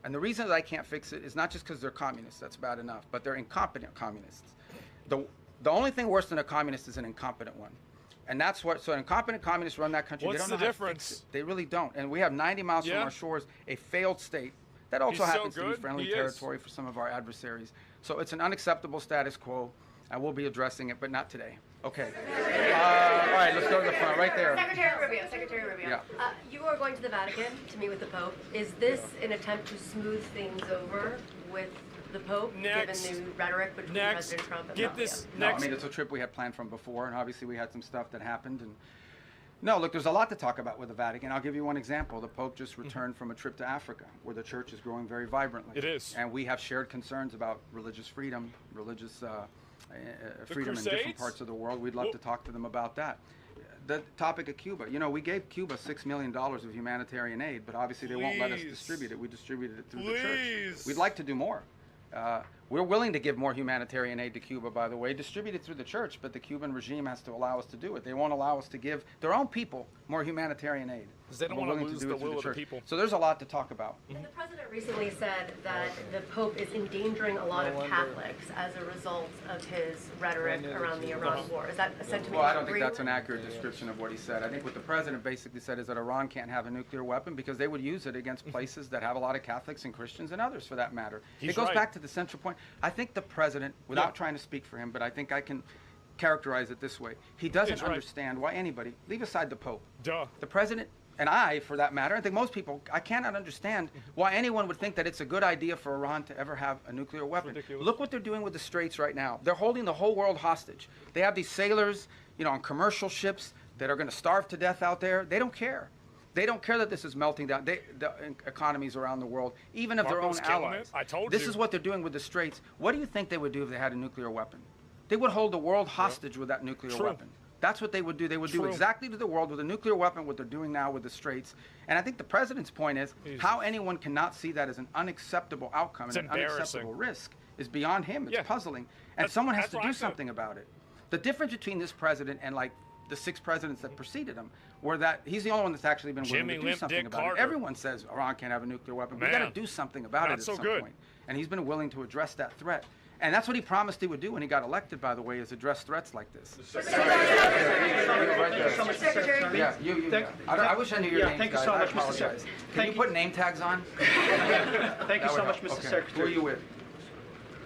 And the reason that I can't fix it is not just because they're communists, that's bad enough, but they're incompetent communists. The only thing worse than a communist is an incompetent one. And that's what, so incompetent communists run that country. What's they don't the know how to fix difference? it. They really don't. And we have 90 miles from our shores, a failed state. That also He's so happens to be good. friendly He is. territory for some of our adversaries. So it's an unacceptable status quo, and we'll be addressing it, but not today. Okay. All right, let's go to the front, right there. Secretary Rubio. Yeah. You are going to the Vatican to meet with the Pope. Is this an attempt to smooth things over with the Pope, Next. given the rhetoric between President Trump and Mafia? No, it's a trip we had planned from before, and obviously we had some stuff that happened. And no, look, there's a lot to talk about with the Vatican. I'll give you one example. The Pope just returned from a trip to Africa, where the church is growing very vibrantly. It is. And we have shared concerns about religious freedom, religious freedom in different Crusades? parts of the world. We'd love to talk to them about that. the topic of Cuba. You know, we gave Cuba $6 million of humanitarian aid, but obviously they won't let us distribute it. We distributed it through the church. We'd like to do more. We're willing to give more humanitarian aid to Cuba, by the way, distributed through the church, but the Cuban regime has to allow us to do it. They won't allow us to give their own people more humanitarian aid. Because they don't want to lose the will of the people. So there's a lot to talk about. And the president recently said that the Pope is endangering a lot of Catholics as a result of his rhetoric around the Iran war. Is that a sentiment? Well, I don't think that's an accurate description of what he said. I think what the president basically said is that Iran can't have a nuclear weapon because they would use it against places that have a lot of Catholics and Christians and others, for that matter. It goes back to the central point. I think the president, without trying to speak for him, but I think I can characterize it this way. He doesn't understand why anybody, leave aside the Pope, the president, and I, for that matter, I think most people, I cannot understand why anyone would think that it's a good idea for Iran to ever have a nuclear weapon. Look what they're doing with the Straits right now. They're holding the whole world hostage. They have these sailors, you know, on commercial ships that are going to starve to death out there. They don't care. They don't care that this is melting down the economies around the world, even of their own allies. I told this is what they're doing with the Straits. What do you think they would do if they had a nuclear weapon? They would hold the world hostage with that nuclear weapon. That's what they would do. They would do exactly to the world with a nuclear weapon what they're doing now with the Straits. And I think the president's point is how anyone cannot see that as an unacceptable outcome and an unacceptable risk is beyond him. It's puzzling. And someone has to do something about it. The difference between this president and like the 6 presidents that preceded him were that he's the only one that's actually been willing to do something about it. Everyone says Iran can't have a nuclear weapon. We've got to do something about it at some point. And he's been willing to address that threat. And that's what he promised he would do when he got elected, by the way, is address threats like this. I wish I knew your name. Thank you so much, Mr. Secretary. Can you put name tags on? Thank you so much, Mr. Secretary. Who are you with?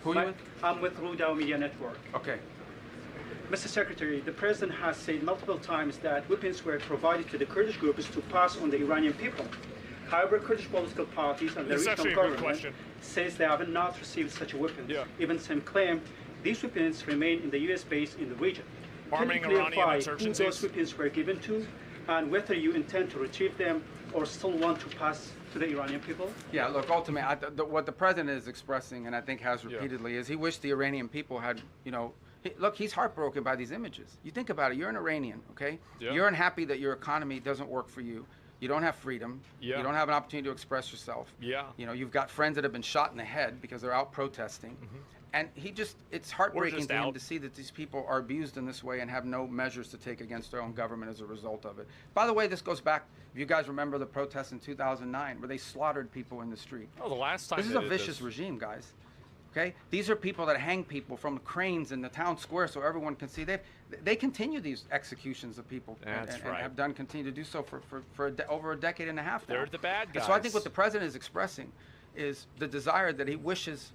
Who are you with? I'm with Rudao Media Network. Okay. Mr. Secretary, the President has said multiple times that weapons were provided to the Kurdish groups to pass on the Iranian people. However, Kurdish political parties and the regional government says they have not received such a weapons. Even some claim these weapons remain in the U.S. base in the region. Can you clarify who those weapons were given to and whether you intend to retrieve them or still want to pass to the Iranian people? Yeah, look, ultimately, what the President is expressing, and I think has repeatedly, is he wished the Iranian people had, you know, look, he's heartbroken by these images. You think about it, you're an Iranian, okay? You're unhappy that your economy doesn't work for you. You don't have freedom. You don't have an opportunity to express yourself. You know, you've got friends that have been shot in the head because they're out protesting. And it's heartbreaking to him to see that these people are abused in this way and have no measures to take against their own government as a result of it. By the way, this goes back, if you guys remember the protests in 2009 where they slaughtered people in the street. Oh, the last time this is a vicious regime, guys. Okay? These are people that hang people from cranes in the town square so everyone can see. They continue these executions of people and have continue to do so for over a decade and a half now. They're the bad guys. And so I think what the president is expressing is the desire that he wishes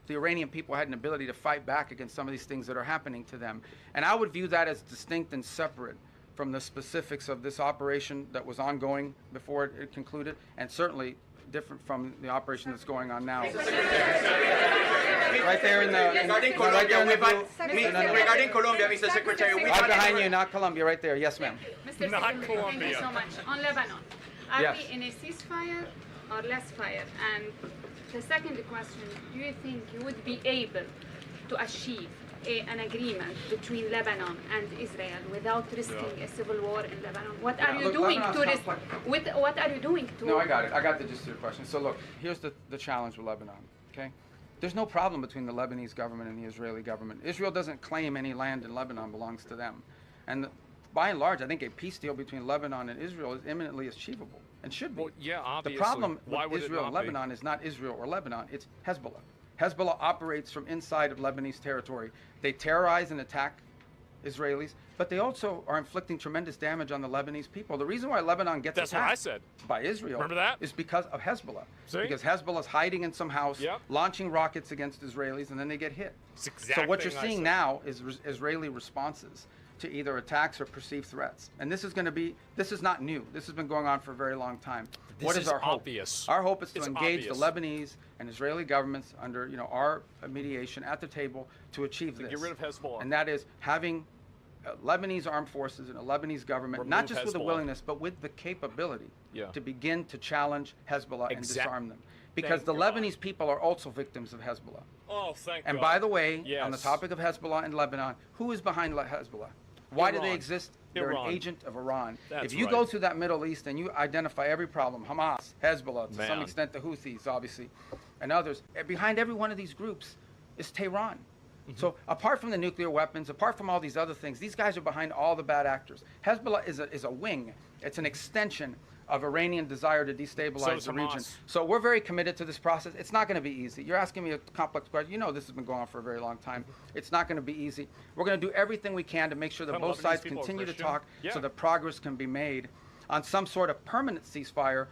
the Iranian people had an ability to fight back against some of these things that are happening to them. And I would view that as distinct and separate from the specifics of this operation that was ongoing before it concluded, and certainly different from the operation that's going on now. Right there in the... Regarding Colombia, Mr. Secretary... Right behind you, not Colombia, right there. Yes, ma'am. Mr. Not Secretary, Colombia. thank you so much. On Lebanon, are Yes. we in a ceasefire or less fire? And the second question, do you think you would be able to achieve an agreement between Lebanon and Israel without risking a civil war in Lebanon? What are you doing to risk? What are you doing to? No, I got it. I got the gist of your question. So look, here's the challenge with Lebanon. Okay, there's no problem between the Lebanese government and the Israeli government. Israel doesn't claim any land in Lebanon belongs to them, and by and large, I think a peace deal between Lebanon and Israel is imminently achievable and should be. Well, yeah, obviously. The problem Why with would it Israel and not be? Lebanon is not Israel or Lebanon. It's Hezbollah. Hezbollah operates from inside of Lebanese territory. They terrorize and attack Israelis, but they also are inflicting tremendous damage on the Lebanese people. The reason why Lebanon gets That's what I attacked said. by Israel Remember that? is because of Hezbollah. See? Because Hezbollah is hiding in some house, launching rockets against Israelis, and then they get hit. So what you're seeing now is Israeli responses to either attacks or perceived threats. And this is not new. This has been going on for a very long time. What is our hope? Obvious. Our hope is to It's engage obvious. the Lebanese and Israeli governments under our mediation at the table to achieve this. Get rid of Hezbollah. And that is having Lebanese armed forces and a Lebanese government, not just with the Hezbollah. willingness, but with the capability to begin to challenge Hezbollah and Exact- disarm them. Because the Lebanese people are also victims of Hezbollah. Oh, thank And God. by the way, on the Yes. topic of Hezbollah in Lebanon, who is behind Hezbollah? Why do they Iran. exist? They're Iran. an agent of Iran. That's if you right. go through that Middle East and you identify every problem, Hamas, Hezbollah, to some Man. extent the Houthis, obviously, and others, behind every one of these groups is Tehran. So apart from the nuclear weapons, apart from all these other things, these guys are behind all the bad actors. Hezbollah is a wing. It's an extension of Iranian desire to destabilize the region. Hamas. So we're very committed to this process. It's not going to be easy. You're asking me a complex question. You know this has been going on for a very long time. It's not going to be easy. We're going to do everything we can to make sure that Some both Lebanese sides people are continue to Christian. talk Yeah. so that progress can be made on some sort of permanent ceasefire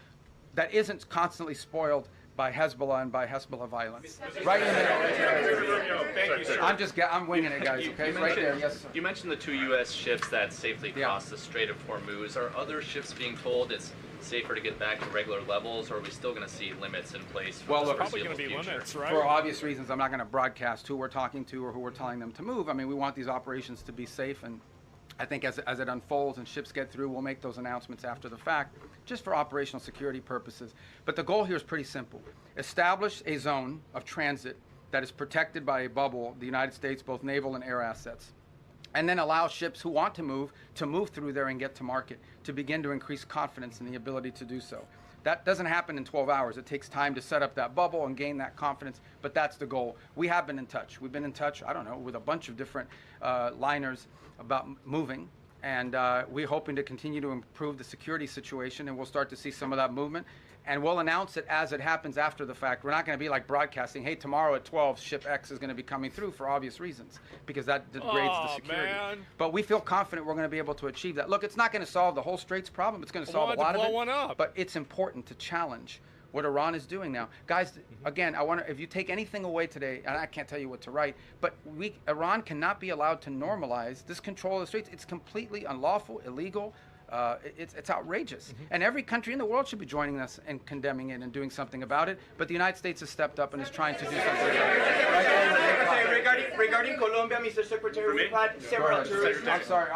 that isn't constantly spoiled by Hezbollah and by Hezbollah violence. Right in there. Thank you, sir. I'm winging it, guys, okay? Right there, yes, sir. You mentioned the 2 U.S. ships that safely crossed the Strait of Hormuz. Are other ships being told it's safer to get back to regular levels, or are we still going to see limits in place for the foreseeable future? For obvious reasons, I'm not going to broadcast who we're talking to or who we're telling them to move. I mean, we want these operations to be safe, and I think as it unfolds and ships get through, we'll make those announcements after the fact, just for operational security purposes. But the goal here is pretty simple. Establish a zone of transit that is protected by a bubble, the United States, both naval and air assets, and then allow ships who want to move through there and get to market, to begin to increase confidence in the ability to do so. That doesn't happen in 12 hours. It takes time to set up that bubble and gain that confidence, but that's the goal. We have been in touch. We've been in touch, I don't know, with a bunch of different liners about moving, and we're hoping to continue to improve the security situation, and we'll start to see some of that movement. And we'll announce it as it happens after the fact. We're not going to be like broadcasting, hey, tomorrow at 12, ship X is going to be coming through for obvious reasons, because that degrades the security. Man. But we feel confident we're going to be able to achieve that. Look, it's not going to solve the whole Straits problem. It's going to solve a lot of it. One up. But it's important to challenge what Iran is doing now. Guys, again, I wonder if you take anything away today, and I can't tell you what to write, but Iran cannot be allowed to normalize this control of the Straits. It's completely unlawful, illegal. It's outrageous. And every country in the world should be joining us and condemning it and doing something about it. But the United States has stepped up and is trying to do something about it. Regarding Colombia, Mr. Secretary, we've had several tourists. I'm sorry.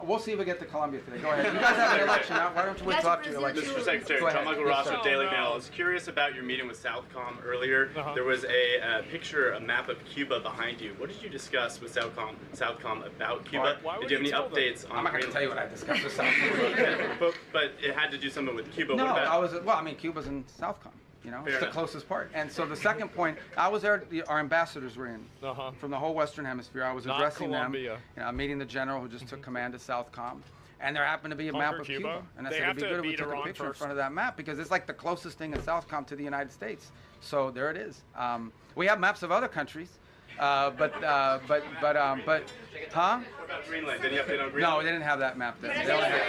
We'll see if we get to Colombia today. Go ahead. You guys have an election now. Why don't you wait till after your election? Mr. Secretary, Go ahead. John Michael Yes, Ross sir. with Daily Mail. I was curious about your meeting with Southcom earlier. There was a picture, a map of Cuba behind you. What did you discuss with Southcom about Cuba? Why Did you have any updates on? I'm not going to tell you what I discussed with Southcom. but it had to do something with Cuba. No, What about? Cuba's in Southcom. You know, Fair it's the enough. closest part. And so the second point, I was there. Our ambassadors were in from the whole Western Hemisphere. I was Not addressing Colombia. them. You know, meeting the general who just took command of Southcom. And there happened to be a Conquer map of Cuba. Cuba. And I They said, have it'd be to good if we beat took a Iran picture in first. front of that map, because it's like the closest thing in Southcom to the United States. So there it is. We have maps of other countries. Huh? What about Greenland? Did you update on Greenland? No, they didn't have that map then. They only had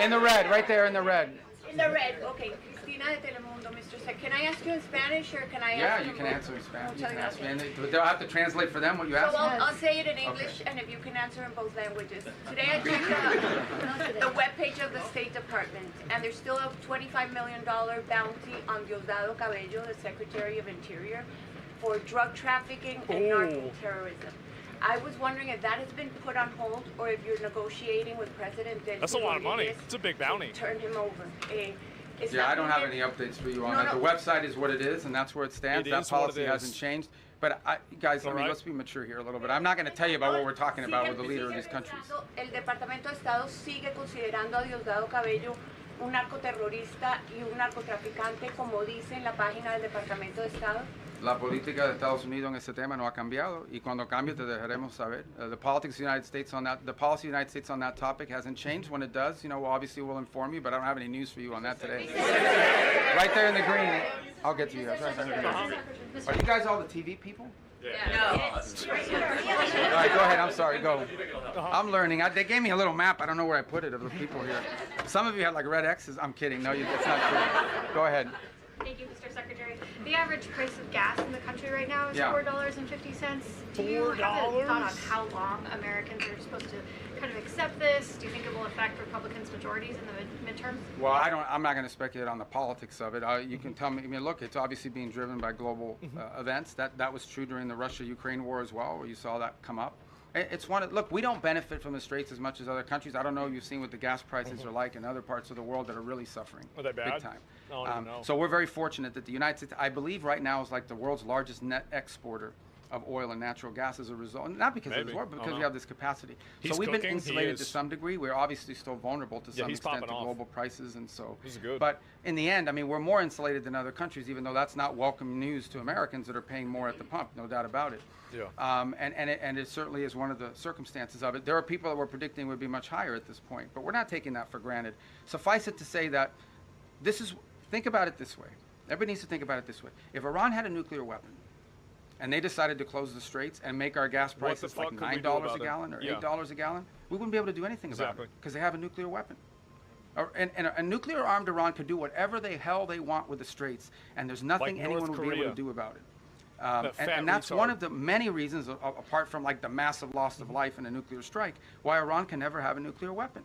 in the red, right there in the red. In the red, okay. Cristina de Telemundo, Mr. Sec. Can I ask you in Spanish or can I Yeah, ask you can answer in Spanish. You Muchas can ask me. gracias. But they'll have to translate for them what you So ask me. I'll say it in Okay. English, and if you can answer in both languages. Today I checked the webpage of the State Department, and there's still a $25 million bounty on Diosdado Cabello, the Secretary of Interior, for drug trafficking and narco-terrorism. I was wondering if that has been put on hold, or if you're negotiating with President Delcy That's a lot of money. Rodriguez It's a big bounty. to turn him over. Is Yeah, that I don't have needed? any updates for you on No, that. no. The website is what it is, and that's where it stands. It That is what policy it hasn't is. changed. But guys, I mean, right. let's be mature here a little bit. I'm not going to tell you about what we're talking about with the leader of these countries. El Departamento de Estado sigue considerando a Diosdado Cabello un narcoterrorista y un narcotraficante, como dice en la página del Departamento de Estado. La política de Estados Unidos en ese tema no ha cambiado, y cuando cambie te dejaremos saber. The politics of the United States on that, the policy of the United States on that topic hasn't changed. When it does, you know, obviously we'll inform you, but I don't have any news for you on that today. Right there in the green. I'll get to you guys. Right there in the green. Are you guys all the TV people? All right, go ahead. I'm sorry. Go. I'm learning. They gave me a little map. I don't know where I put it of the people here. Some of you had like red X's. I'm kidding. No, it's not true. Go ahead. Thank you, Mr. Secretary. The average price of gas in the country right now is Yeah. $4.50. Do you have a thought on how long Americans are supposed to kind of accept this? Do you think it will affect Republicans' majorities in the midterms? Well, I'm not going to speculate on the politics of it. You can tell me. I mean, look, it's obviously being driven by global events. That was true during the Russia-Ukraine war as well, where you saw that come up. It's one. Look, we don't benefit from the Straits as much as other countries. I don't know if you've seen what the gas prices are like in other parts of the world that are really suffering. Are they bad? Big time. I don't even know. So we're very fortunate that the United States, I believe right now, is like the world's largest net exporter of oil and natural gas as a result, not because of Maybe. this war, but because Oh, we no. have this capacity. He's so we've been cooking, he insulated to is. some degree. We're obviously still vulnerable to Yeah, some he's extent to popping off. global prices, and so. This is good. But in the end, I mean, we're more insulated than other countries, even though that's not welcome news to Americans that are paying more at the pump, no doubt about it. Yeah. And it certainly is one of the circumstances of it. There are people that we're predicting would be much higher at this point, but we're not taking that for granted. Suffice it to say that think about it this way. Everybody needs to think about it this way. If Iran had a nuclear weapon, and they decided to close the straits and make our gas What the prices like fuck could we do $9 a about it? gallon or Yeah. $8 a gallon, we wouldn't be able to do anything about Exactly. it because they have a nuclear weapon. And a nuclear-armed Iran could do whatever the hell they want with the straits, and there's nothing Like anyone North would be able Korea. to do about it. That fat And that's one retard. of the many reasons, apart from like the massive loss of life in a nuclear strike, why Iran can never have a nuclear weapon.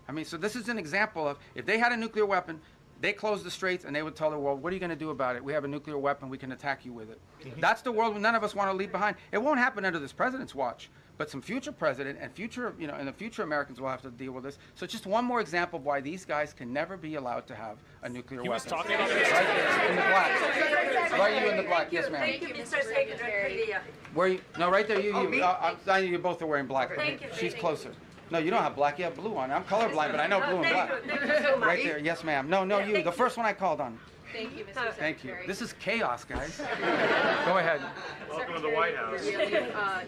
I mean, so this is an example of if they had a nuclear weapon, they closed the straits and they would tell the world, what are you going to do about it? We have a nuclear weapon. We can attack you with it. That's the world none of us want to leave behind. It won't happen under this president's watch, but some future president and in the future Americans will have to deal with this. So just one more example of why these guys can never be allowed to have a nuclear He was weapon. talking about this. Right there, in the black. Right, you in the black. Yes, ma'am. Thank you, Mr. Secretary. Where you? No, right there. me? You both are wearing black. Thank you, She's thank closer. No, you don't have black. You have blue on. I'm colorblind, but I know blue and black. Thank you so much. Right there. Yes, ma'am. No, you. The first one I called on. Thank you, Mr. Secretary. Thank you. This is chaos, guys. Go ahead. Welcome to the White House.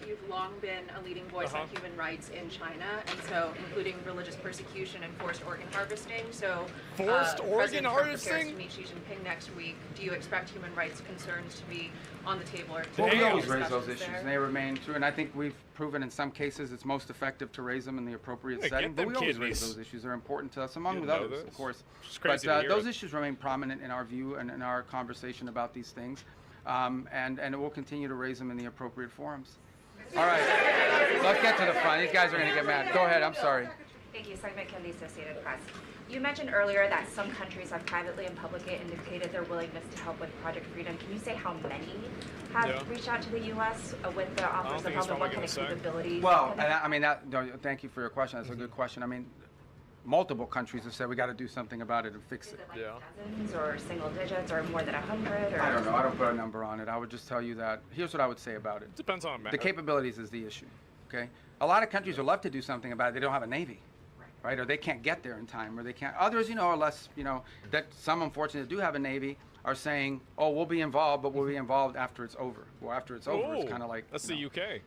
You've long been a leading voice on human rights in China, and so including religious persecution and forced organ harvesting. So, Forced organ President Trump prepares harvesting? to meet Xi Jinping next week. Do you expect human rights concerns to be on the table? Or Well, we to always be raise those discussions issues, there? and they remain true. And I think we've proven in some cases it's most effective to raise them in the appropriate Yeah, setting. get But them we always raise kidneys. those issues. They're important to us, among You with know others, this. of course. It's crazy But to hear those it. issues remain prominent in our view and in our conversation about these things. And we'll continue to raise them in the appropriate forums. All right, let's get to the front. These guys are going to get mad. Go ahead. I'm sorry. Thank you, Simon Kelly, Associated Press. You mentioned earlier that some countries have privately and publicly indicated their willingness to help with Project Freedom. Can you say how many have reached out to the U.S. With the offers of help and what kind of capabilities? Well, thank you for your question. That's a good question. I mean, multiple countries have said we got to do something about it and fix it. Dozens or single digits or more than 100? Or? I don't know. I don't put a number on it. I would just tell you that here's what I would say about it. Depends on the capabilities is the issue. Okay, a lot of countries would love to do something about it. They don't have a navy, right? Or they can't get there in time, or they can't. Others, are less. That some unfortunately do have a navy are saying, oh, we'll be involved, but we'll be involved after it's over. Well, after it's over, it's Oh, kind of like that's the UK.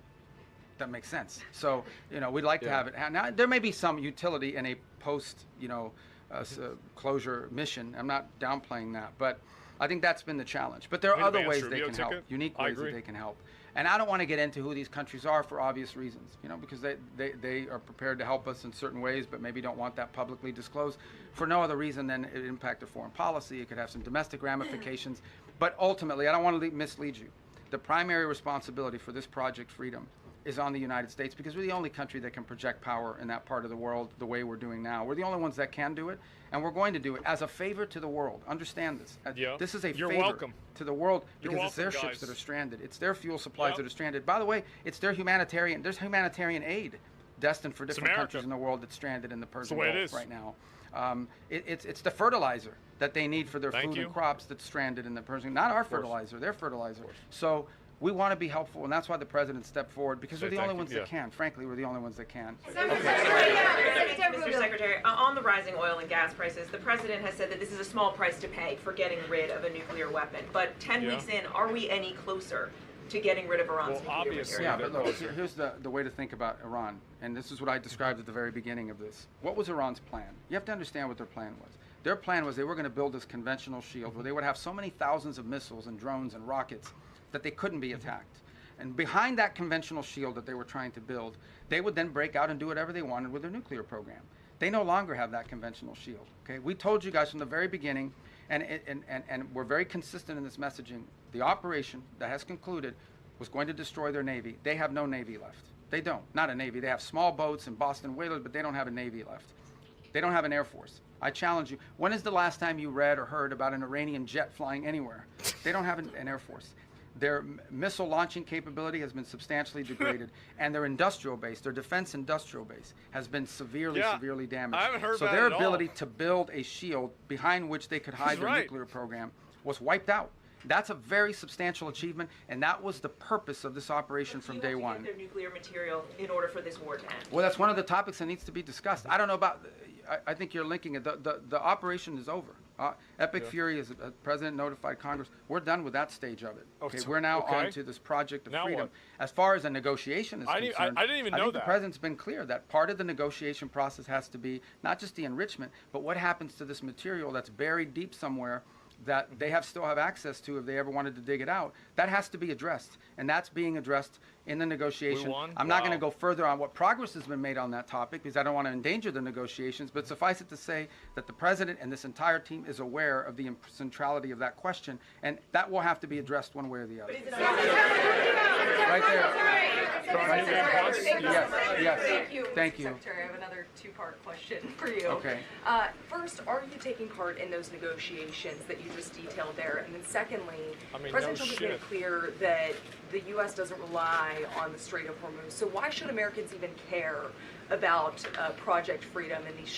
That makes sense. So, we'd like to have it. Now, there may be some utility in a post, closure mission. I'm not downplaying that, but I think that's been the challenge. But there are An other advanced ways they Rubio can help, ticket? unique I ways that agree. they can help. And I don't want to get into who these countries are for obvious reasons, because they are prepared to help us in certain ways, but maybe don't want that publicly disclosed for no other reason than it impact their foreign policy. It could have some domestic ramifications. But ultimately, I don't want to mislead you. The primary responsibility for this Project Freedom is on the United States because we're the only country that can project power in that part of the world the way we're doing now. We're the only ones that can do it, and we're going to do it as a favor to the world. Understand this. This is a You're favor welcome. to the world You're because it's their welcome, ships guys. that are stranded. It's their fuel supplies that are stranded. By the way, it's their humanitarian. There's humanitarian aid destined for different America. countries in the world that's stranded in the Persian the way it Gulf is. right now. It's the fertilizer that they need for their Thank food you. and crops that's stranded in the Persian. Not our fertilizer, their fertilizer. So we want to be helpful, and that's why the president stepped forward because Say we're the thank only you, ones yeah. that can. Frankly, we're the only ones that can. Mr. Secretary, on the rising oil and gas prices, the president has said that this is a small price to pay for getting rid of a nuclear weapon. But 10 Yeah. weeks in, are we any closer to getting rid of Iran's nuclear material? Yeah, but look, here's the way to think about Iran, and this is what I described at the very beginning of this. What was Iran's plan? You have to understand what their plan was. Their plan was they were going to build this conventional shield where they would have so many thousands of missiles and drones and rockets that they couldn't be attacked. And behind that conventional shield that they were trying to build, they would then break out and do whatever they wanted with their nuclear program. They no longer have that conventional shield. Okay, we told you guys from the very beginning, and we're very consistent in this messaging. The operation that has concluded was going to destroy their navy. They have no navy left. They don't. Not a navy. They have small boats and Boston whalers, but they don't have a navy left. They don't have an air force. I challenge you. When is the last time you read or heard about an Iranian jet flying anywhere? They don't have an air force. Their missile launching capability has been substantially degraded, and their industrial base, their defense industrial base, has been severely damaged. I haven't heard so about their it at all. ability to build a shield behind which they could hide He's their right. nuclear program was wiped out. That's a very substantial achievement, and that was the purpose of this operation from day one. Their nuclear material in order for this war to end. Well, that's one of the topics that needs to be discussed. I don't know about, I think you're linking it. The operation is over. Epic Fury, as the president notified Congress, we're done with that stage of it. Okay, we're now on to this project of freedom. What? As far as a negotiation is concerned, I didn't even know I think that. the president's been clear that part of the negotiation process has to be not just the enrichment, but what happens to this material that's buried deep somewhere that they still have access to if they ever wanted to dig it out. That has to be addressed, and that's being addressed in the negotiation. I'm not going to go further on what progress has been made on that topic because I don't want to endanger the negotiations, but suffice it to say that the president and this entire team is aware of the centrality of that question, and that will have to be addressed one way or the other. Right there. Right there. Yes. Thank you. Secretary, I have another two-part question for you. Okay. First, are you taking part in those negotiations that you just detailed there? And then secondly, President Trump has made it clear that the U.S. doesn't rely on the Strait of Hormuz. So why should Americans even care about Project Freedom and these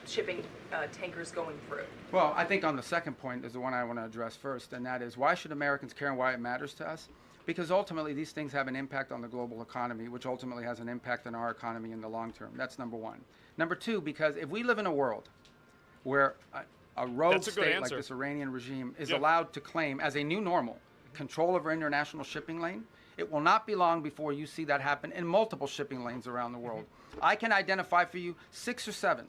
shipping tankers going through? Well, I think on the second point is the one I want to address first, and that is why should Americans care and why it matters to us? Because ultimately these things have an impact on the global economy, which ultimately has an impact on our economy in the long term. That's number one. Number two, because if we live in a world where a rogue state like this Iranian regime is allowed to claim as a new normal control of our international shipping lane, it will not be long before you see that happen in multiple shipping lanes around the world. I can identify for you six or seven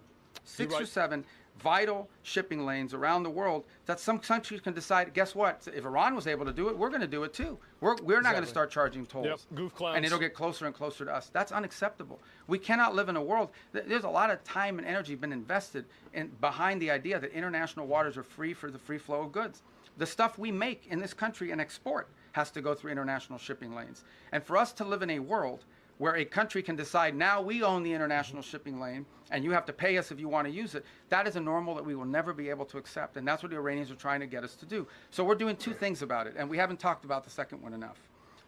vital shipping lanes around the world that some countries can decide, guess what, if Iran was able to do it, we're going to do it too. We're not going to start charging tolls. Goof clowns. And it'll get closer and closer to us. That's unacceptable. We cannot live in a world, there's a lot of time and energy been invested behind the idea that international waters are free for the free flow of goods. The stuff we make in this country and export has to go through international shipping lanes. And for us to live in a world where a country can decide, now we own the international shipping lane and you have to pay us if you want to use it, that is a normal that we will never be able to accept. And that's what the Iranians are trying to get us to do. So we're doing two things about it, and we haven't talked about the second one enough.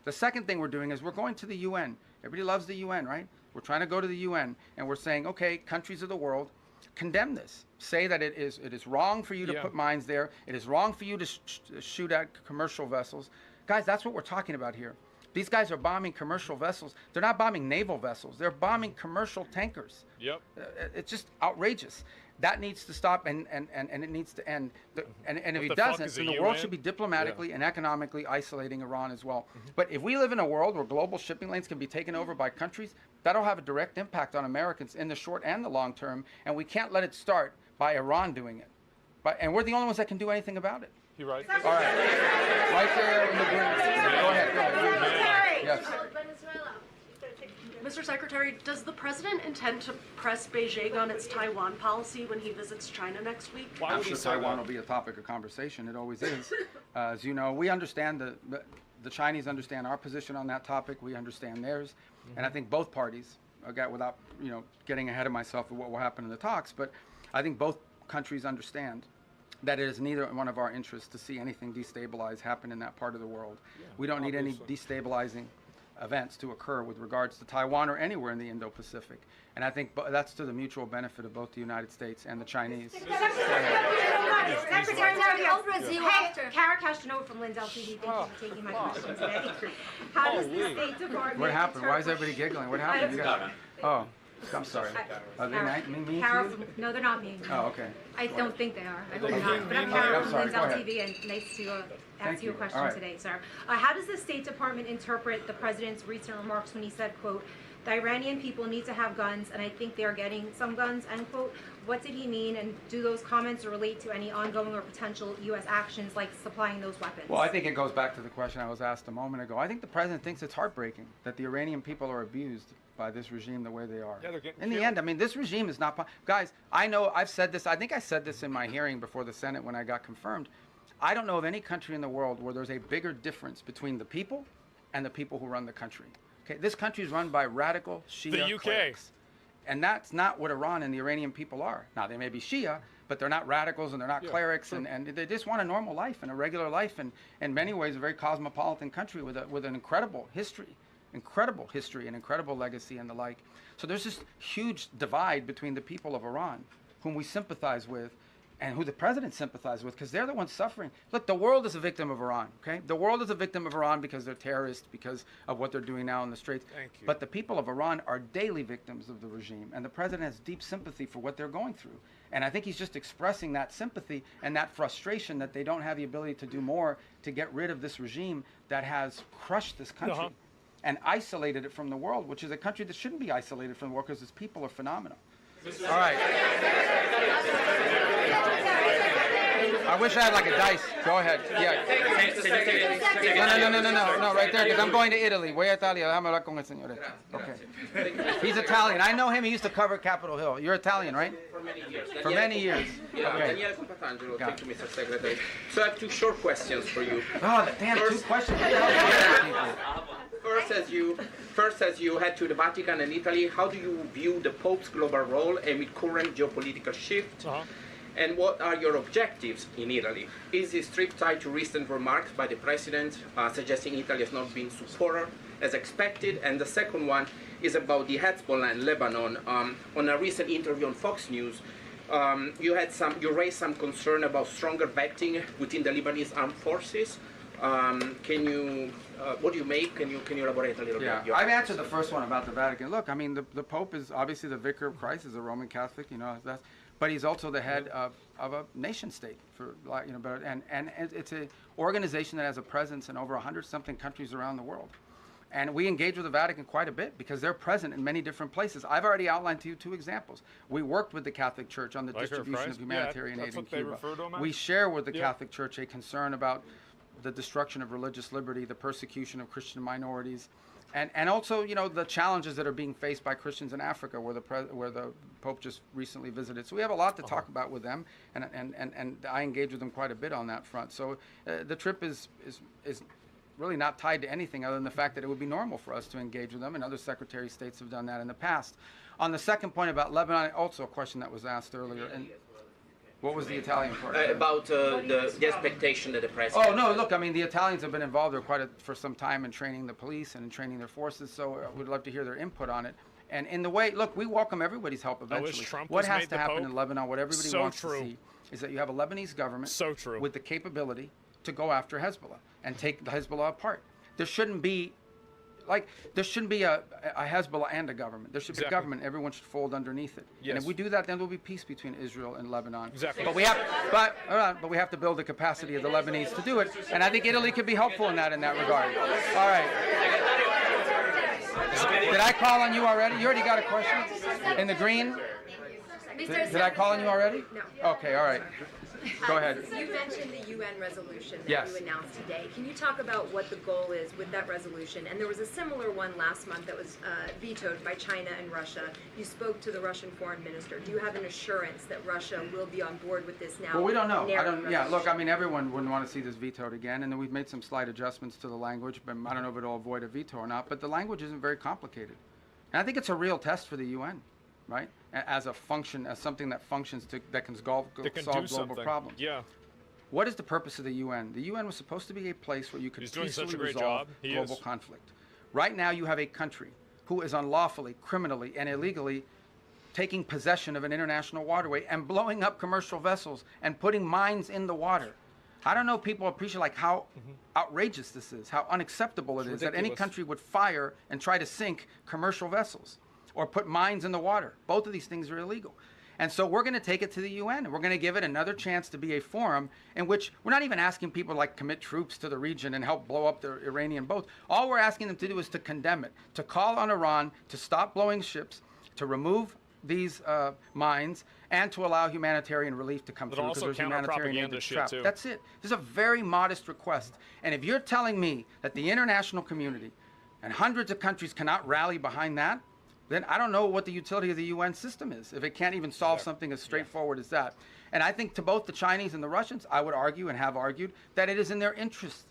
The second thing we're doing is we're going to the UN. Everybody loves the UN, right? We're trying to go to the UN, and we're saying, okay, countries of the world, condemn this. Say that it is wrong for you to put mines there. It is wrong for you to shoot at commercial vessels. Guys, that's what we're talking about here. These guys are bombing commercial vessels. They're not bombing naval vessels. They're bombing commercial tankers. It's just outrageous. That needs to stop, and it needs to end. And if it doesn't, then the world should be diplomatically and economically isolating Iran as well. But if we live in a world where global shipping lanes can be taken over by countries, that'll have a direct impact on Americans in the short and the long term, and we can't let it start by Iran doing it. And we're the only ones that can do anything about it. You're right. All right. Right there in the green. Go ahead. Yes. Mr. Secretary, does the president intend to press Beijing on its Taiwan policy when he visits China next week? I'm sure Taiwan will be a topic of conversation. It always is. As you know, we understand the Chinese understand our position on that topic. We understand theirs, and I think both parties, without getting ahead of myself of what will happen in the talks, but I think both countries understand that it is neither one of our interests to see anything destabilize happen in that part of the world. We don't need any destabilizing events to occur with regards to Taiwan or anywhere in the Indo-Pacific. And I think that's to the mutual benefit of both the United States and the Chinese. Secretary, Kara Castanova from Lindsay TV. Thank you for taking my question today. How does the State Department... What happened? Why is everybody giggling? What happened? You guys... Oh. I'm sorry. Are they mean Kara to you? No, they're not mean. Oh, okay. I don't think they are. I hope not. But I'm Kara from Lindsay TV, and nice to ask you a question today, sir. How does the State Department interpret the president's recent remarks when he said, quote, the Iranian people need to have guns, and I think they are getting some guns, end quote. What did he mean, and do those comments relate to any ongoing or potential U.S. actions like supplying those weapons? Well, I think it goes back to the question I was asked a moment ago. I think the president thinks it's heartbreaking that the Iranian people are abused by this regime the way they are. In the end, I mean, this regime is not... Guys, I know I've said this. I think I said this in my hearing before the Senate when I got confirmed. I don't know of any country in the world where there's a bigger difference between the people and the people who run the country. Okay, this country is run by radical Shia the UK. clerics. And that's not what Iran and the Iranian people are. Now, they may be Shia, but they're not radicals and they're not clerics, and they just want a normal life and a regular life, and in many ways a very cosmopolitan country with an incredible history and incredible legacy and the like. So there's this huge divide between the people of Iran, whom we sympathize with, and who the president sympathizes with, because they're the ones suffering. Look, the world is a victim of Iran, okay? The world is a victim of Iran because they're terrorists, because of what they're doing now in the Straits. Thank you. But the people of Iran are daily victims of the regime, and the president has deep sympathy for what they're going through. And I think he's just expressing that sympathy and that frustration that they don't have the ability to do more to get rid of this regime that has crushed this country and isolated it from the world, which is a country that shouldn't be isolated from the world because its people are phenomenal. All right. I wish I had like a dice. Go ahead. Yeah. No, right there, because I'm going to Italy. Voy a Italia. Déjame hablar con el señor. Okay. He's Italian. I know him. He used to cover Capitol Hill. You're Italian, right? For many years. For many years. Yeah, Okay. Daniele Compatangelo. Thank you, Mr. Secretary. So I have two short questions for you. Oh, damn, two questions. First, as you head to the Vatican and Italy, how do you view the Pope's global role amid current geopolitical shifts? And what are your objectives in Italy? Is this trip tied to recent remarks by the President suggesting Italy has not been supported as expected? And the second one is about the Hezbollah in Lebanon. On a recent interview on Fox News, you raised some concern about stronger vetting within the Lebanese armed forces. What do you make? Can you elaborate a little bit? Yeah, I've answered the first one about the Vatican. Look, I mean, the Pope is obviously the vicar of Christ, is a Roman Catholic, but he's also the head of a nation state, and it's an organization that has a presence in over 100-something countries around the world. And we engage with the Vatican quite a bit because they're present in many different places. I've already outlined to you two examples. We worked with the Catholic Church on the distribution of humanitarian aid in Cuba. We share with the Catholic Church a concern about the destruction of religious liberty, the persecution of Christian minorities, and also, the challenges that are being faced by Christians in Africa, where the Pope just recently visited. So we have a lot to talk about with them, and I engage with them quite a bit on that front. So the trip is really not tied to anything other than the fact that it would be normal for us to engage with them, and other Secretary of States have done that in the past. On the second point about Lebanon, also a question that was asked earlier. And what was the Italian part? About the expectation that the President... Oh, no, look, I mean, the Italians have been involved for some time in training the police and in training their forces, so we'd love to hear their input on it. And in the way, look, we welcome everybody's help eventually. What has to happen in Lebanon, what everybody wants to see, is that you have a Lebanese government with the capability to go after Hezbollah and take the Hezbollah apart. There shouldn't be a Hezbollah and a government. There should be a government. Everyone should fold underneath it. Yes. And if we do that, then there will be peace between Israel and Lebanon. Exactly. But we have to build the capacity of the Lebanese to do it. And I think Italy could be helpful in that regard. All right. Did I call on you already? You already got a question? In the green? Did I call on you already? No. Okay, all right. Go ahead. You mentioned the UN resolution that Yes. you announced today. Can you talk about what the goal is with that resolution? And there was a similar one last month that was vetoed by China and Russia. You spoke to the Russian foreign minister. Do you have an assurance that Russia will be on board with this now? Well, we don't know. Look, I mean, everyone wouldn't want to see this vetoed again, and then we've made some slight adjustments to the language, but I don't know if it'll avoid a veto or not, but the language isn't very complicated. And I think it's a real test for the UN, right? As something that functions that can solve global problems. Yeah. What is the purpose of the UN? The UN was supposed to be a place where you could peacefully resolve global conflict. Right now, you have a country who is unlawfully, criminally, and illegally taking possession of an international waterway and blowing up commercial vessels and putting mines in the water. I don't know if people appreciate how outrageous this is, how unacceptable it is that any country would fire and try to sink commercial vessels or put mines in the water. Both of these things are illegal. And so we're going to take it to the UN, and we're going to give it another chance to be a forum in which we're not even asking people to commit troops to the region and help blow up the Iranian boats. All we're asking them to do is to condemn it, to call on Iran to stop blowing ships, to remove these mines, and to allow humanitarian relief to come through, because there's humanitarian aid that's trapped. That's it. This is a very modest request. And if you're telling me that the international community and hundreds of countries cannot rally behind that, then I don't know what the utility of the UN system is, if it can't even solve something as straightforward as that. And I think to both the Chinese and the Russians, I would argue and have argued that it is in their interest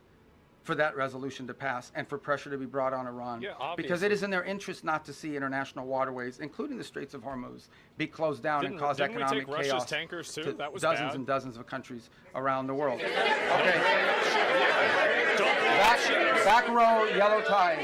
for that resolution to pass and for pressure to be brought on Iran. Because it is in their interest not to see international waterways, including the Straits of Hormuz, be closed down and cause economic chaos Russia's tankers too? to That was dozens bad. and dozens of countries around the world. Okay. Back row, yellow tie.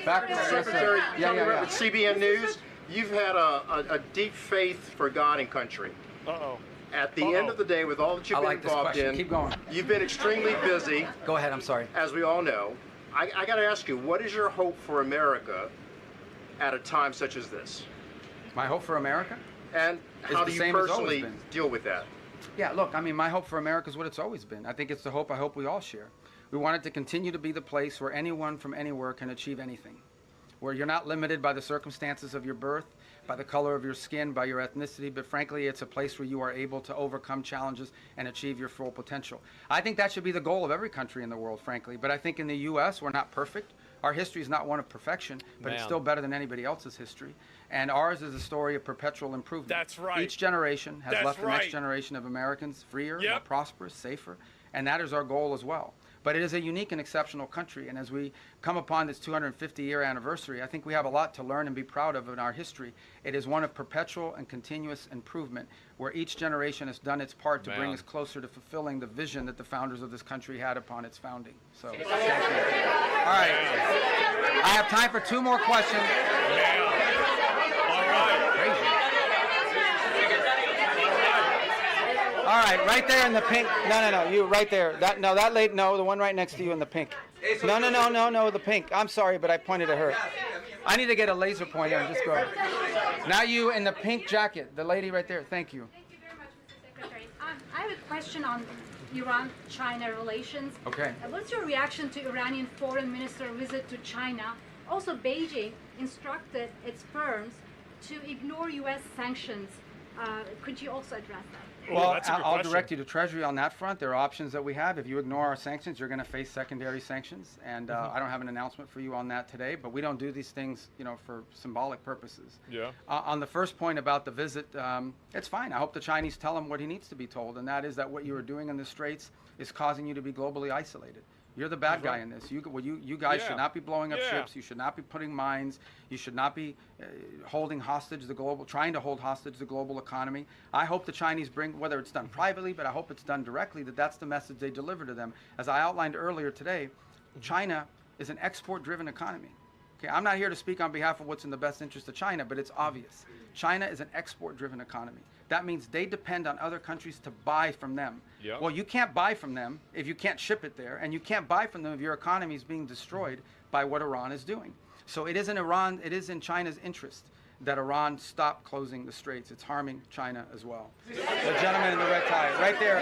Back row, Secretary, yeah. with CBN News, you've had a deep faith for God and country. Uh-oh. At the end of the day, with all that you've been involved in, keep going. You've been extremely busy. Go ahead, I'm sorry. As we all know. I got to ask you, what is your hope for America at a time such as this? My hope for America? And how do you personally deal with that? Yeah, look, I mean, my hope for America is what it's always been. I think it's the hope I hope we all share. We want it to continue to be the place where anyone from anywhere can achieve anything, where you're not limited by the circumstances of your birth, by the color of your skin, by your ethnicity, but frankly, it's a place where you are able to overcome challenges and achieve your full potential. I think that should be the goal of every country in the world, frankly, but I think in the U.S., we're not perfect. Our history is not one of perfection, but it's still better than anybody else's history. And ours is a story of perpetual improvement. That's right. Each generation has left the next generation of Americans freer, more prosperous, safer, and that is our goal as well. But it is a unique and exceptional country, and as we come upon this 250-year anniversary, I think we have a lot to learn and be proud of in our history. It is one of perpetual and continuous improvement, where each generation has done its part to bring us closer to fulfilling the vision that the founders of this country had upon its founding. So, thank you. All right. I have time for 2 more questions. All right. Crazy. All right, right there in the pink. No, you right there. That lady. No, the one right next to you in the pink. No, the pink. I'm sorry, but I pointed at her. I need to get a laser pointer and just go. Now you in the pink jacket, the lady right there. Thank you. Thank you very much, Mr. Secretary. I have a question on Iran-China relations. Okay. What's your reaction to Iranian foreign minister visit to China? Also, Beijing instructed its firms to ignore U.S. sanctions. Could you also address that? Well, I'll direct you to Treasury on that front. There are options that we have. If you ignore our sanctions, you're going to face secondary sanctions. And I don't have an announcement for you on that today, but we don't do these things, for symbolic purposes. Yeah. On the first point about the visit, it's fine. I hope the Chinese tell him what he needs to be told, and that is that what you are doing in the Straits is causing you to be globally isolated. You're the bad guy in this. You guys should not be blowing up ships. You should not be putting mines. You should not be trying to hold hostage the global economy. I hope the Chinese bring, whether it's done privately, but I hope it's done directly, that's the message they deliver to them. As I outlined earlier today, China is an export-driven economy. Okay, I'm not here to speak on behalf of what's in the best interest of China, but it's obvious. China is an export-driven economy. That means they depend on other countries to buy from them. Yep. Well, you can't buy from them if you can't ship it there, and you can't buy from them if your economy is being destroyed by what Iran is doing. So it is in China's interest that Iran stop closing the straits. It's harming China as well. The gentleman in the red tie, right there.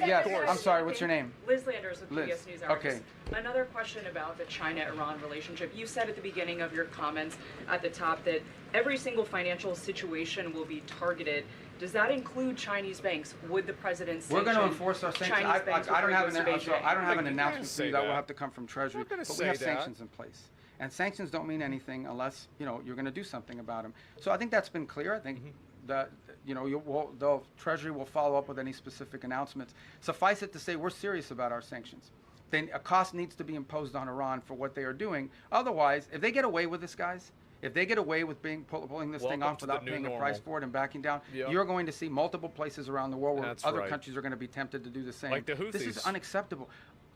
Yes, I'm sorry, what's your name? Liz Landers with PBS NewsHour. Okay. Another question about the China-Iran relationship. You said at the beginning of your comments at the top that every single financial situation will be targeted. Does that include Chinese banks? Would the president sanction We're going to enforce our sanctions. I don't have an announcement for you. That will have to come from Treasury. But we have sanctions in place. And sanctions don't mean anything unless, you're going to do something about them. So I think that's been clear. I think that, the Treasury will follow up with any specific announcements. Suffice it to say, we're serious about our sanctions. Then a cost needs to be imposed on Iran for what they are doing. Otherwise, if they get away with this, guys, if they get away with pulling this thing off without paying a price for it and backing down, you're going to see multiple places around the world where other countries are going to be tempted to do the same. Like the Houthis. This is unacceptable.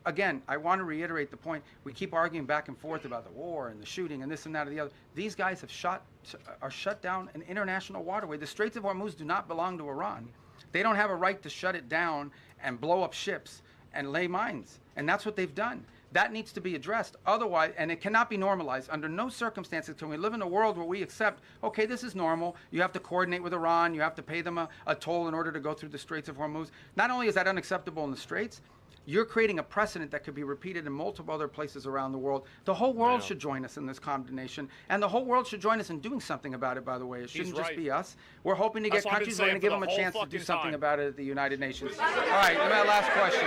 Again, I want to reiterate the point. We keep arguing back and forth about the war and the shooting and this and that or the other. These guys are shut down an international waterway. The Straits of Hormuz do not belong to Iran. They don't have a right to shut it down and blow up ships and lay mines. And that's what they've done. That needs to be addressed. Otherwise, and it cannot be normalized. Under no circumstances can we live in a world where we accept, okay, this is normal. You have to coordinate with Iran. You have to pay them a toll in order to go through the Straits of Hormuz. Not only is that unacceptable in the Straits, you're creating a precedent that could be repeated in multiple other places around the world. The whole world should join us in this condemnation, and the whole world should join us in doing something about it, by the way. It shouldn't just be us. We're hoping to get countries, we're going to give them a chance to do something about it at the United Nations. All right, my last question.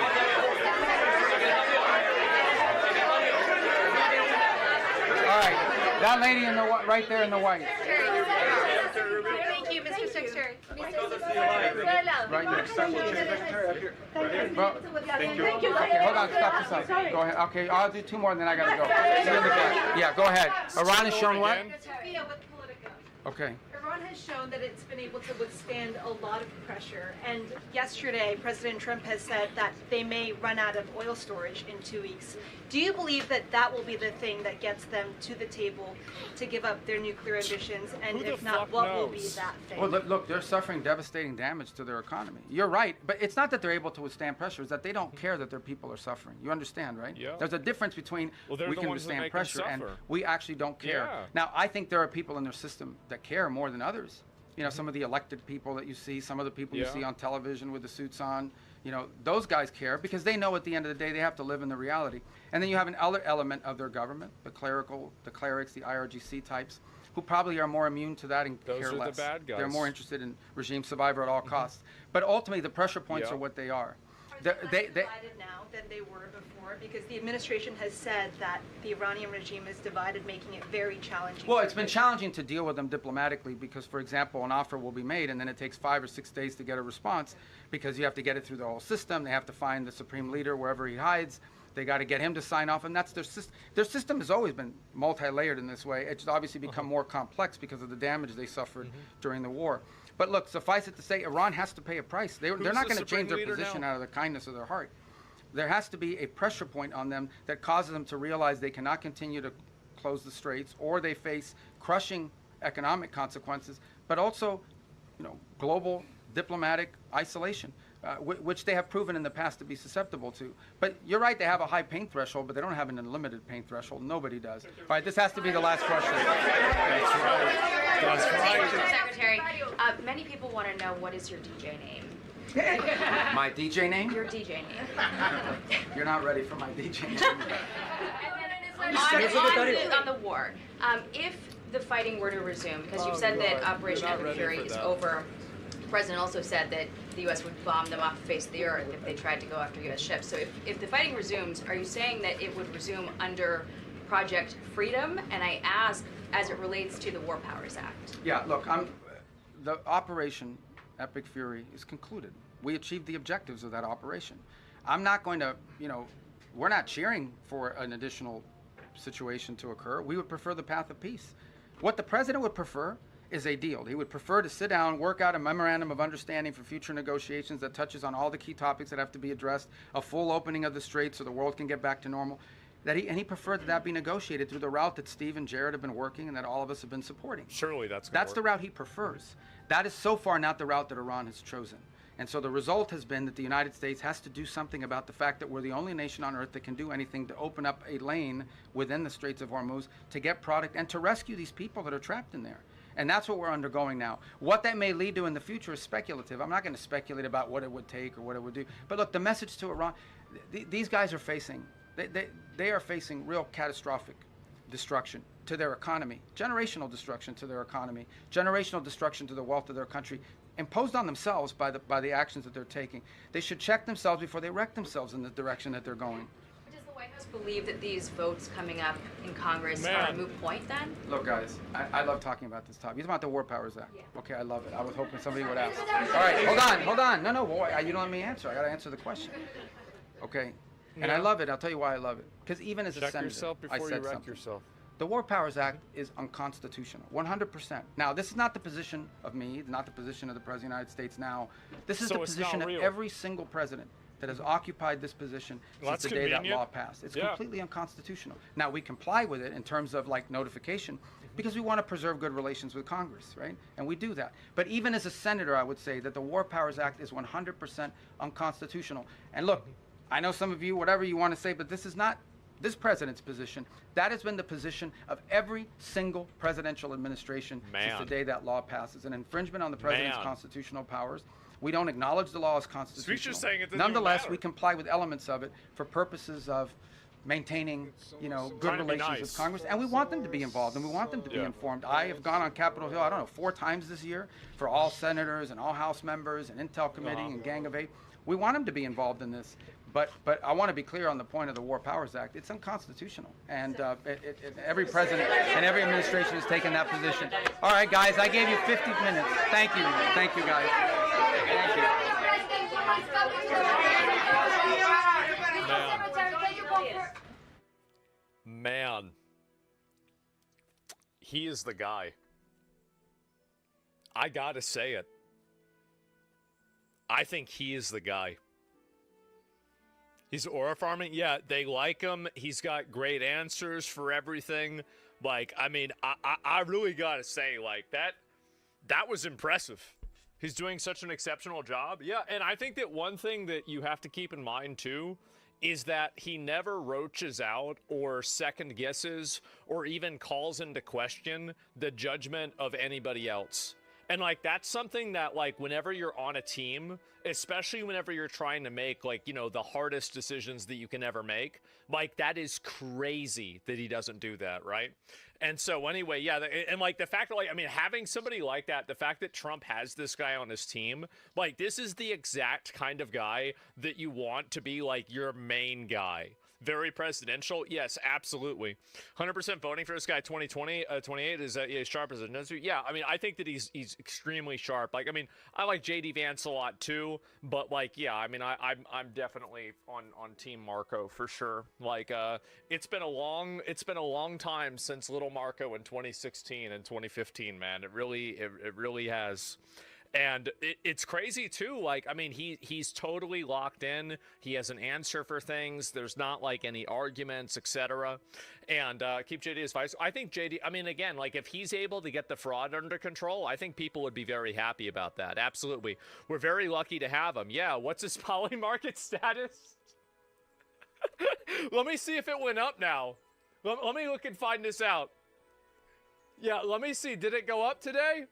All right, that lady in the right there in the white. Thank you, Mr. Secretary. Right next. Thank you. Okay, hold on, stop this up. Go ahead. Okay, I'll do 2 more and then I gotta go. See you in the back. Yeah, go ahead. Iran has shown what? Okay. Iran has shown that it's been able to withstand a lot of pressure. And yesterday, President Trump has said that they may run out of oil storage in 2 weeks. Do you believe that that will be the thing that gets them to the table to give up their nuclear ambitions? And if not, what will be that thing? Well, look, they're suffering devastating damage to their economy. You're right, but it's not that they're able to withstand pressure, it's that they don't care that their people are suffering. You understand, right? Yeah. There's a difference between we can withstand pressure and suffer. we actually don't care. Yeah. Now, I think there are people in their system that care more than others. You know, some of the elected people that you see, some of the people you see on television with the suits on, you know, those guys care because they know at the end of the day they have to live in the reality. And then you have an other element of their government, the clerics, the IRGC types, who probably are more immune to that and Those care are less. the bad guys. They're more interested in regime survival at all costs. But ultimately, the pressure points are what they are. Are they less divided now than they were before? Because the administration has said that the Iranian regime is divided, making it very challenging. Well, it's been challenging to deal with them diplomatically because, for example, an offer will be made and then it takes 5 or 6 days to get a response because you have to get it through the whole system. They have to find the supreme leader wherever he hides. They got to get him to sign off, and that's their system. Their system has always been multi-layered in this way. It's obviously become more complex because of the damage they suffered during the war. But look, suffice it to say, Iran has to pay a price. They're not going to change their position out of the kindness of their heart. There has to be a pressure point on them that causes them to realize they cannot continue to close the straits, or they face crushing economic consequences, but also, you know, global diplomatic isolation, which they have proven in the past to be susceptible to. But you're right, they have a high pain threshold, but they don't have an unlimited pain threshold. Nobody does. All right, this has to be the last question. That's right. That's right. Secretary, many people want to know, what is your DJ name? My DJ name? Your DJ name. You're not ready for my DJ name. On the war, if the fighting were to resume, because you've said that Operation Epic Fury is over, the president also said that the U.S. would bomb them off the face of the earth if they tried to go after U.S. ships. So if the fighting resumes, are you saying that it would resume under Project Freedom? And I ask, as it relates to the War Powers Act. Yeah, look, the Operation Epic Fury is concluded. We achieved the objectives of that operation. I'm not going to, you know, we're not cheering for an additional situation to occur. We would prefer the path of peace. What the president would prefer is a deal. He would prefer to sit down, work out a memorandum of understanding for future negotiations that touches on all the key topics that have to be addressed, a full opening of the strait so the world can get back to normal. And he preferred that be negotiated through the route that Steve and Jared have been working and that all of us have been supporting. Surely that's the route he prefers. That is so far not the route that Iran has chosen. And so the result has been that the United States has to do something about the fact that we're the only nation on earth that can do anything to open up a lane within the Straits of Hormuz to get product and to rescue these people that are trapped in there. And that's what we're undergoing now. What that may lead to in the future is speculative. I'm not going to speculate about what it would take or what it would do. But look, the message to Iran, these guys are facing, they are facing real catastrophic destruction to their economy, generational destruction to their economy, generational destruction to the wealth of their country, imposed on themselves by the actions that they're taking. They should check themselves before they wreck themselves in the direction that they're going. Does the White House believe that these votes coming up in Congress are a moot point then? Look, guys, I love talking about this topic. It's about the War Powers Act. Yeah. Okay, I love it. I was hoping somebody would ask. All right, hold on. No, boy, you don't let me answer. I got to answer the question. Okay, and I love it. I'll tell you why I love it. Because even as a senator, yourself before I said you wreck something. yourself. The War Powers Act is unconstitutional, 100%. Now, this is not the position of me, not the position of the President of the United States now. This is the position of every single president that has occupied this position since the day that law passed. It's completely unconstitutional. Now, we comply with it in terms of like notification because we want to preserve good relations with Congress, right? And we do that. But even as a senator, I would say that the War Powers Act is 100% unconstitutional. And look, I know some of you, whatever you want to say, but this is not this president's position. That has been the position of every single presidential administration since the day that law passes. An infringement on the president's constitutional powers. We don't acknowledge the law as constitutional. Saying it Nonetheless, we comply with elements of it for purposes of maintaining, you know, good relations with Congress. And we want them to be involved and we want them to be informed. I have gone on Capitol Hill, I don't know, 4 times this year for all senators and all House members and Intel Committee and Gang of 8. We want them to be involved in this. But I want to be clear on the point of the War Powers Act. It's unconstitutional. And every president and every administration has taken that position. All right, guys, I gave you 50 minutes. Thank you. Thank you, guys. Thank you. Man. He is the guy. I gotta say it. I think he is the guy. He's aura farming. Yeah, they like him. He's got great answers for everything. Like, I mean, I really gotta say, like, that was impressive. He's doing such an exceptional job. Yeah, and I think that one thing that you have to keep in mind, too, is that he never roaches out or second guesses or even calls into question the judgment of anybody else. And, like, that's something that, like, whenever you're on a team, especially whenever you're trying to make, like, you know, the hardest decisions that you can ever make, like, that is crazy that he doesn't do that, right? And so, anyway, yeah, and, like, the fact that, like, I mean, having somebody like that, the fact that Trump has this guy on his team, like, this is the exact kind of guy that you want to be, like, your main guy. Very presidential? Yes, absolutely. 100% voting for this guy 2020, 28 is as sharp as it knows to. Yeah, I mean, I think that he's extremely sharp. Like, I mean, I like JD Vance a lot too, but like, yeah, I mean, I'm definitely on Team Marco for sure. Like, it's been a long time since little Marco in 2016 and 2015, man. It really has. And it's crazy too. Like, I mean, he's totally locked in. He has an answer for things. There's not like any arguments, etc. And keep JD as vice. I think JD. I mean, again, like if he's able to get the fraud under control, I think people would be very happy about that. Absolutely, we're very lucky to have him. Yeah. What's his poly market status? Let me see if it went up now. Let me look and find this out. Yeah. Let me see. Did it go up today?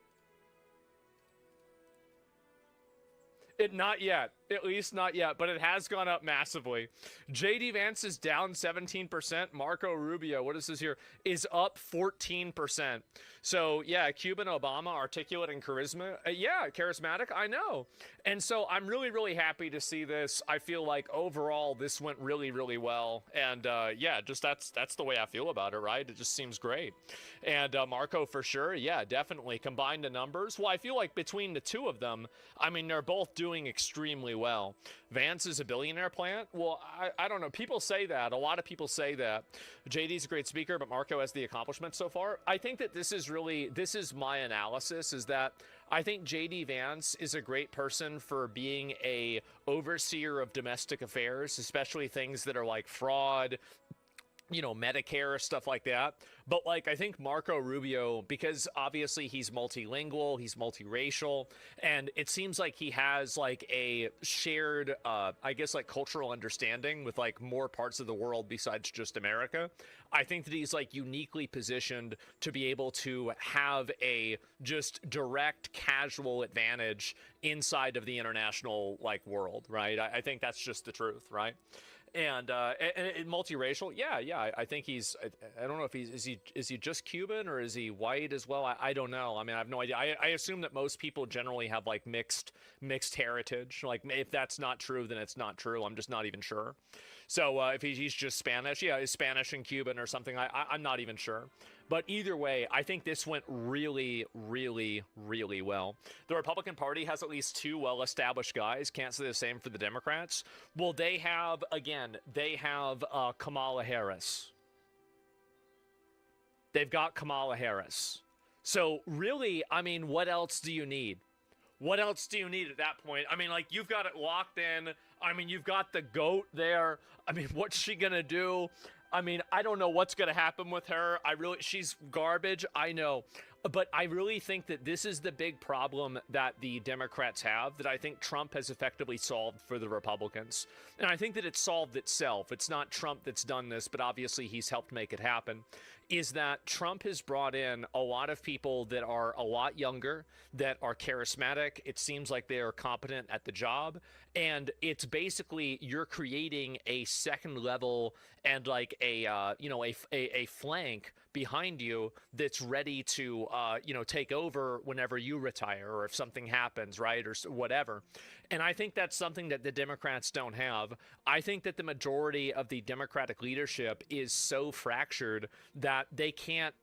Not yet. At least not yet, but it has gone up massively. JD Vance is down 17%. Marco Rubio, what is this here, is up 14%. So, yeah, Cuban Obama, articulate and charisma. Yeah, charismatic, I know. And so I'm really, really happy to see this. I feel like overall this went really, really well. And, yeah, just that's the way I feel about it, right? It just seems great. And Marco, for sure, yeah, definitely. Combined the numbers. Well, I feel like between the two of them, I mean, they're both doing extremely well. Vance is a billionaire plant. Well, I don't know. People say that. A lot of people say that. JD's a great speaker, but Marco has the accomplishments so far. I think that this is my analysis, is that I think JD Vance is a great person for being a overseer of domestic affairs, especially things that are like fraud, you know, Medicare, stuff like that. But like, I think Marco Rubio, because obviously he's multilingual, he's multiracial, and it seems like he has like a shared, I guess, like cultural understanding with like more parts of the world besides just America. I think that he's like uniquely positioned to be able to have a just direct, casual advantage inside of the international like world, right? I think that's just the truth, right? And multiracial, yeah. I think he's. I don't know if is he just Cuban or is he white as well? I don't know. I mean, I have no idea. I assume that most people generally have like mixed heritage. Like if that's not true, then it's not true. I'm just not even sure. So if he's just Spanish, yeah, he's Spanish and Cuban or something. I'm not even sure. But either way, I think this went really, really, really well. The Republican Party has at least two well-established guys. Can't say the same for the Democrats. Well, they have Kamala Harris. They've got Kamala Harris. So really, I mean, what else do you need? What else do you need at that point? I mean, like, you've got it locked in. I mean, you've got the GOAT there. I mean, what's she going to do? I mean, I don't know what's going to happen with her. She's garbage, I know. But I really think that this is the big problem that the Democrats have, that I think Trump has effectively solved for the Republicans. And I think that it's solved itself. It's not Trump that's done this, but obviously he's helped make it happen. Is that Trump has brought in a lot of people that are a lot younger, that are charismatic. It seems like they are competent at the job. And it's basically, you're creating a second level and like a flank behind you that's ready to take over whenever you retire or if something happens, right, or whatever. And I think that's something that the Democrats don't have. I think that the majority of the Democratic leadership is so fractured that they can't,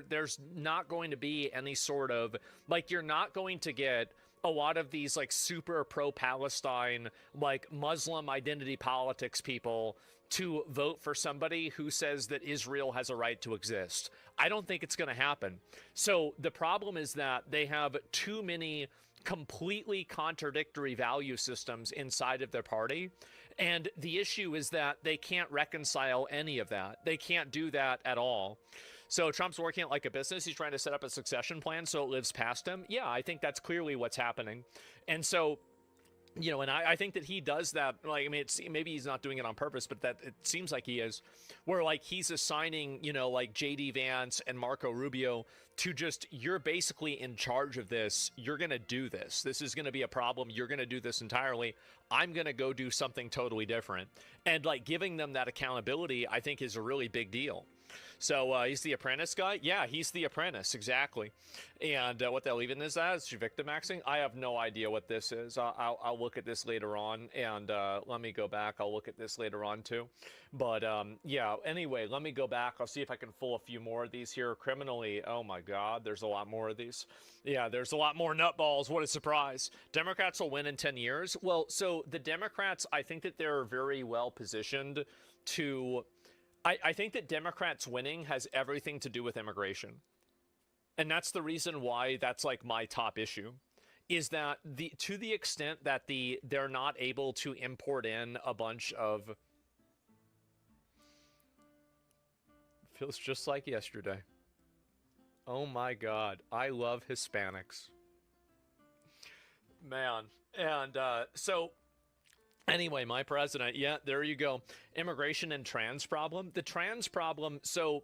there's not going to be any sort of, like, you're not going to get a lot of these like super pro-Palestine, like Muslim identity politics people to vote for somebody who says that Israel has a right to exist. I don't think it's going to happen. So the problem is that they have too many completely contradictory value systems inside of their party. And the issue is that they can't reconcile any of that. They can't do that at all. So Trump's working it like a business. He's trying to set up a succession plan so it lives past him. Yeah, I think that's clearly what's happening. And so, you know, and I think that he does that. Like, I mean, maybe he's not doing it on purpose, but that it seems like he is, where like he's assigning, you know, like JD Vance and Marco Rubio to just, you're basically in charge of this. You're going to do this. This is going to be a problem. You're going to do this entirely. I'm going to go do something totally different. And like giving them that accountability, I think is a really big deal. So he's the apprentice guy? Yeah, he's the apprentice, exactly. And what the hell even is that? Is she victim maxing? I have no idea what this is. I'll look at this later on, and let me go back. I'll look at this later on, too. But, yeah, anyway, let me go back. I'll see if I can pull a few more of these here. Criminally, oh, my God, there's a lot more of these. Yeah, there's a lot more nutballs. What a surprise. Democrats will win in 10 years. Well, so the Democrats, I think that they're very well positioned to... I think that Democrats winning has everything to do with immigration. And that's the reason why that's like my top issue, is that to the extent that they're not able to import in a bunch of... Feels just like yesterday. Oh my God. I love Hispanics. Man. And so... Anyway, my president, yeah, there you go. Immigration and trans problem. The trans problem, so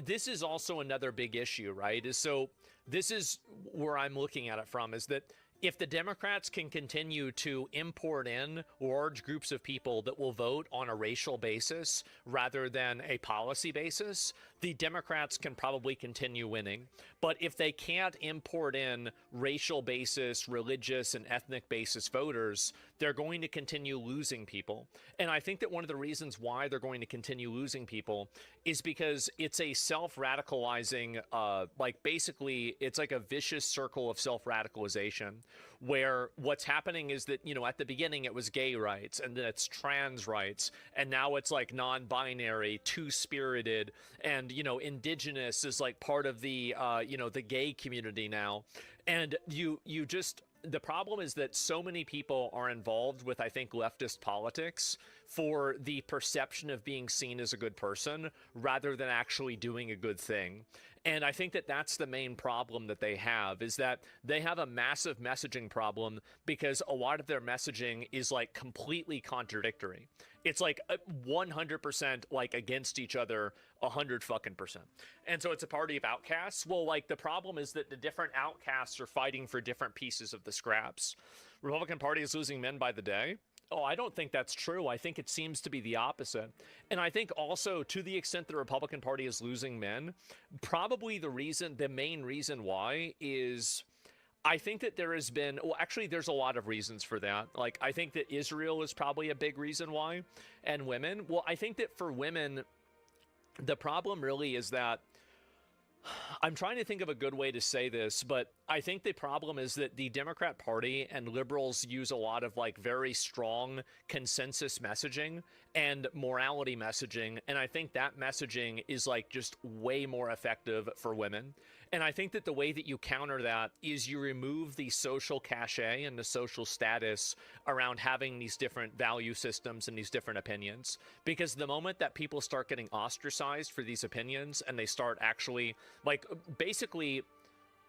this is also another big issue, right? So this is where I'm looking at it from, is that if the Democrats can continue to import in large groups of people that will vote on a racial basis rather than a policy basis, the Democrats can probably continue winning. But if they can't import in racial basis, religious, and ethnic basis voters, they're going to continue losing people. And I think that one of the reasons why they're going to continue losing people is because it's a self-radicalizing, like basically it's like a vicious circle of self-radicalization, where what's happening is that, you know, at the beginning it was gay rights, and then it's trans rights, and now it's like non-binary, two-spirited, and, you know, indigenous is like part of the, you know, the gay community now. And you just... The problem is that so many people are involved with, I think, leftist politics for the perception of being seen as a good person rather than actually doing a good thing. And I think that that's the main problem that they have, is that they have a massive messaging problem because a lot of their messaging is like completely contradictory. It's like 100% like against each other, 100 fucking percent. And so it's a party of outcasts. Well, like the problem is that the different outcasts are fighting for different pieces of the scraps. Republican Party is losing men by the day. Oh, I don't think that's true. I think it seems to be the opposite. And I think also, to the extent the Republican Party is losing men, probably the main reason why is... I think that there has been, well, actually, there's a lot of reasons for that. Like, I think that Israel is probably a big reason why, and women. Well, I think that for women, the problem really is that, I'm trying to think of a good way to say this, but I think the problem is that the Democrat Party and liberals use a lot of like very strong consensus messaging and morality messaging, and I think that messaging is like just way more effective for women. And I think that the way that you counter that is you remove the social cachet and the social status around having these different value systems and these different opinions. Because the moment that people start getting ostracized for these opinions and they start actually, like, basically...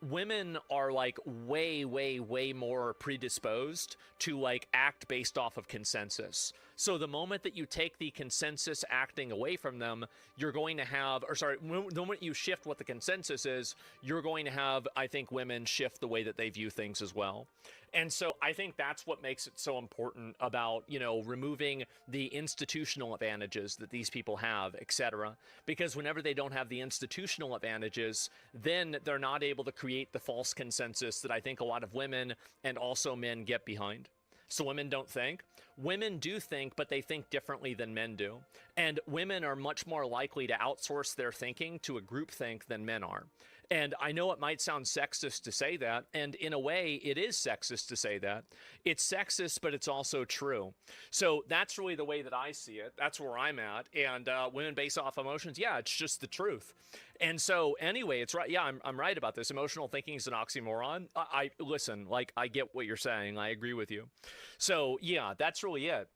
women are like way more predisposed to like act based off of consensus. So the moment that you take the consensus acting away from them, you're going to have, or sorry, the moment you shift what the consensus is, you're going to have, I think, women shift the way that they view things as well. And so I think that's what makes it so important about, you know, removing the institutional advantages that these people have, etc. Because whenever they don't have the institutional advantages, then they're not able to create the false consensus that I think a lot of women and also men get behind. So women don't think. Women do think, but they think differently than men do. And women are much more likely to outsource their thinking to a groupthink than men are. And I know it might sound sexist to say that, and in a way, it is sexist to say that. It's sexist, but it's also true. So that's really the way that I see it. That's where I'm at. And women based off emotions, yeah, it's just the truth. And so anyway, it's right. Yeah, I'm right about this. Emotional thinking is an oxymoron. I listen, like, I get what you're saying. I agree with you. So yeah, that's really it.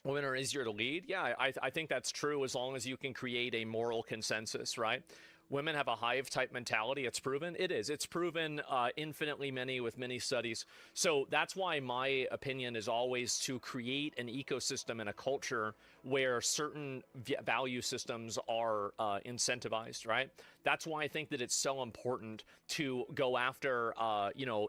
Women are easier to lead. Yeah, I think that's true as long as you can create a moral consensus, right? Women have a hive type mentality. It's proven. It is. It's proven infinitely many with many studies. So that's why my opinion is always to create an ecosystem and a culture where certain value systems are incentivized, right? That's why I think that it's so important to go after,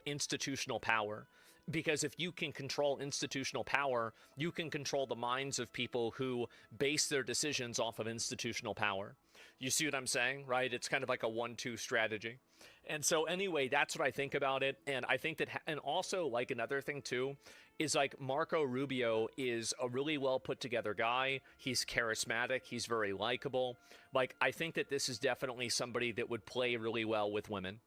institutional power. Because if you can control institutional power, you can control the minds of people who base their decisions off of institutional power. You see what I'm saying, right? It's kind of like a 1-2 strategy. And so anyway, that's what I think about it. And I think that, and also like another thing too, is like Marco Rubio is a really well put together guy. He's charismatic. He's very likable. Like, I think that this is definitely somebody that would play really well with women.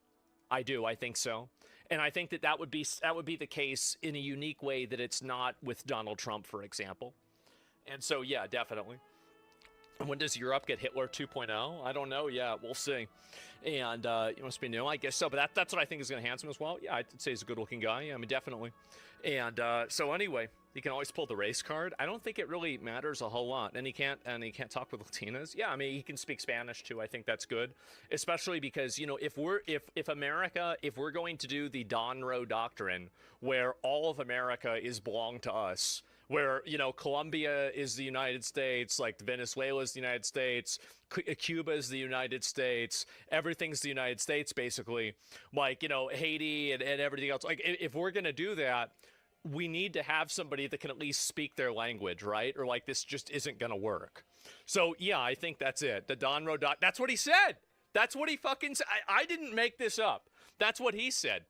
I do. I think so. And I think that that would be the case in a unique way that it's not with Donald Trump, for example. And so, yeah, definitely. When does Europe get Hitler 2.0? I don't know. Yeah, we'll see. And it must be new, I guess so. But that's what I think is going to enhance him as well. Yeah, I'd say he's a good-looking guy. Yeah, I mean, definitely. And so anyway, he can always pull the race card. I don't think it really matters a whole lot. And he can't talk with Latinas. Yeah, I mean, he can speak Spanish too. I think that's good, especially because if we're going to do the Don Roe doctrine, where all of America is belong to us. Where, Colombia is the United States, like Venezuela is the United States, Cuba is the United States, everything's the United States, basically. Like, Haiti and everything else. Like, if we're going to do that, we need to have somebody that can at least speak their language, right? Or like, this just isn't going to work. So, yeah, I think that's it. The Don Roe that's what he said. That's what he fucking said. I didn't make this up. That's what he said.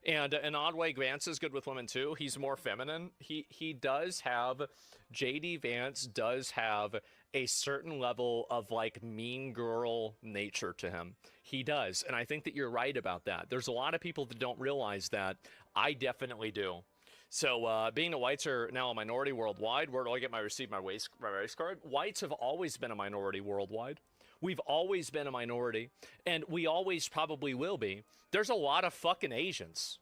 And in an odd way, Vance is good with women too. He's more feminine. He does have, JD Vance does have a certain level of like mean girl nature to him. He does. And I think that you're right about that. There's a lot of people that don't realize that. I definitely do. So being the whites are now a minority worldwide, where do I get my race card? Whites have always been a minority worldwide. We've always been a minority, and we always probably will be. There's a lot of fucking Asians.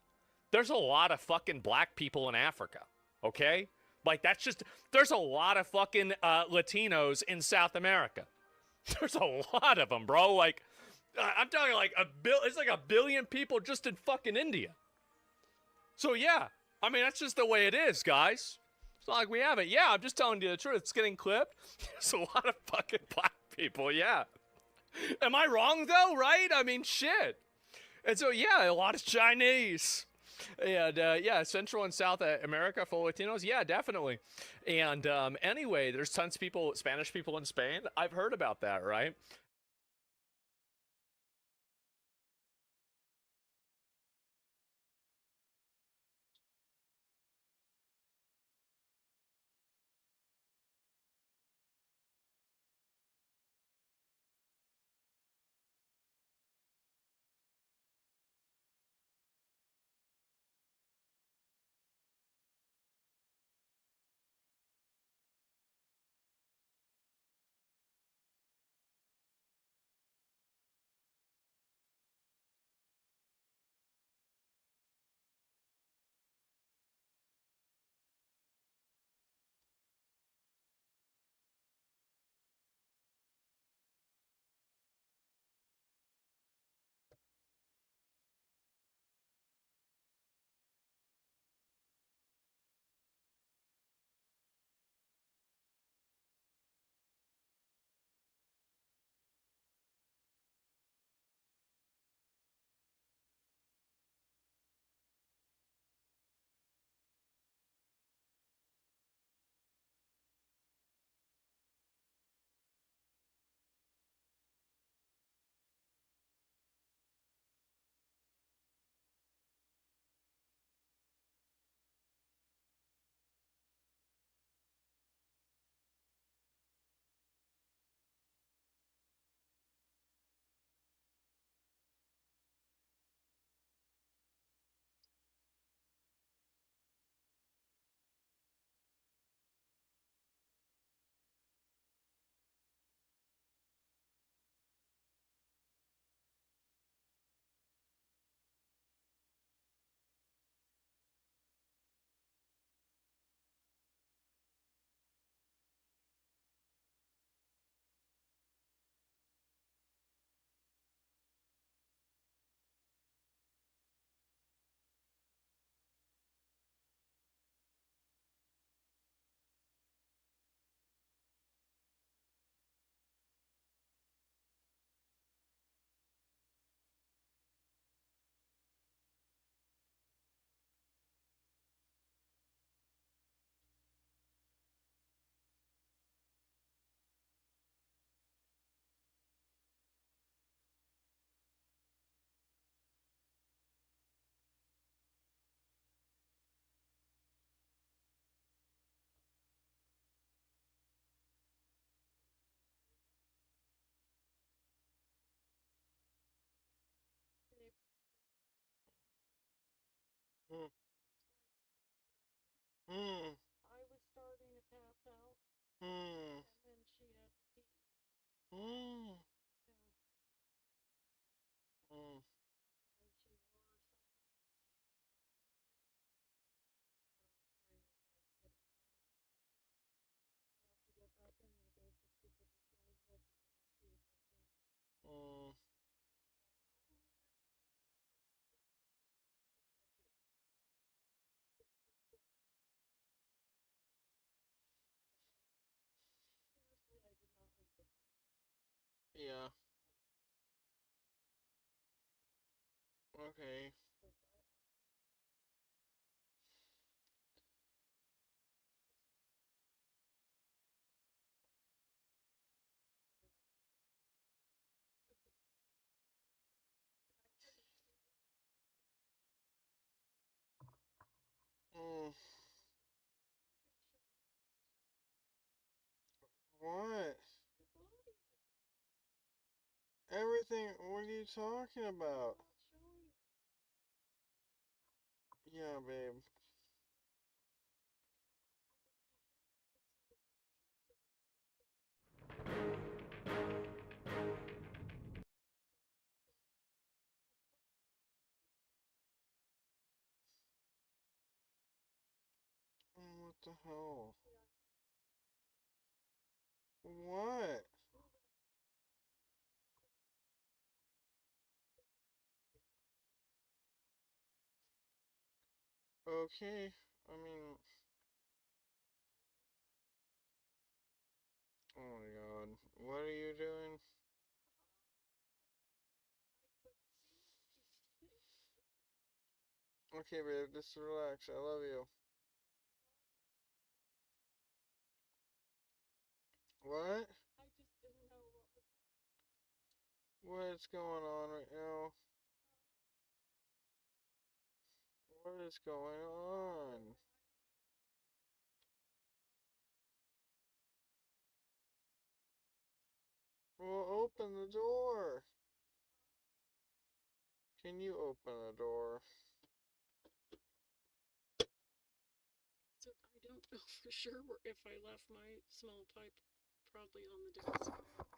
There's a lot of fucking black people in Africa, okay? Like, there's a lot of fucking Latinos in South America. There's a lot of them, bro. Like, I'm talking like it's like 1 billion people just in fucking India. So, yeah, I mean, that's just the way it is, guys. It's not like we have it. Yeah, I'm just telling you the truth. It's getting clipped. There's a lot of fucking black people, yeah. Am I wrong, though, right? I mean, shit. And so, yeah, a lot of Chinese. And, yeah, Central and South America full of Latinos. Yeah, definitely. And anyway, there's tons of people, Spanish people in Spain. I've heard about that, right? Mm. Mm. I was starting to pass out. Mm. And then she had to pee. Mm. Yeah. Mm. And then she wore herself out. She kept crying every day. When I was trying to get her settled. I have to get back in there, babe, because she could be feeling the liquor tomorrow. She would break down. Mm. Seriously, I did not leave the vodka. Yeah. Okay. Mm. What? Everything, what are you talking about? Yeah, babe. What the hell? What? Okay, I mean... Oh my god. What are you doing? Okay, babe, just relax. I love you. What? I just didn't know what was What's going on right now? What is going on? Well, open the door. Can you open the door? So I don't know for sure if I left my small pipe probably on the desk.